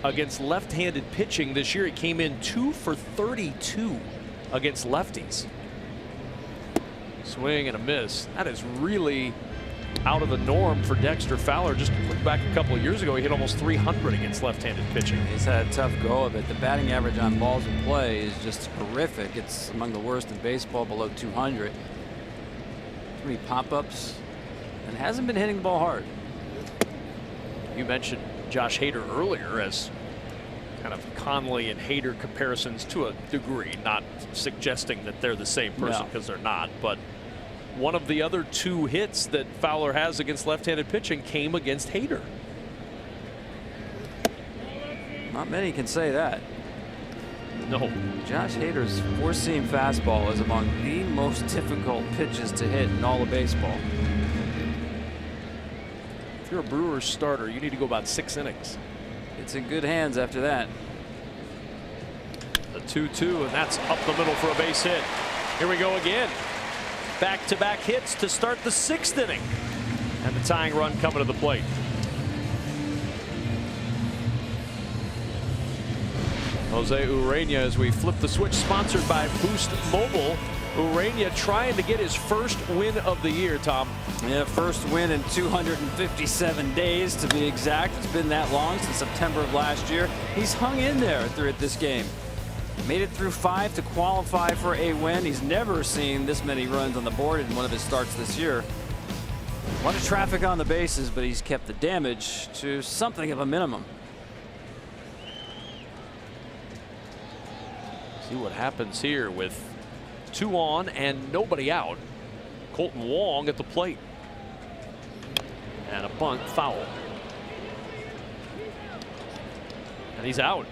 against left-handed pitching this year. He came in 2 for 32 against lefties. Swing and a miss. That is really out of the norm for Dexter Fowler. Just look back a couple of years ago, he hit almost 300 against left-handed pitching. He's had a tough go of it. The batting average on balls in play is just horrific. It's among the worst in baseball, below 200. Too many pop-ups, and hasn't been hitting the ball hard. You mentioned Josh Hader earlier as kind of Conley and Hader comparisons to a degree, not suggesting that they're the same person, because they're not, but one of the other 2 hits that Fowler has against left-handed pitching came against Hader. Not many can say that. No. Josh Hader's 4-seam fastball is among the most difficult pitches to hit in all of baseball. If you're a Brewers starter, you need to go about 6 innings. It's in good hands after that. The 2-2, and that's up the middle for a base hit. Here we go again. Back-to-back hits to start the 6th inning. And the tying run coming to the plate. Jose Urania, as we flip the switch, sponsored by Boost Mobile. Urania trying to get his first win of the year, Tom. Yeah, first win in 257 days to be exact. It's been that long, since September of last year. He's hung in there through this game. Made it through 5 to qualify for a win. He's never seen this many runs on the board in one of his starts this year. A lot of traffic on the bases, but he's kept the damage to something of a minimum. See what happens here with 2 on and nobody out. Colton Wong at the plate. And a bunt foul. And he's out.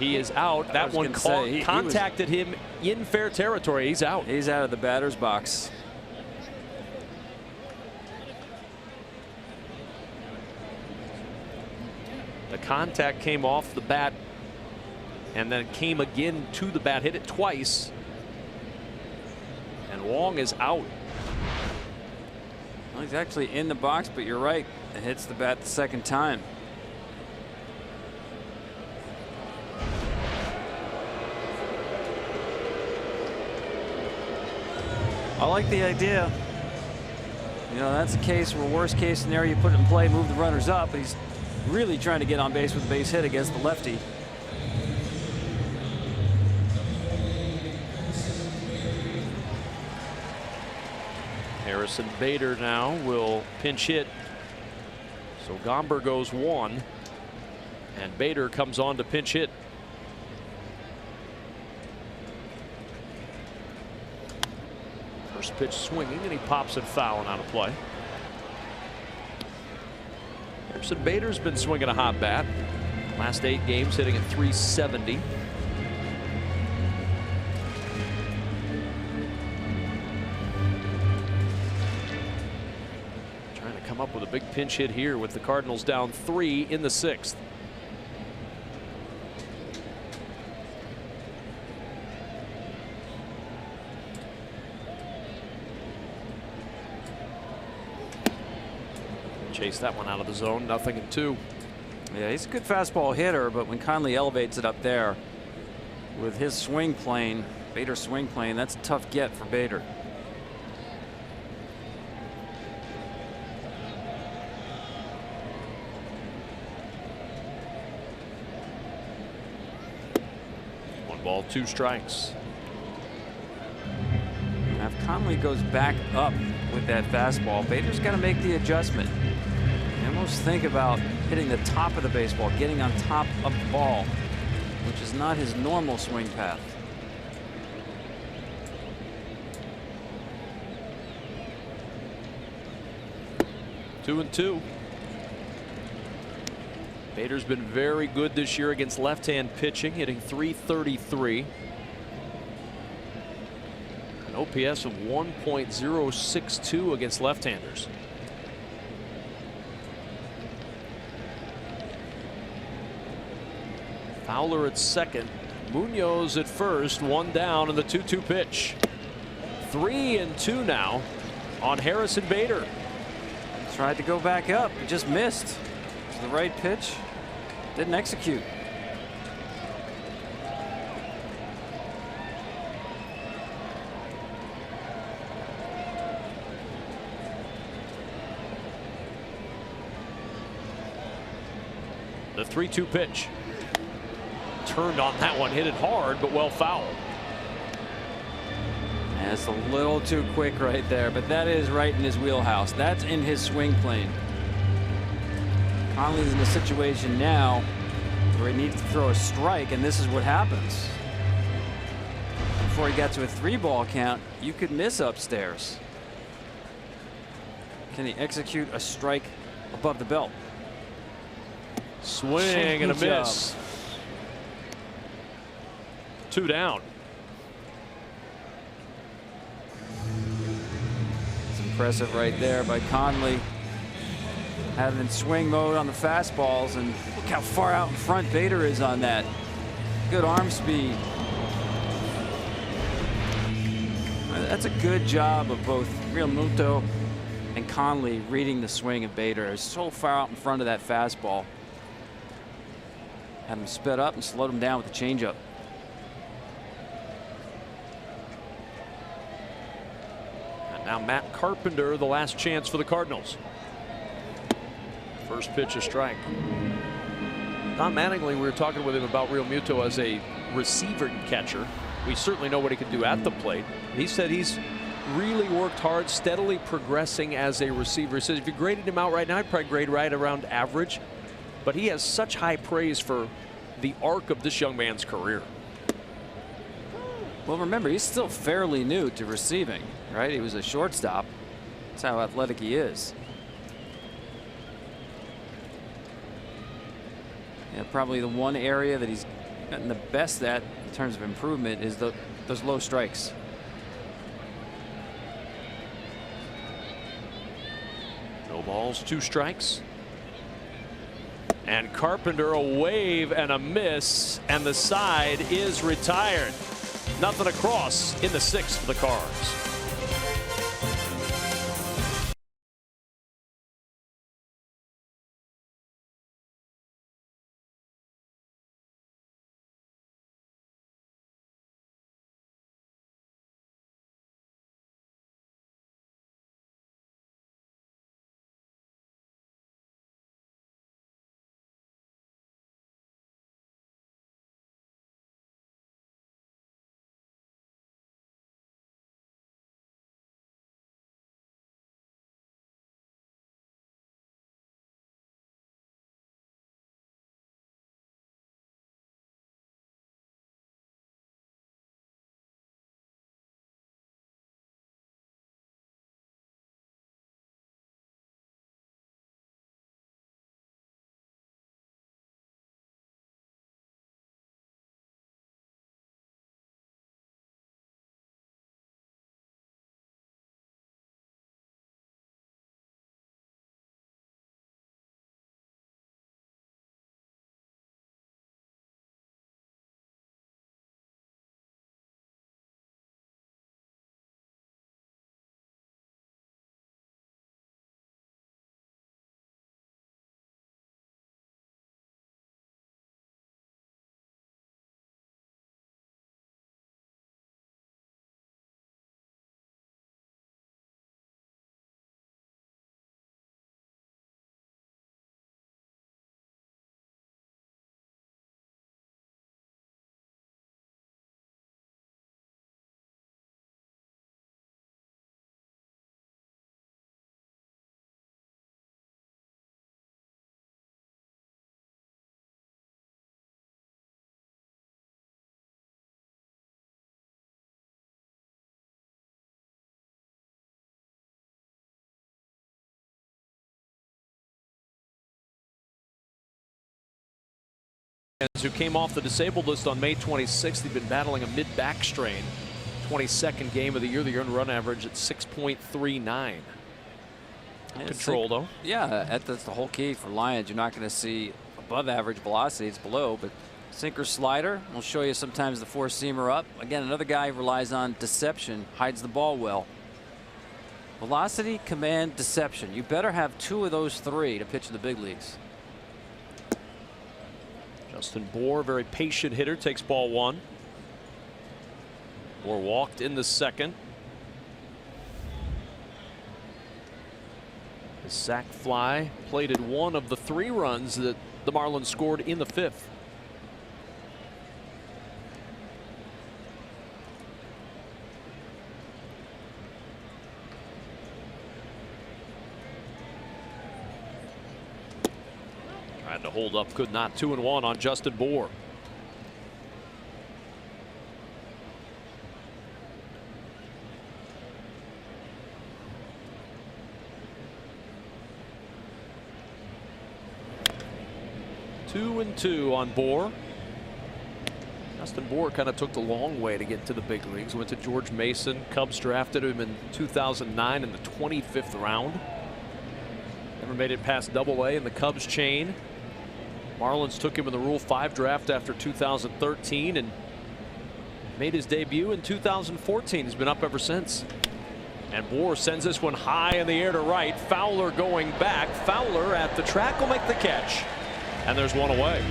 He is out. That one contacted him in fair territory. He's out. He's out of the batter's box. The contact came off the bat and then came again to the bat, hit it twice. And Wong is out. Well, he's actually in the box, but you're right. It hits the bat the 2nd time. I like the idea. You know, that's a case where worst case scenario, you put it in play, move the runners up, but he's really trying to get on base with a base hit against the lefty. Harrison Bader now will pinch hit. So Gomber goes 1, and Bader comes on to pinch hit. First pitch swinging, and he pops it foul and out of play. Harrison Bader's been swinging a hot bat. Last 8 games hitting at .370. Trying to come up with a big pinch hit here with the Cardinals down 3 in the 6th. Chase that one out of the zone, 0-2. Yeah, he's a good fastball hitter, but when Conley elevates it up there with his swing plane, Bader's swing plane, that's a tough get for Bader. One ball, 2 strikes. Now if Conley goes back up with that fastball, Bader's got to make the adjustment. You almost think about hitting the top of the baseball, getting on top of the ball, which is not his normal swing path. Two and 2. Bader's been very good this year against left-hand pitching, hitting .333. An OPS of 1.062 against left-handers. Fowler at second, Munoz at first, 1 down in the 2-2 pitch. 3 and 2 now on Harrison Bader. Tried to go back up, but just missed. It was the right pitch, didn't execute. The 3-2 pitch. Turned on that one, hit it hard, but well fouled. That's a little too quick right there, but that is right in his wheelhouse. That's in his swing plane. Conley's in a situation now where he needs to throw a strike, and this is what happens. Before he got to a 3-ball count, you could miss upstairs. Can he execute a strike above the belt? Swing and a miss. 2 down. It's impressive right there by Conley. Having swing mode on the fastballs, and look how far out in front Bader is on that. Good arm speed. That's a good job of both Realmuto and Conley reading the swing of Bader. It's so far out in front of that fastball. Had him sped up and slowed him down with the changeup. Now Matt Carpenter, the last chance for the Cardinals. First pitch, a strike. Don Mattingly, we were talking with him about Realmuto as a receiver catcher. We certainly know what he can do at the plate. He said he's really worked hard, steadily progressing as a receiver. He says if you graded him out right now, I'd probably grade right around average. But he has such high praise for the arc of this young man's career. Well, remember, he's still fairly new to receiving, right? He was a shortstop. That's how athletic he is. Yeah, probably the one area that he's gotten the best at in terms of improvement is those low strikes. No balls, 2 strikes. And Carpenter, a wave and a miss, and the side is retired. Nothing across in the 6th for the Cards. who came off the disabled list on May 26th. He'd been battling a mid-back strain. 22nd game of the year. The earned run average at 6.39. Control, though. Yeah, that's the whole key for Lions. You're not going to see above average velocity. It's below, but sinker slider. We'll show you sometimes the four-seamer up. Again, another guy relies on deception, hides the ball well. Velocity, command, deception. You better have two of those three to pitch in the big leagues. Justin Bour, very patient hitter, takes ball one. Bour walked in the second. The sac fly plated one of the 3 runs that the Marlins scored in the 5th. Trying to hold up, could not. 2-1 on Justin Bour. Two and two on Bour. Justin Bour kind of took the long way to get to the big leagues. Went to George Mason. Cubs drafted him in 2009 in the 25th round. Never made it past Double-A in the Cubs chain. Marlins took him in the Rule 5 draft after 2013 and made his debut in 2014. He's been up ever since. And Bour sends this one high in the air to right. Fowler going back. Fowler at the track will make the catch. And there's one away.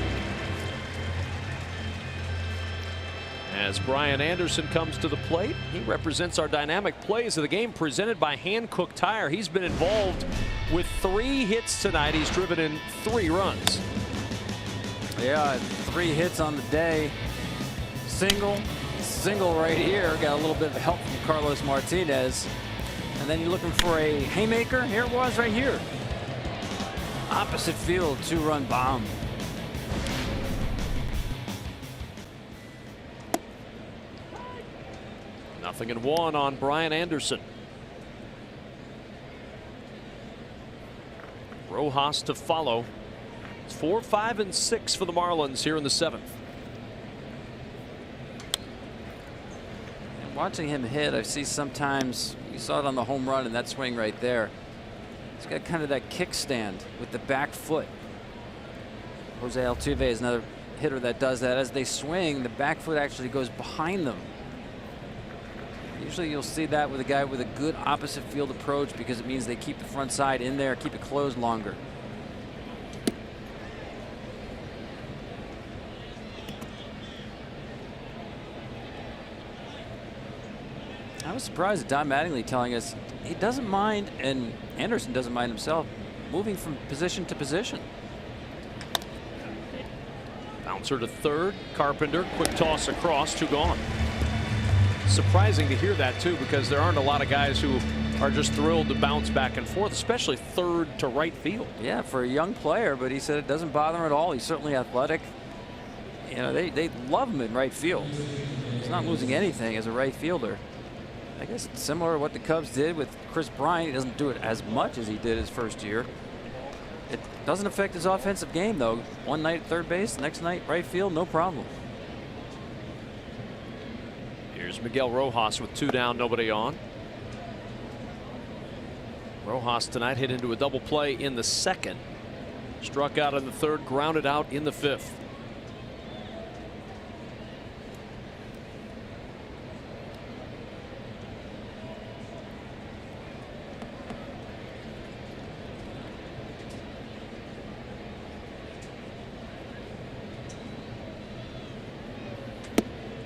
As Brian Anderson comes to the plate, he represents our dynamic plays of the game presented by Hankook Tire. He's been involved with 3 hits tonight. He's driven in 3 runs. Yeah, 3 hits on the day. Single right here. Got a little bit of help from Carlos Martinez. And then you're looking for a haymaker. Here it was right here. Opposite field, 2-run bomb. Nothing in 1 on Brian Anderson. Rojas to follow. It's 4, 5, and 6 for the Marlins here in the 7th. And watching him hit, I see sometimes, you saw it on the home run in that swing right there. He's got kind of that kickstand with the back foot. Jose Altuve is another hitter that does that. As they swing, the back foot actually goes behind them. Usually you'll see that with a guy with a good opposite field approach because it means they keep the front side in there, keep it closed longer. I was surprised at Don Mattingly telling us he doesn't mind, and Anderson doesn't mind himself, moving from position to position. Bouncer to third. Carpenter, quick toss across, 2 gone. Surprising to hear that too, because there aren't a lot of guys who are just thrilled to bounce back and forth, especially third to right field. Yeah, for a young player, but he said it doesn't bother him at all. He's certainly athletic. You know, they love him in right field. He's not losing anything as a right fielder. I guess it's similar to what the Cubs did with Chris Bryant. He doesn't do it as much as he did his first year. It doesn't affect his offensive game, though. One night third base, next night right field, no problem. Here's Miguel Rojas with 2 down, nobody on. Rojas tonight hit into a double play in the 2nd. Struck out in the 3rd, grounded out in the 5th.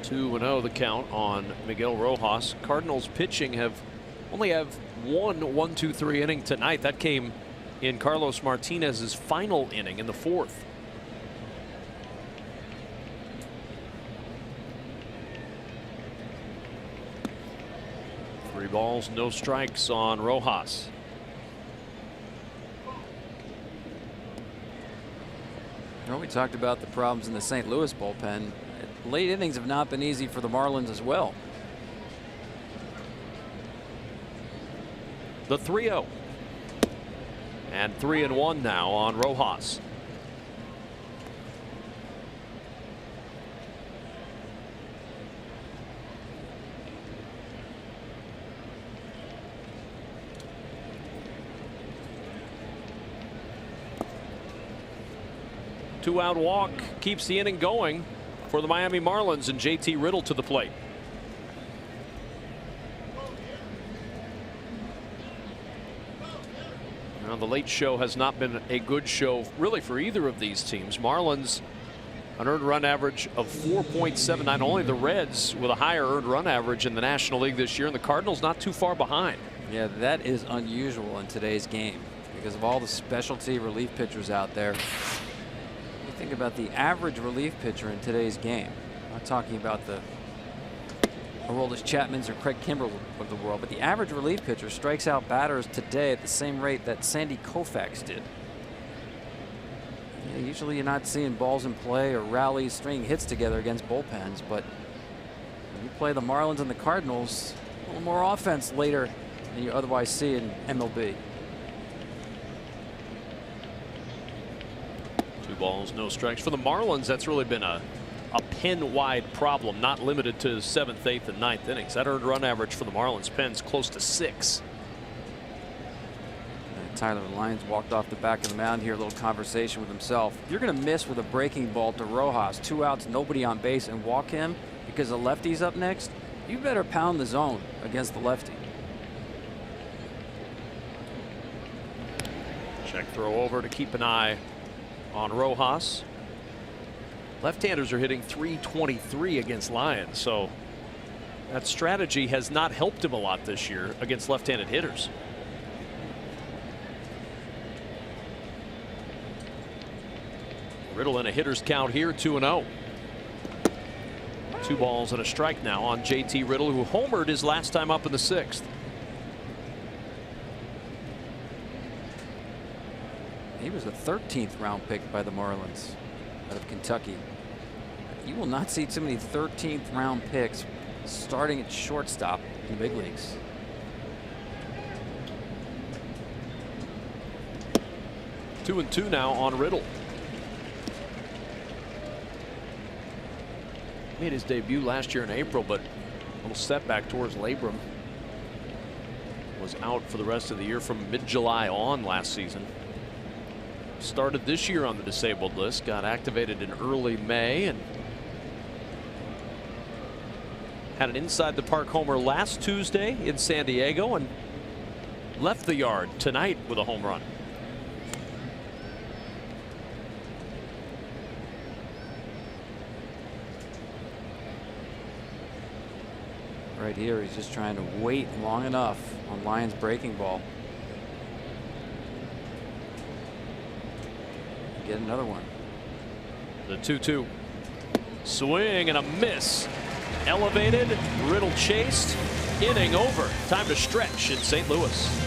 Two and 0 the count on Miguel Rojas. Cardinals pitching only have one 1-2-3 inning tonight. That came in Carlos Martinez's final inning in the 4th. Three balls, no strikes on Rojas. Well, we talked about the problems in the St. Louis bullpen. Late innings have not been easy for the Marlins as well. The 3-0. And 3-1 now on Rojas. 2-out walk keeps the inning going for the Miami Marlins, and JT Riddle to the plate. Now, the late show has not been a good show really for either of these teams. Marlins an earned run average of 4.79. Only the Reds with a higher earned run average in the National League this year, and the Cardinals not too far behind. Yeah, that is unusual in today's game because of all the specialty relief pitchers out there. You think about the average relief pitcher in today's game. I'm not talking about the Aroldis Chapmans or Craig Kimbrell of the world, but the average relief pitcher strikes out batters today at the same rate that Sandy Koufax did. Yeah, usually you're not seeing balls in play or rallies stringing hits together against bullpens, but when you play the Marlins and the Cardinals, a little more offense later than you otherwise see in MLB. 2 balls, no strikes. For the Marlins, that's really been a pen-wide problem, not limited to 7th, 8th, and 9th innings. That earned run average for the Marlins pen's close to 6. Tyler Lyons walked off the back of the mound here, a little conversation with himself. If you're going to miss with a breaking ball to Rojas, 2 outs, nobody on base, and walk him because the lefty's up next, you better pound the zone against the lefty. Check throw over to keep an eye on Rojas. Left-handers are hitting .323 against Lyons, so that strategy has not helped him a lot this year against left-handed hitters. Riddle in a hitter's count here, 2-0. 2 balls and a strike now on JT Riddle, who homered his last time up in the 6th. He was a 13th round pick by the Marlins out of Kentucky. You will not see too many 13th round picks starting at shortstop in the big leagues. Two and two now on Riddle. Made his debut last year in April, but a little setback towards labrum. Was out for the rest of the year from mid-July on last season. Started this year on the disabled list, got activated in early May, and had an inside the park homer last Tuesday in San Diego, and left the yard tonight with a home run. Right here, he's just trying to wait long enough on Lyons' breaking ball. Get another one. The 2-2. Swing and a miss. Elevated. Riddle chased. Inning over. Time to stretch in St. Louis.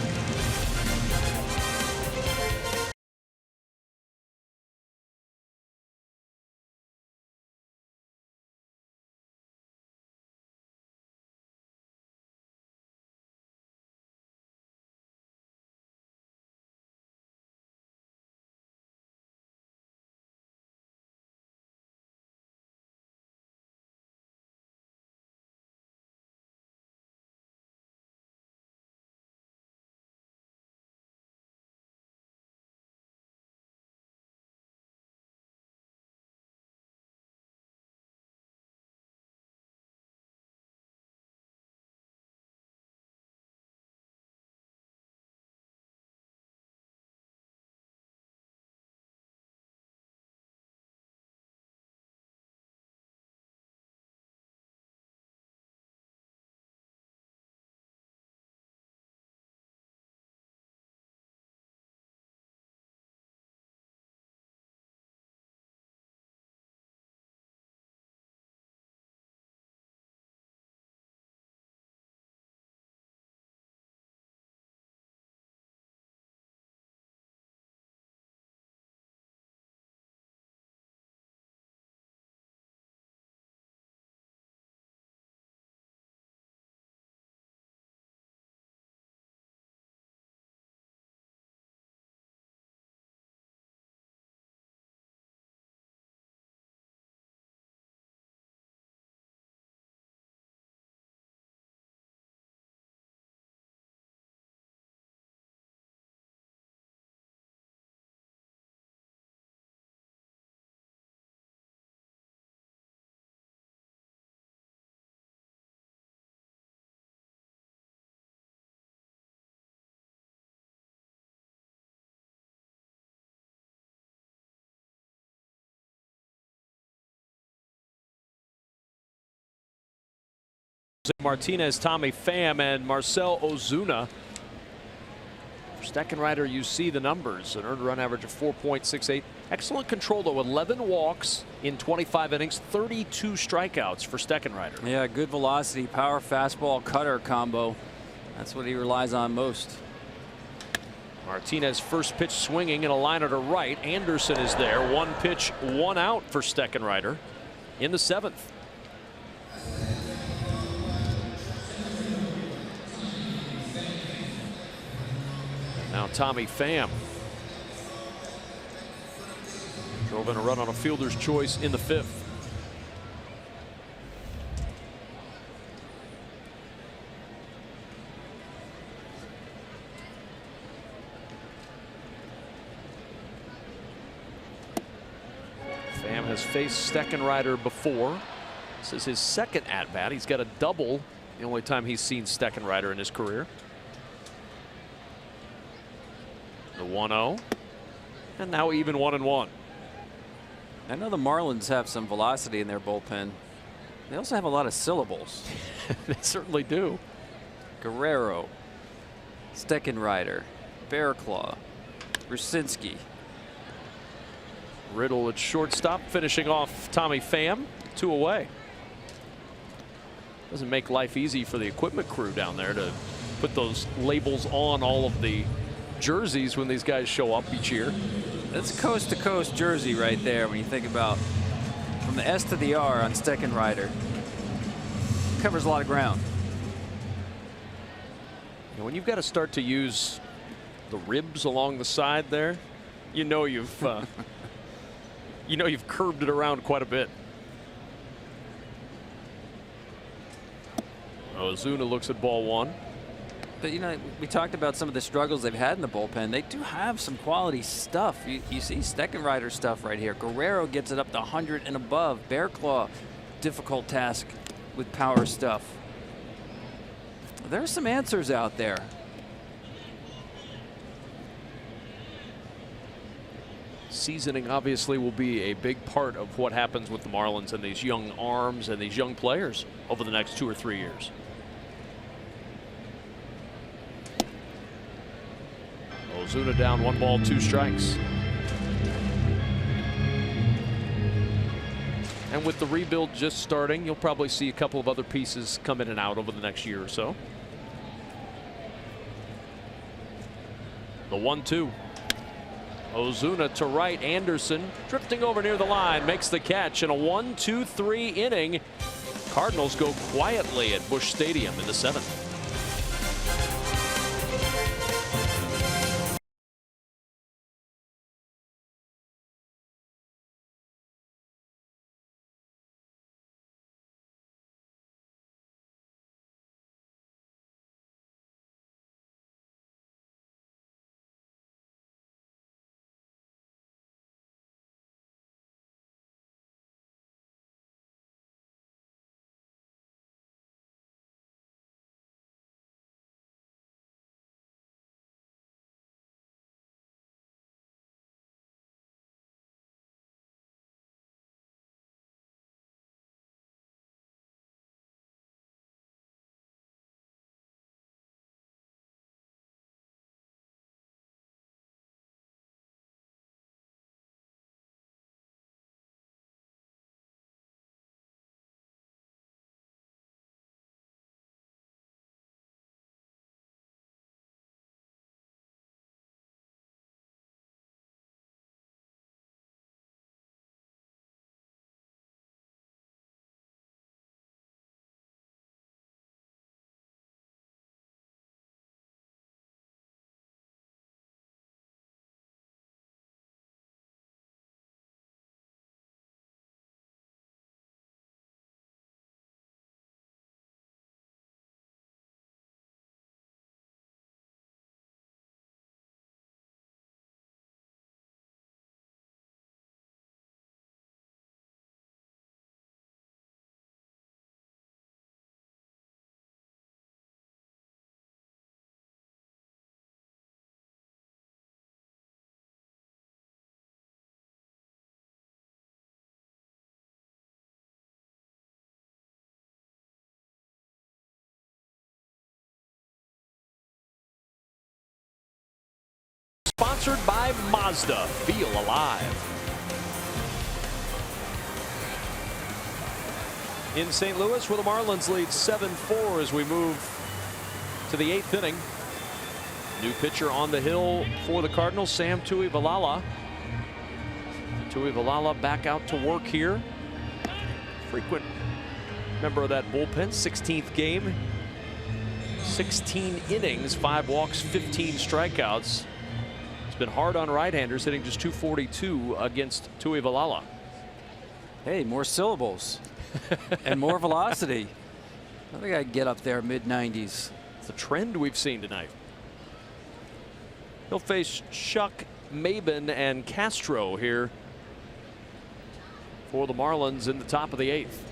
Martinez, Tommy Pham, and Marcell Ozuna. For Steckenrider, you see the numbers. An earned run average of 4.68. Excellent control, though. 11 walks in 25 innings, 32 strikeouts for Steckenrider. Yeah, good velocity, power, fastball, cutter combo. That's what he relies on most. Martinez first pitch swinging and a liner to right. Anderson is there. One pitch, one out for Steckenrider in the 7th. Now Tommy Pham drove in a run on a fielder's choice in the 5th. Pham has faced Steckenrider before. This is his second at-bat. He's got a double the only time he's seen Steckenrider in his career. The 1-0. And now even 1-1. I know the Marlins have some velocity in their bullpen. They also have a lot of syllables. They certainly do. Guerrero, Steckenrider, Bearclaw, Rucinski. Riddle at shortstop, finishing off Tommy Pham. 2 away. Doesn't make life easy for the equipment crew down there to put those labels on all of the jerseys when these guys show up each year. That's coast to coast jersey right there when you think about from the S to the R on Steckenrider. Covers a lot of ground. And when you've got to start to use the ribs along the side there, you know you've curved it around quite a bit. Ozuna looks at ball 1. But you know, we talked about some of the struggles they've had in the bullpen. They do have some quality stuff. You see Steckenrider stuff right here. Guerrero gets it up to 100 and above. Bearclaw, difficult task with power stuff. There's some answers out there. Seasoning obviously will be a big part of what happens with the Marlins and these young arms and these young players over the next 2 or 3 years. Ozuna down, 1 ball, 2 strikes. And with the rebuild just starting, you'll probably see a couple of other pieces come in and out over the next year or so. The 1-2. Ozuna to right. Anderson drifting over near the line, makes the catch in a 1-2-3 inning. Cardinals go quietly at Busch Stadium in the 7th. Sponsored by Mazda. Feel alive. In St. Louis, where the Marlins lead 7-4 as we move to the 8th inning. New pitcher on the hill for the Cardinals, Sam Tuivailala. Tuivailala back out to work here. Frequent member of that bullpen, 16th game. 16 innings, 5 walks, 15 strikeouts. It's been hard on right-handers, hitting just .242 against Tuivailala. Hey, more syllables and more velocity. I think I can get up there mid-90s. It's a trend we've seen tonight. He'll face Shuck, Maben, and Castro here for the Marlins in the top of the 8th.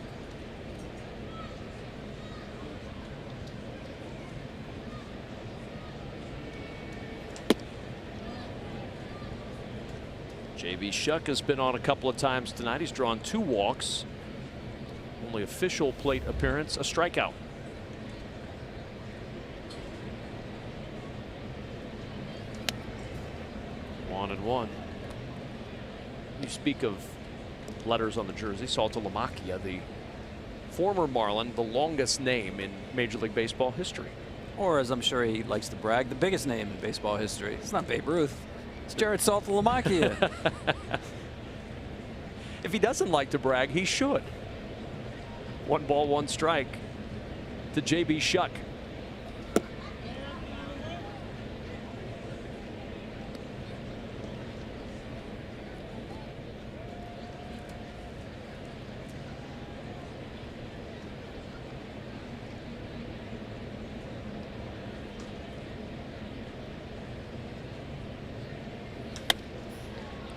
J.B. Shuck has been on a couple of times tonight. He's drawn 2 walks. Only official plate appearance, a strikeout. One and one. You speak of letters on the jersey. Saltalamacchia, the former Marlin, the longest name in Major League Baseball history. Or, as I'm sure he likes to brag, the biggest name in baseball history. It's not Babe Ruth. It's Jared Saltalamacchia. If he doesn't like to brag, he should. 1 ball, 1 strike to J.B. Shuck.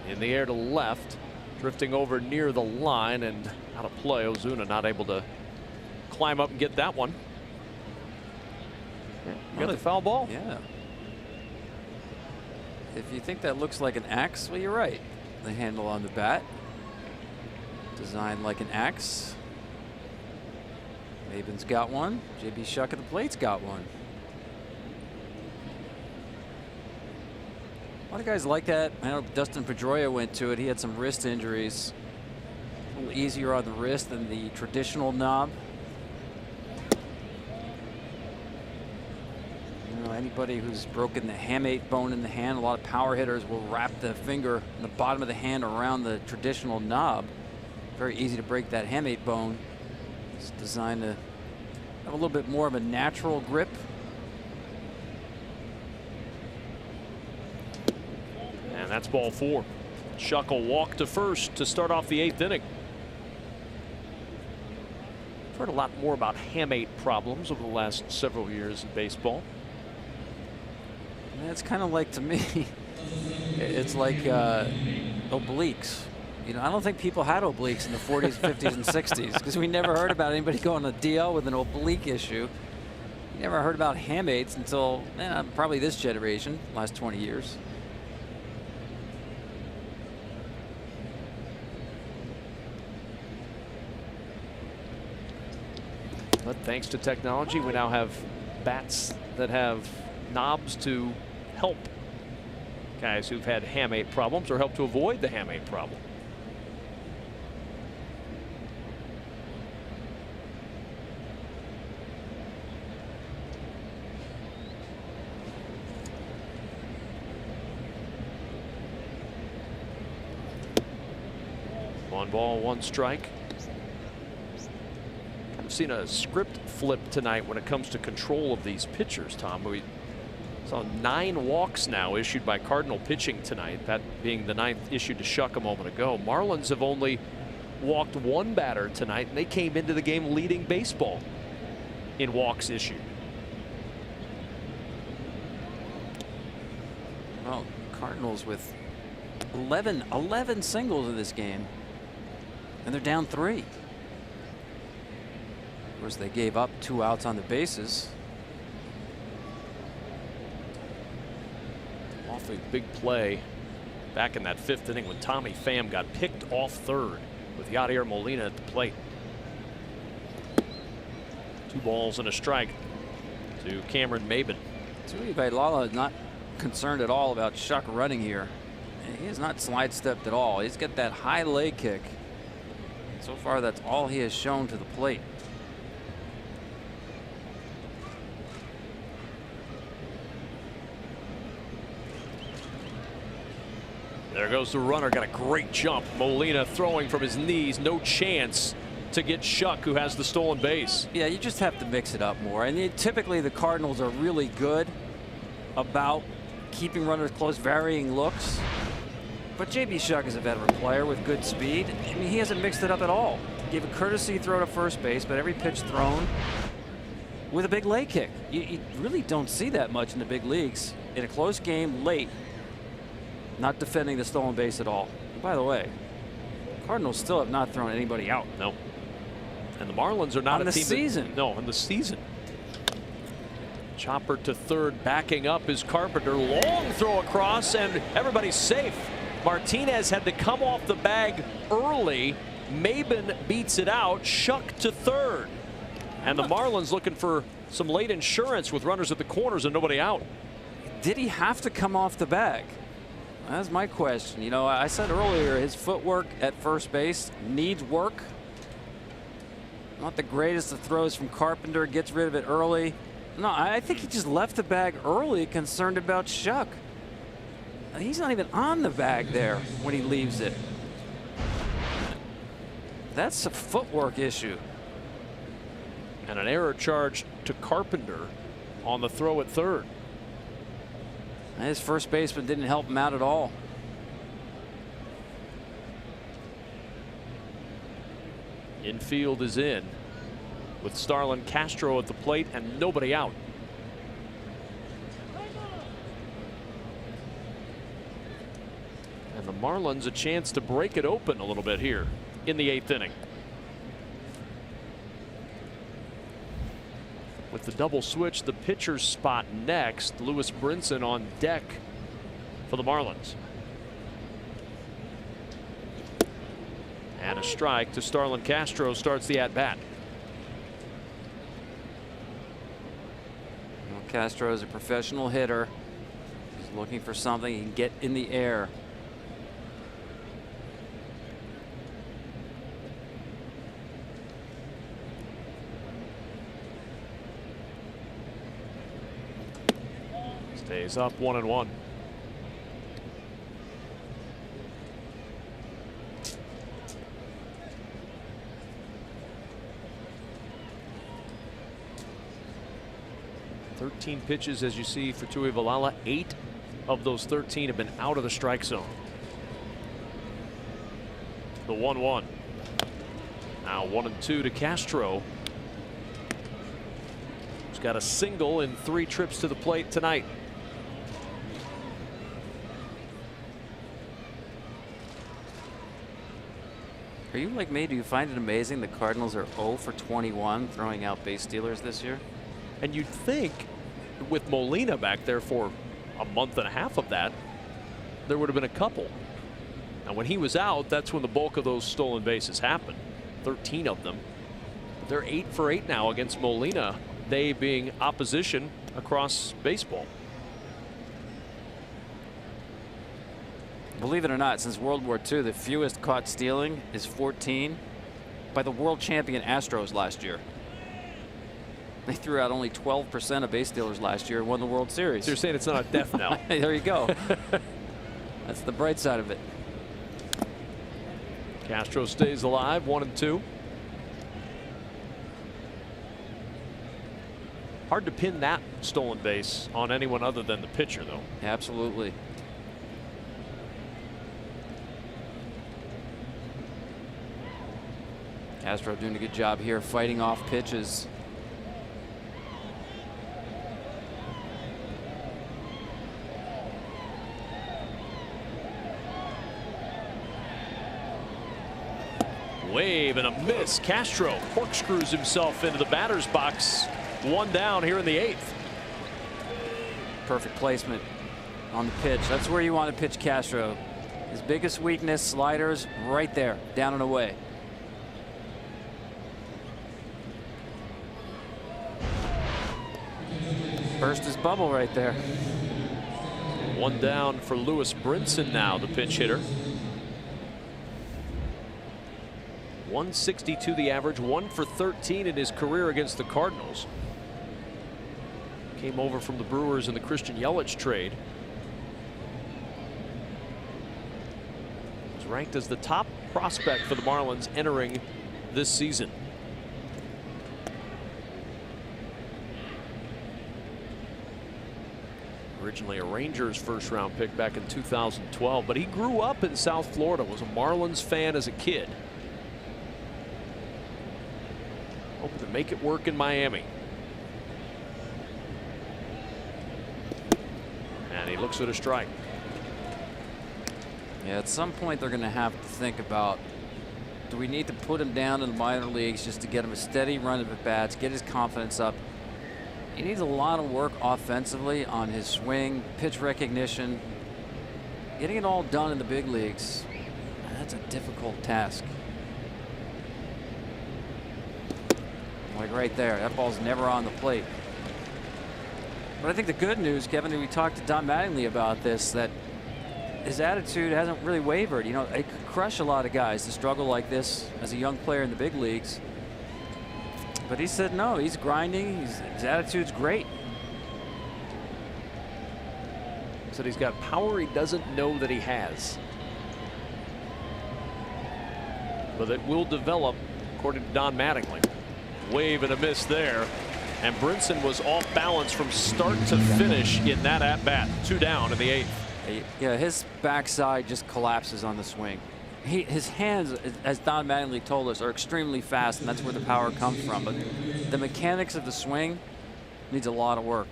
In the air to left, drifting over near the line and out of play. Ozuna not able to climb up and get that one. You got the foul ball. Yeah. If you think that looks like an axe, well, you're right. The handle on the bat, designed like an axe. Maben's got one. J.B. Shuck at the plate's got one. A lot of guys like that. I know Dustin Pedroia went to it. He had some wrist injuries. A little easier on the wrist than the traditional knob. You know, anybody who's broken the hamate bone in the hand, a lot of power hitters will wrap the finger in the bottom of the hand around the traditional knob. Very easy to break that hamate bone. It's designed to have a little bit more of a natural grip. And that's ball 4. Shuck will walk to first to start off the 8th inning. I've heard a lot more about hamate problems over the last several years in baseball. It's kind of like, to me, it's like obliques. You know, I don't think people had obliques in the 40s, 50s, and 60s because we never heard about anybody going to DL with an oblique issue. We never heard about hamates until probably this generation, last 20 years. But thanks to technology, we now have bats that have knobs to help guys who've had hamate problems or help to avoid the hamate problem. One ball, 1 strike. I've seen a script flip tonight when it comes to control of these pitchers, Tom. We saw 9 walks now issued by Cardinal pitching tonight, that being the 9th issued to Shuck a moment ago. Marlins have only walked 1 batter tonight, and they came into the game leading baseball in walks issued. Well, Cardinals with 11 singles in this game, and they're down 3. Of course, they gave up 2 outs on the bases. Awfully big play back in that 5th inning when Tommy Pham got picked off third with Yadier Molina at the plate. 2 balls and a strike to Cameron Maben. Tuivailala not concerned at all about Shuck running here. He has not slide stepped at all. He's got that high leg kick. So far, that's all he has shown to the plate. There goes the runner. Got a great jump. Molina throwing from his knees. No chance to get Shuck, who has the stolen base. Yeah, you just have to mix it up more. And typically the Cardinals are really good about keeping runners close, varying looks. But J.B. Shuck is a veteran player with good speed. I mean, he hasn't mixed it up at all. Gave a courtesy throw to first base, but every pitch thrown with a big leg kick. You really don't see that much in the big leagues. In a close game, late, not defending the stolen base at all. And by the way, Cardinals still have not thrown anybody out. No. And the Marlins are not on a the team season. No, in the season. Chopper to third, backing up is Carpenter. Long throw across, and everybody's safe. Martinez had to come off the bag early. Maben beats it out. Shuck to third. And the Marlins looking for some late insurance with runners at the corners and nobody out. Did he have to come off the bag? That's my question. You know, I said earlier his footwork at first base needs work. Not the greatest of throws from Carpenter. Gets rid of it early. No, I think he just left the bag early, concerned about Shuck. He's not even on the bag there when he leaves it. That's a footwork issue. And an error charge to Carpenter on the throw at third. His first baseman didn't help him out at all. Infield is in with Starlin Castro at the plate and nobody out. And the Marlins a chance to break it open a little bit here in the 8th inning. With the double switch, the pitcher's spot next. Lewis Brinson on deck for the Marlins. And a strike to Starlin Castro starts the at-bat. Well, Castro is a professional hitter. He's looking for something he can get in the air. Stays up 1-1. Thirteen pitches, as you see, for Tuivailala. 8 of those 13 have been out of the strike zone. The 1-1. Now 1-2 to Castro. He's got a single in 3 trips to the plate tonight. Are you like me? Do you find it amazing the Cardinals are 0 for 21 throwing out base stealers this year? And you'd think with Molina back there for a month and a half of that, there would have been a couple. And when he was out, that's when the bulk of those stolen bases happened. 13 of them. They're 8 for 8 now against Molina, they being opposition across baseball. Believe it or not, since World War II, the fewest caught stealing is 14 by the world champion Astros last year. They threw out only 12% of base stealers last year and won the World Series. So you're saying it's not a death knell. There you go. That's the bright side of it. Castro stays alive, 1-2. Hard to pin that stolen base on anyone other than the pitcher, though. Absolutely. Castro doing a good job here fighting off pitches. Wave and a miss. Castro corkscrews himself into the batter's box. 1 down here in the 8th. Perfect placement on the pitch. That's where you want to pitch Castro. His biggest weakness, sliders, right there, down and away. Burst his bubble right there. One down for Lewis Brinson now, the pinch hitter. 162 the average, 1 for 13 in his career against the Cardinals. Came over from the Brewers in the Christian Yelich trade. Was ranked as the top prospect for the Marlins entering this season. Originally a Rangers first-round pick back in 2012, but he grew up in South Florida, was a Marlins fan as a kid. Hoping to make it work in Miami. And he looks at a strike. Yeah, at some point they're going to have to think about, do we need to put him down in the minor leagues just to get him a steady run of at-bats, get his confidence up? He needs a lot of work offensively on his swing, pitch recognition. Getting it all done in the big leagues, that's a difficult task. Like right there, that ball's never on the plate. But I think the good news, Kevin, we talked to Don Mattingly about this, that his attitude hasn't really wavered. You know, it could crush a lot of guys to struggle like this as a young player in the big leagues. But he said no, he's grinding, his attitude's great. Said he's got power he doesn't know that he has. But it will develop, according to Don Mattingly. Wave and a miss there. And Brinson was off balance from start to finish in that at-bat. 2 down in the 8th. Yeah, his backside just collapses on the swing. His hands, as Don Mattingly told us, are extremely fast, and that's where the power comes from. But the mechanics of the swing needs a lot of work.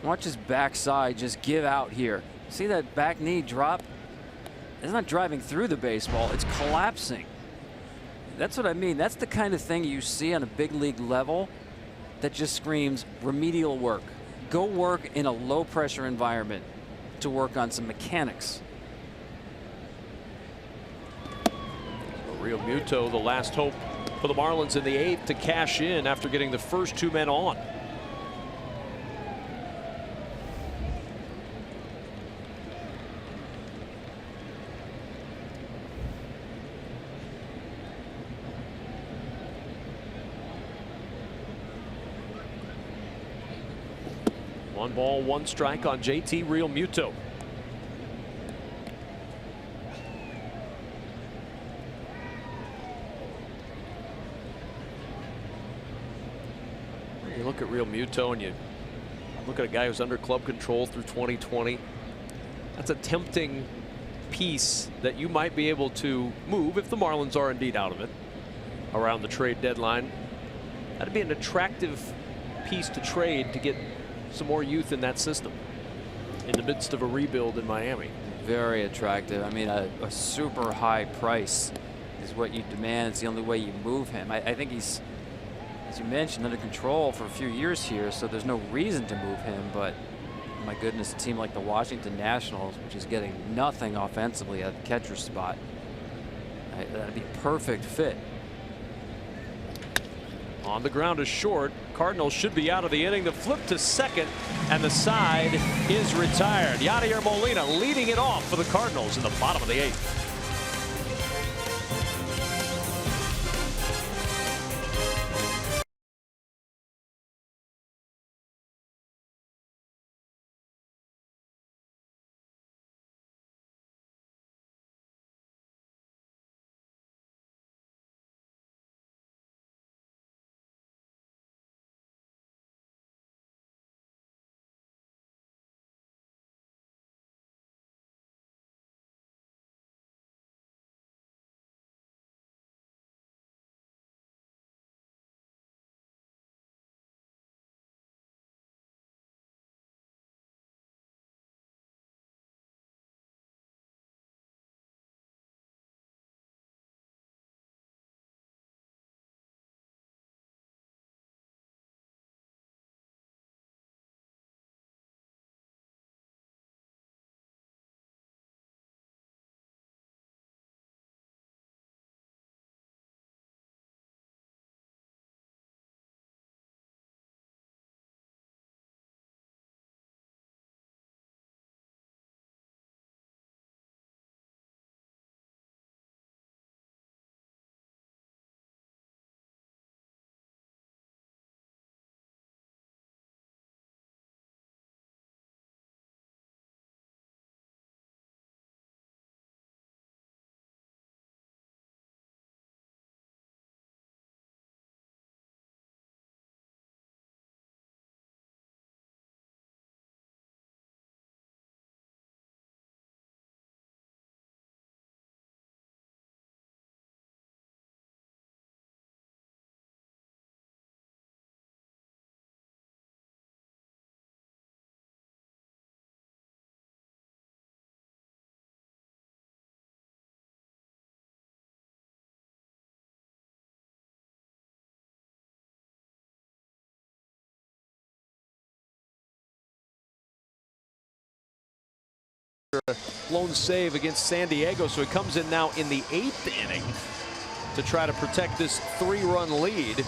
Watch his backside just give out here. See that back knee drop? It's not driving through the baseball, it's collapsing. That's what I mean. That's the kind of thing you see on a big league level that just screams remedial work. Go work in a low pressure environment to work on some mechanics. Real Muto, the last hope for the Marlins in the 8th to cash in after getting the first 2 men on. One ball, 1 strike on JT Real Muto. You look at Real Muto and you look at a guy who's under club control through 2020. That's a tempting piece that you might be able to move if the Marlins are indeed out of it around the trade deadline. That'd be an attractive piece to trade to get some more youth in that system in the midst of a rebuild in Miami. Very attractive. I mean, a super high price is what you demand. It's the only way you move him. I think he's, as you mentioned, under control for a few years here, so there's no reason to move him. But my goodness, a team like the Washington Nationals, which is getting nothing offensively at the catcher spot, that'd be a perfect fit. On the ground is short. Cardinals should be out of the inning. The flip to second, and the side is retired. Yadier Molina leading it off for the Cardinals in the bottom of the 8th. a lone save against San Diego, so he comes in now in the 8th inning to try to protect this 3-run lead.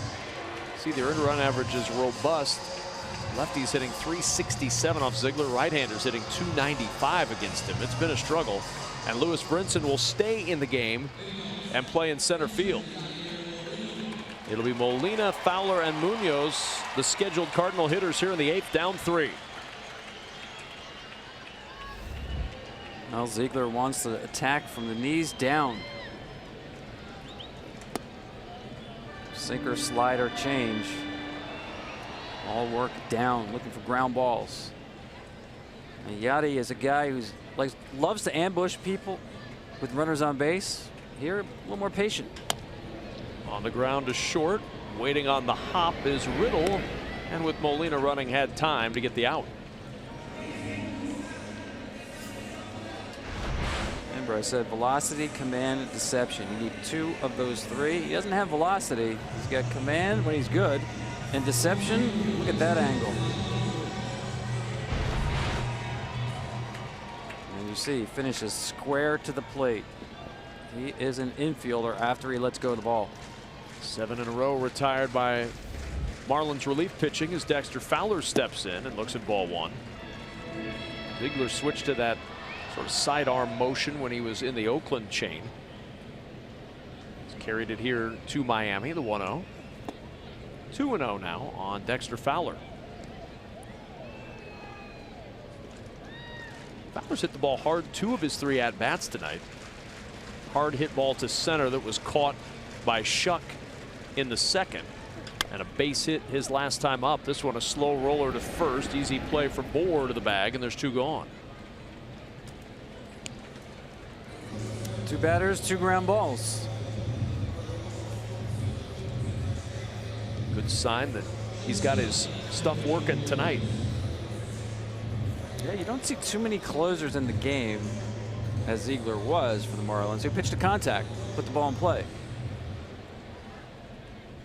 See, their in-run average is robust. Lefties hitting 367 off Ziegler. Right-handers hitting 295 against him. It's been a struggle. And Lewis Brinson will stay in the game and play in center field. It'll be Molina, Fowler, and Munoz, the scheduled Cardinal hitters here in the 8th, down 3. Well, Ziegler wants to attack from the knees down. Sinker, slider, change. All work down, looking for ground balls. And Yachty is a guy who's loves to ambush people with runners on base. Here, a little more patient. On the ground to short, waiting on the hop is Riddle, and with Molina running, had time to get the out. Remember, I said velocity, command, and deception. You need 2 of those 3. He doesn't have velocity. He's got command when he's good, and deception. Look at that angle. And you see, he finishes square to the plate. He is an infielder after he lets go of the ball. 7 in a row retired by Marlins relief pitching as Dexter Fowler steps in and looks at ball 1. Ziegler switched to that sort of sidearm motion when he was in the Oakland chain. He's carried it here to Miami, the 1-0. 2-0 now on Dexter Fowler. Fowler's hit the ball hard 2 of his 3 at-bats tonight. Hard hit ball to center that was caught by Shuck in the 2nd. And a base hit his last time up. This one a slow roller to first. Easy play for Bohr to the bag, and there's 2 gone. 2 batters, 2 ground balls. Good sign that he's got his stuff working tonight. Yeah, you don't see too many closers in the game, as Ziegler was for the Marlins, who pitched to contact, put the ball in play.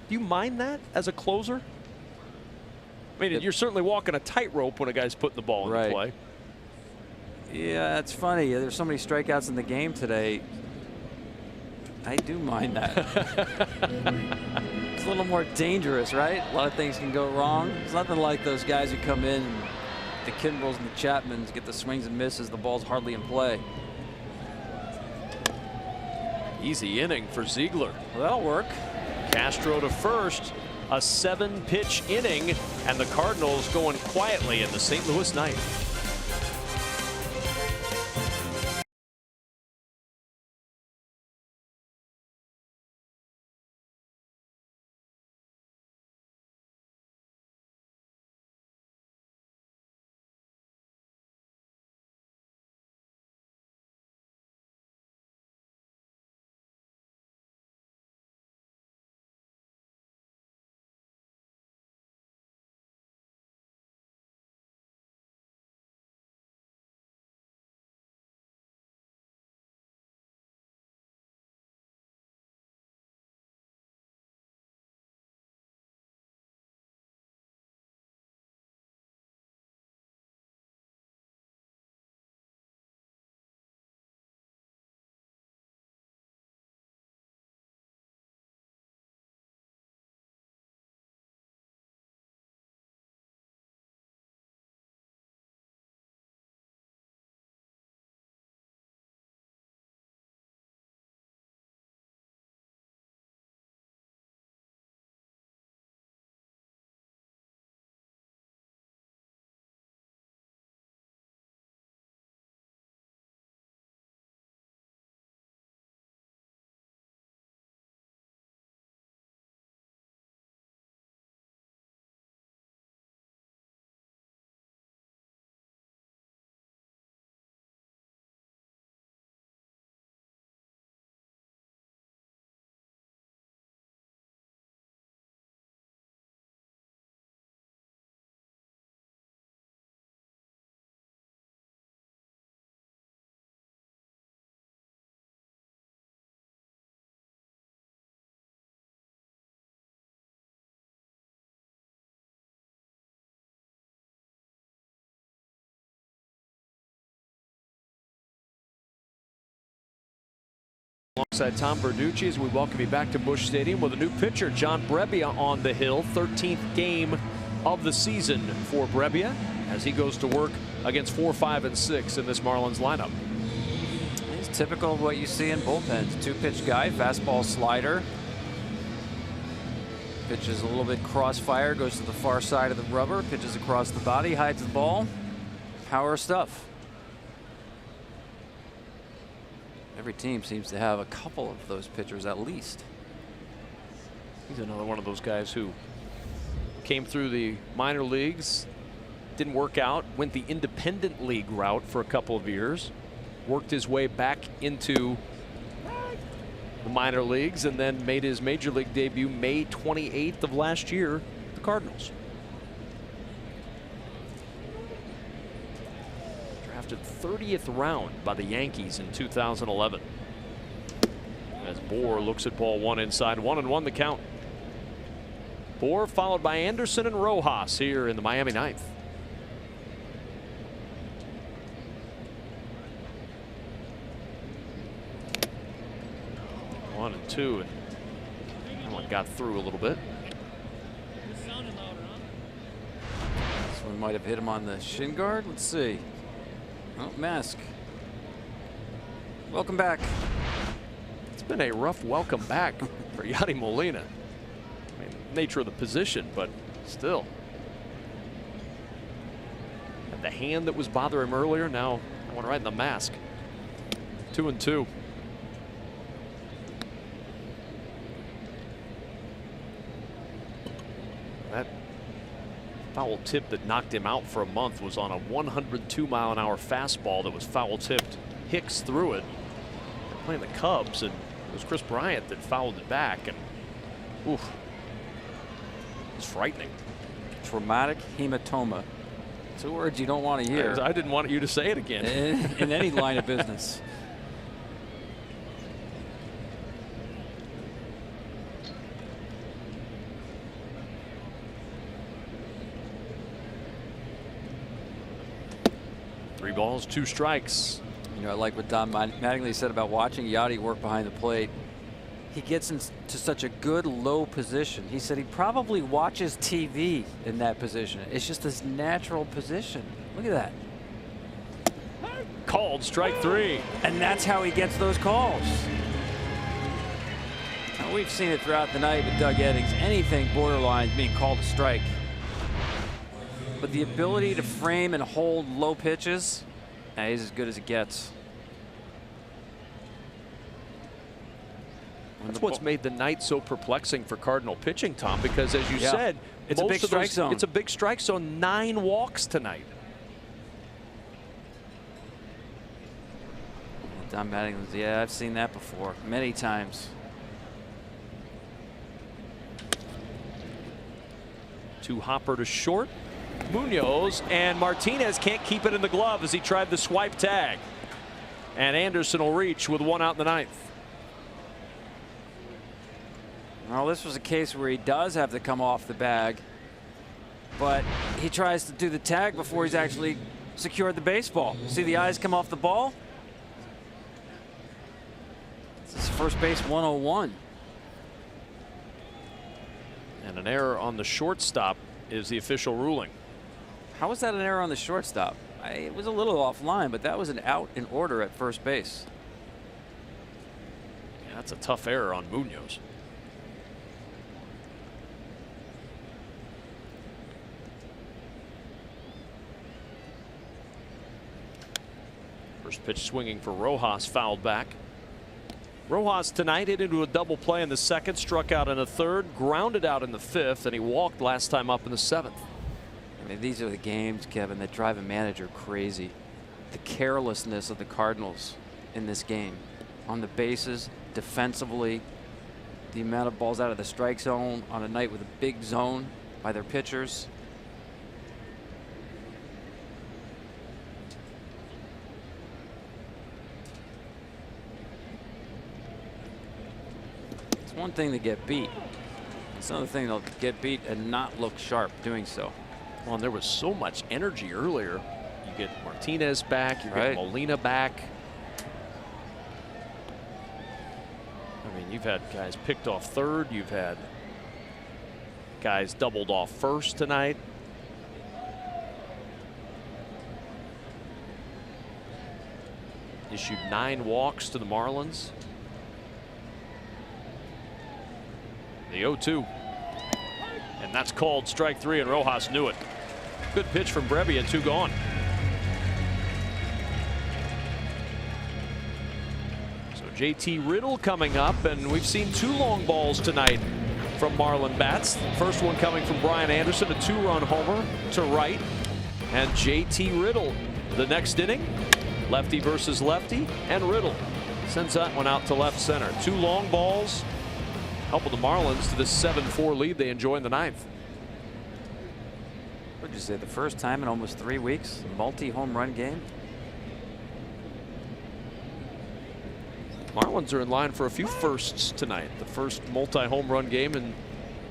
Do you mind that as a closer? I mean, you're certainly walking a tightrope when a guy's putting the ball in play. Yeah, it's funny. There's so many strikeouts in the game today. I do mind that. It's a little more dangerous, right? A lot of things can go wrong. It's nothing like those guys who come in, the Kimbrels and the Chapmans, get the swings and misses, the ball's hardly in play. Easy inning for Ziegler. Well, that'll work. Castro to first, a 7-pitch inning, and the Cardinals going quietly in the St. Louis ninth. Alongside Tom Verducci as we welcome you back to Busch Stadium with a new pitcher, John Brebbia, on the hill. 13th game of the season for Brebbia as he goes to work against 4, 5, and 6 in this Marlins lineup. It's typical of what you see in bullpens. Two-pitch guy, fastball slider. Pitches a little bit crossfire, goes to the far side of the rubber, pitches across the body, hides the ball. Power stuff. Every team seems to have a couple of those pitchers at least. He's another one of those guys who came through the minor leagues, didn't work out, went the independent league route for a couple of years, worked his way back into the minor leagues, and then made his major league debut May 28th of last year, the Cardinals. Drafted 30th round by the Yankees in 2011. As Bohr looks at ball one inside, 1-1 the count. Bohr followed by Anderson and Rojas here in the Miami ninth. One and two, and that one got through a little bit. This one might have hit him on the shin guard. Let's see. Oh, mask. Welcome back. It's been a rough welcome back for Yadi Molina. I mean, nature of the position, but still. And the hand that was bothering him earlier, now that one right in the mask. 2-2. That foul tip that knocked him out for a month was on a 102-mile-an-hour fastball that was foul tipped. Hicks threw it. They're playing the Cubs, and it was Chris Bryant that fouled it back, and oof, it's frightening. Traumatic hematoma. 2 words you don't want to hear. I didn't want you to say it again. In any line of business. Three balls, 2 strikes. You know, I like what Don Mattingly said about watching Yadi work behind the plate. He gets into such a good low position. He said he probably watches TV in that position. It's just his natural position. Look at that. Called strike 3. And that's how he gets those calls. Now, we've seen it throughout the night with Doug Eddings. Anything borderline being called a strike. But the ability to frame and hold low pitches, he's as good as it gets. That's what's made the night so perplexing for Cardinal pitching, Tom, because as you said, it's a big strike zone. It's a big strike zone. 9 walks tonight. Don Mattingly, yeah, I've seen that before many times. 2 hopper to short. Munoz, and Martinez can't keep it in the glove as he tried the swipe tag. And Anderson will reach with 1 out in the 9th. Well, this was a case where he does have to come off the bag, but he tries to do the tag before he's actually secured the baseball. See the eyes come off the ball? This is first base 101. And an error on the shortstop is the official ruling. How was that an error on the shortstop? It was a little offline, but that was an out in order at first base. Yeah, that's a tough error on Munoz. First pitch swinging for Rojas, fouled back. Rojas tonight hit into a double play in the 2nd, struck out in the 3rd, grounded out in the 5th, and he walked last time up in the 7th. I mean, these are the games, Kevin, that drive a manager crazy. The carelessness of the Cardinals in this game. On the bases, defensively, the amount of balls out of the strike zone on a night with a big zone by their pitchers. It's one thing to get beat. It's another thing to get beat and not look sharp doing so. Well, and there was so much energy earlier. You get Martinez back, you get Molina back. I mean, you've had guys picked off third. You've had guys doubled off first tonight. Issued 9 walks to the Marlins. The 0-2. And that's called strike 3, and Rojas knew it. Good pitch from Brebbia, 2 gone. So JT Riddle coming up, and we've seen 2 long balls tonight from Marlin bats. First one coming from Brian Anderson, a 2-run homer to right. And JT Riddle, the next inning, lefty versus lefty, and Riddle sends that one out to left center. 2 long balls helping the Marlins to this 7-4 lead they enjoy in the 9th. What did you say, the first time in almost 3 weeks, multi-home run game? Marlins are in line for a few firsts tonight. The first multi-home run game in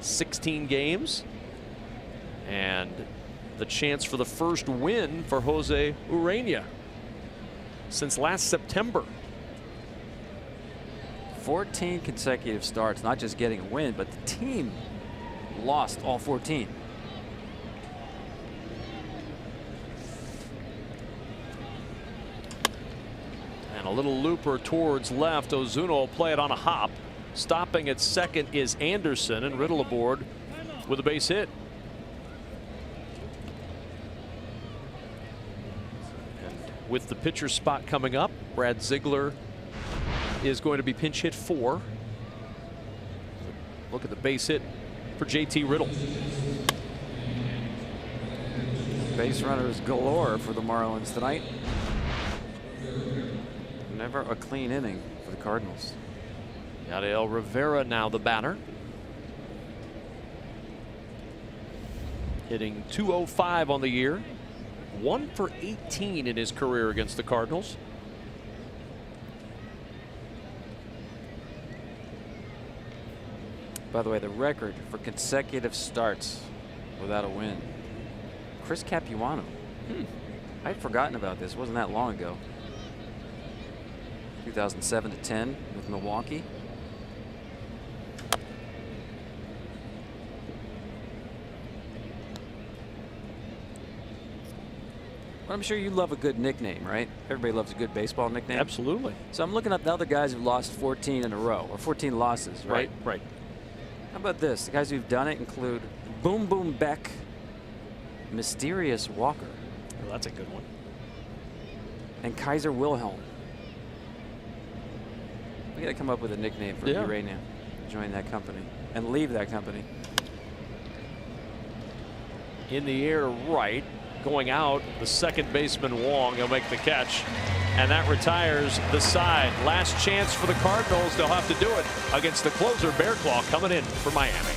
16 games. And the chance for the first win for Jose Urena since last September. 14 consecutive starts, not just getting a win, but the team lost all 14. And a little looper towards left. Ozuna will play it on a hop. Stopping at second is Anderson, and Riddle aboard with a base hit. And with the pitcher spot coming up, Brad Ziegler is going to be pinch hit 4. Look at the base hit for JT Riddle. Base runners galore for the Marlins tonight. Never a clean inning for the Cardinals. Yadiel Rivera now the batter. Hitting .205 on the year. 1 for 18 in his career against the Cardinals. By the way, the record for consecutive starts without a win, Chris Capuano. I'd forgotten about this. It wasn't that long ago. 2007-10 with Milwaukee. Well, I'm sure you love a good nickname, right? Everybody loves a good baseball nickname. Absolutely. So I'm looking up the other guys who've lost 14 in a row, or 14 losses, right? Right. How about this? The guys who've done it include Boom Boom Beck, Mysterious Walker. Well, that's a good one. And Kaiser Wilhelm. We got to come up with a nickname for Urena. Join that company and leave that company. In the air to right, going out, the second baseman Wong. He'll make the catch, and that retires the side. Last chance for the Cardinals. They'll have to do it against the closer Bearclaw coming in for Miami.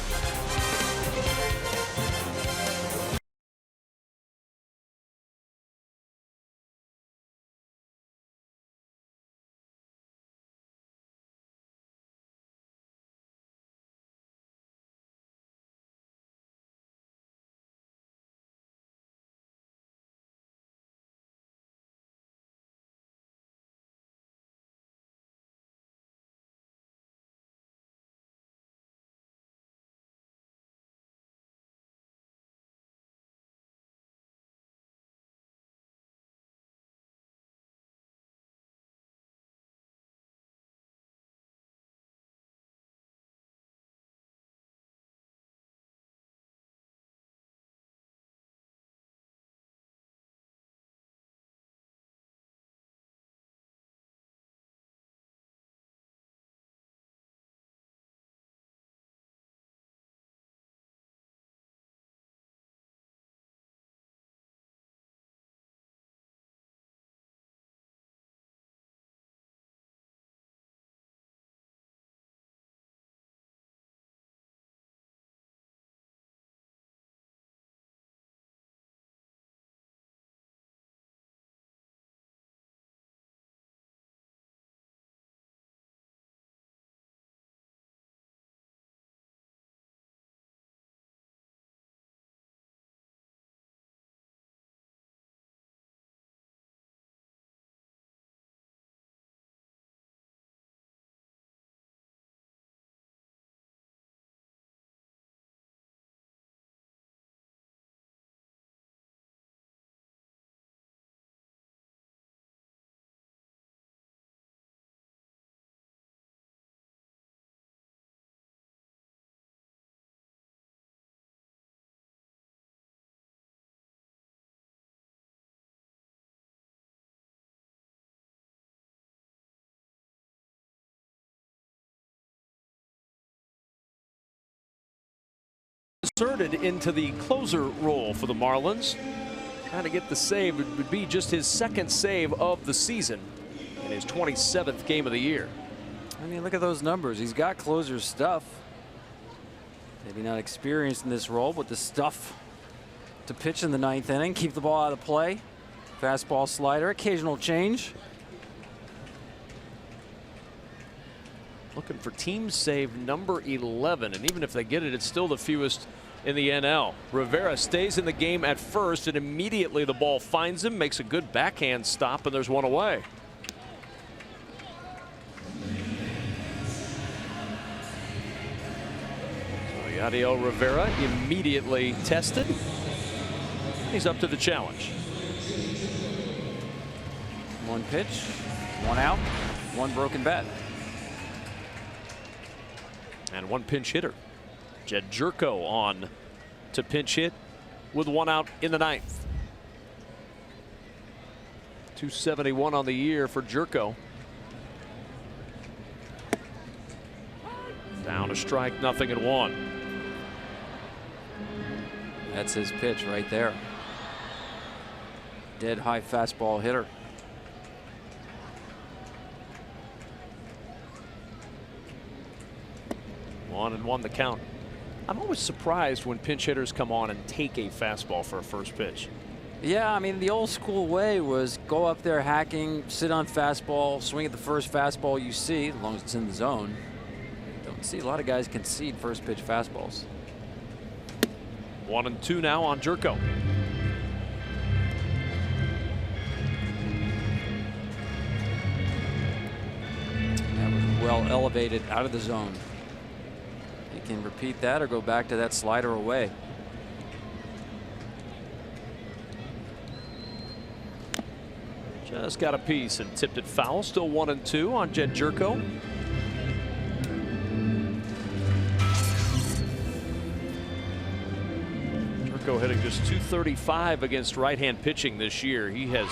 inserted into the closer role for the Marlins. Trying to get the save. It would be just his second save of the season in his 27th game of the year. I mean, look at those numbers. He's got closer stuff. Maybe not experienced in this role, but the stuff to pitch in the 9th inning, keep the ball out of play. Fastball, slider, occasional change. Looking for team save number 11, and even if they get it, it's still the fewest in the NL. Rivera stays in the game at first, and immediately the ball finds him, makes a good backhand stop, and there's one away. So Yadiel Rivera immediately tested. He's up to the challenge. One pitch, one out, one broken bat. And one pinch hitter. Jed Jerko on to pinch hit with one out in the 9th. 271 on the year for Jerko. Down a strike, 0-1. That's his pitch right there. Dead high fastball hitter. One and one the count. I'm always surprised when pinch hitters come on and take a fastball for a first pitch. Yeah, I mean, the old school way was go up there hacking, sit on fastball, swing at the first fastball you see, as long as it's in the zone. Don't see a lot of guys concede first pitch fastballs. 1-2 now on Jerko. That was well elevated out of the zone. He can repeat that or go back to that slider away. Just got a piece and tipped it foul. Still 1-2 on Jed Jerko. Jerko hitting just .235 against right-hand pitching this year. He has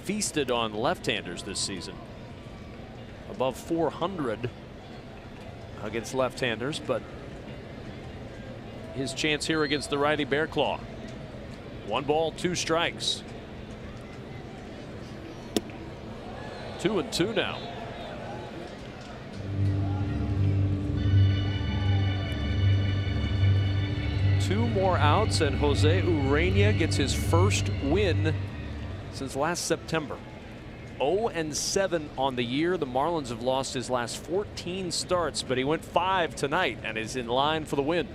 feasted on left-handers this season. Above 400 against left-handers, but his chance here against the righty Bear Claw. 1 ball, 2 strikes. 2-2 now. Two more outs, and Jose Urena gets his first win since last September. 0-7 on the year. The Marlins have lost his last 14 starts, but he went 5 tonight and is in line for the win.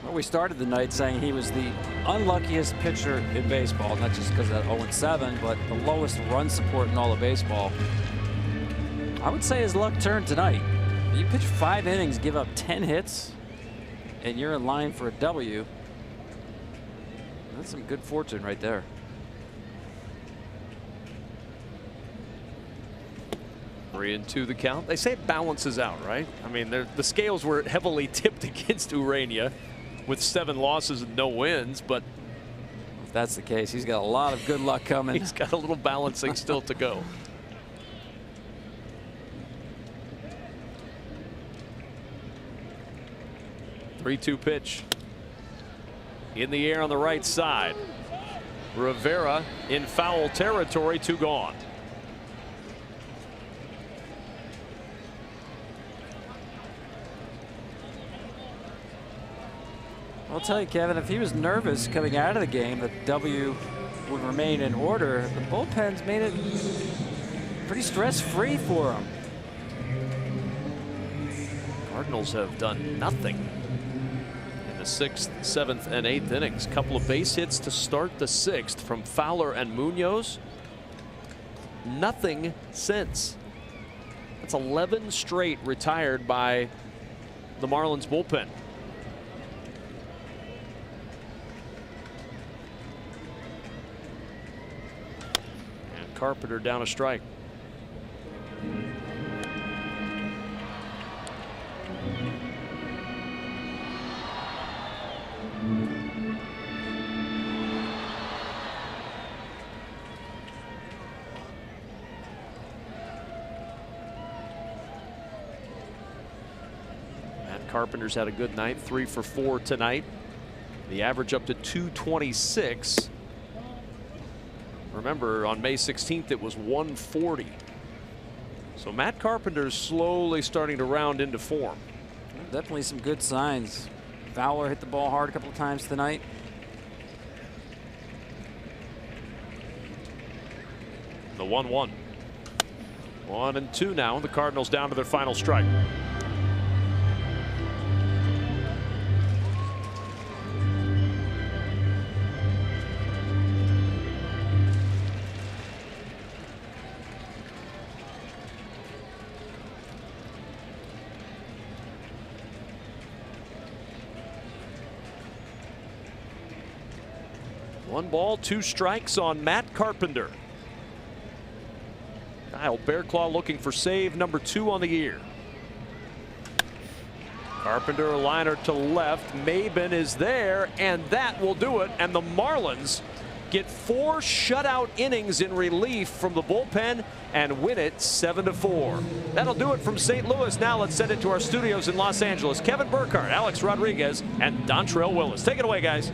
Well, we started the night saying he was the unluckiest pitcher in baseball, not just because of that 0-7, but the lowest run support in all of baseball. I would say his luck turned tonight. You pitch 5 innings, give up 10 hits, and you're in line for a W. That's some good fortune right there. Three and 2 the count. They say it balances out, right? I mean, the scales were heavily tipped against Urena with 7 losses and no wins, but if that's the case, he's got a lot of good luck coming. He's got a little balancing still to go. Three-2 pitch. In the air on the right side. Rivera in foul territory, 2 gone. I'll tell you, Kevin, if he was nervous coming out of the game that W would remain in order, the bullpens made it pretty stress-free for him. Cardinals have done nothing in the 6th, 7th, and 8th innings. Couple of base hits to start the 6th from Fowler and Munoz. Nothing since. That's 11 straight retired by the Marlins bullpen. And Carpenter down a strike. Carpenter's had a good night, 3 for 4 tonight. The average up to 226. Remember, on May 16th, it was 140. So Matt Carpenter's slowly starting to round into form. Definitely some good signs. Fowler hit the ball hard a couple of times tonight. The 1-1. 1-2 now. The Cardinals down to their final strike. One ball, 2 strikes on Matt Carpenter. Kyle Bearclaw looking for save number 2 on the year. Carpenter, a liner to left. Maben is there, and that will do it. And the Marlins get 4 shutout innings in relief from the bullpen and win it 7-4. That'll do it from St. Louis. Now let's send it to our studios in Los Angeles. Kevin Burkhardt, Alex Rodriguez, and Dontrell Willis. Take it away, guys.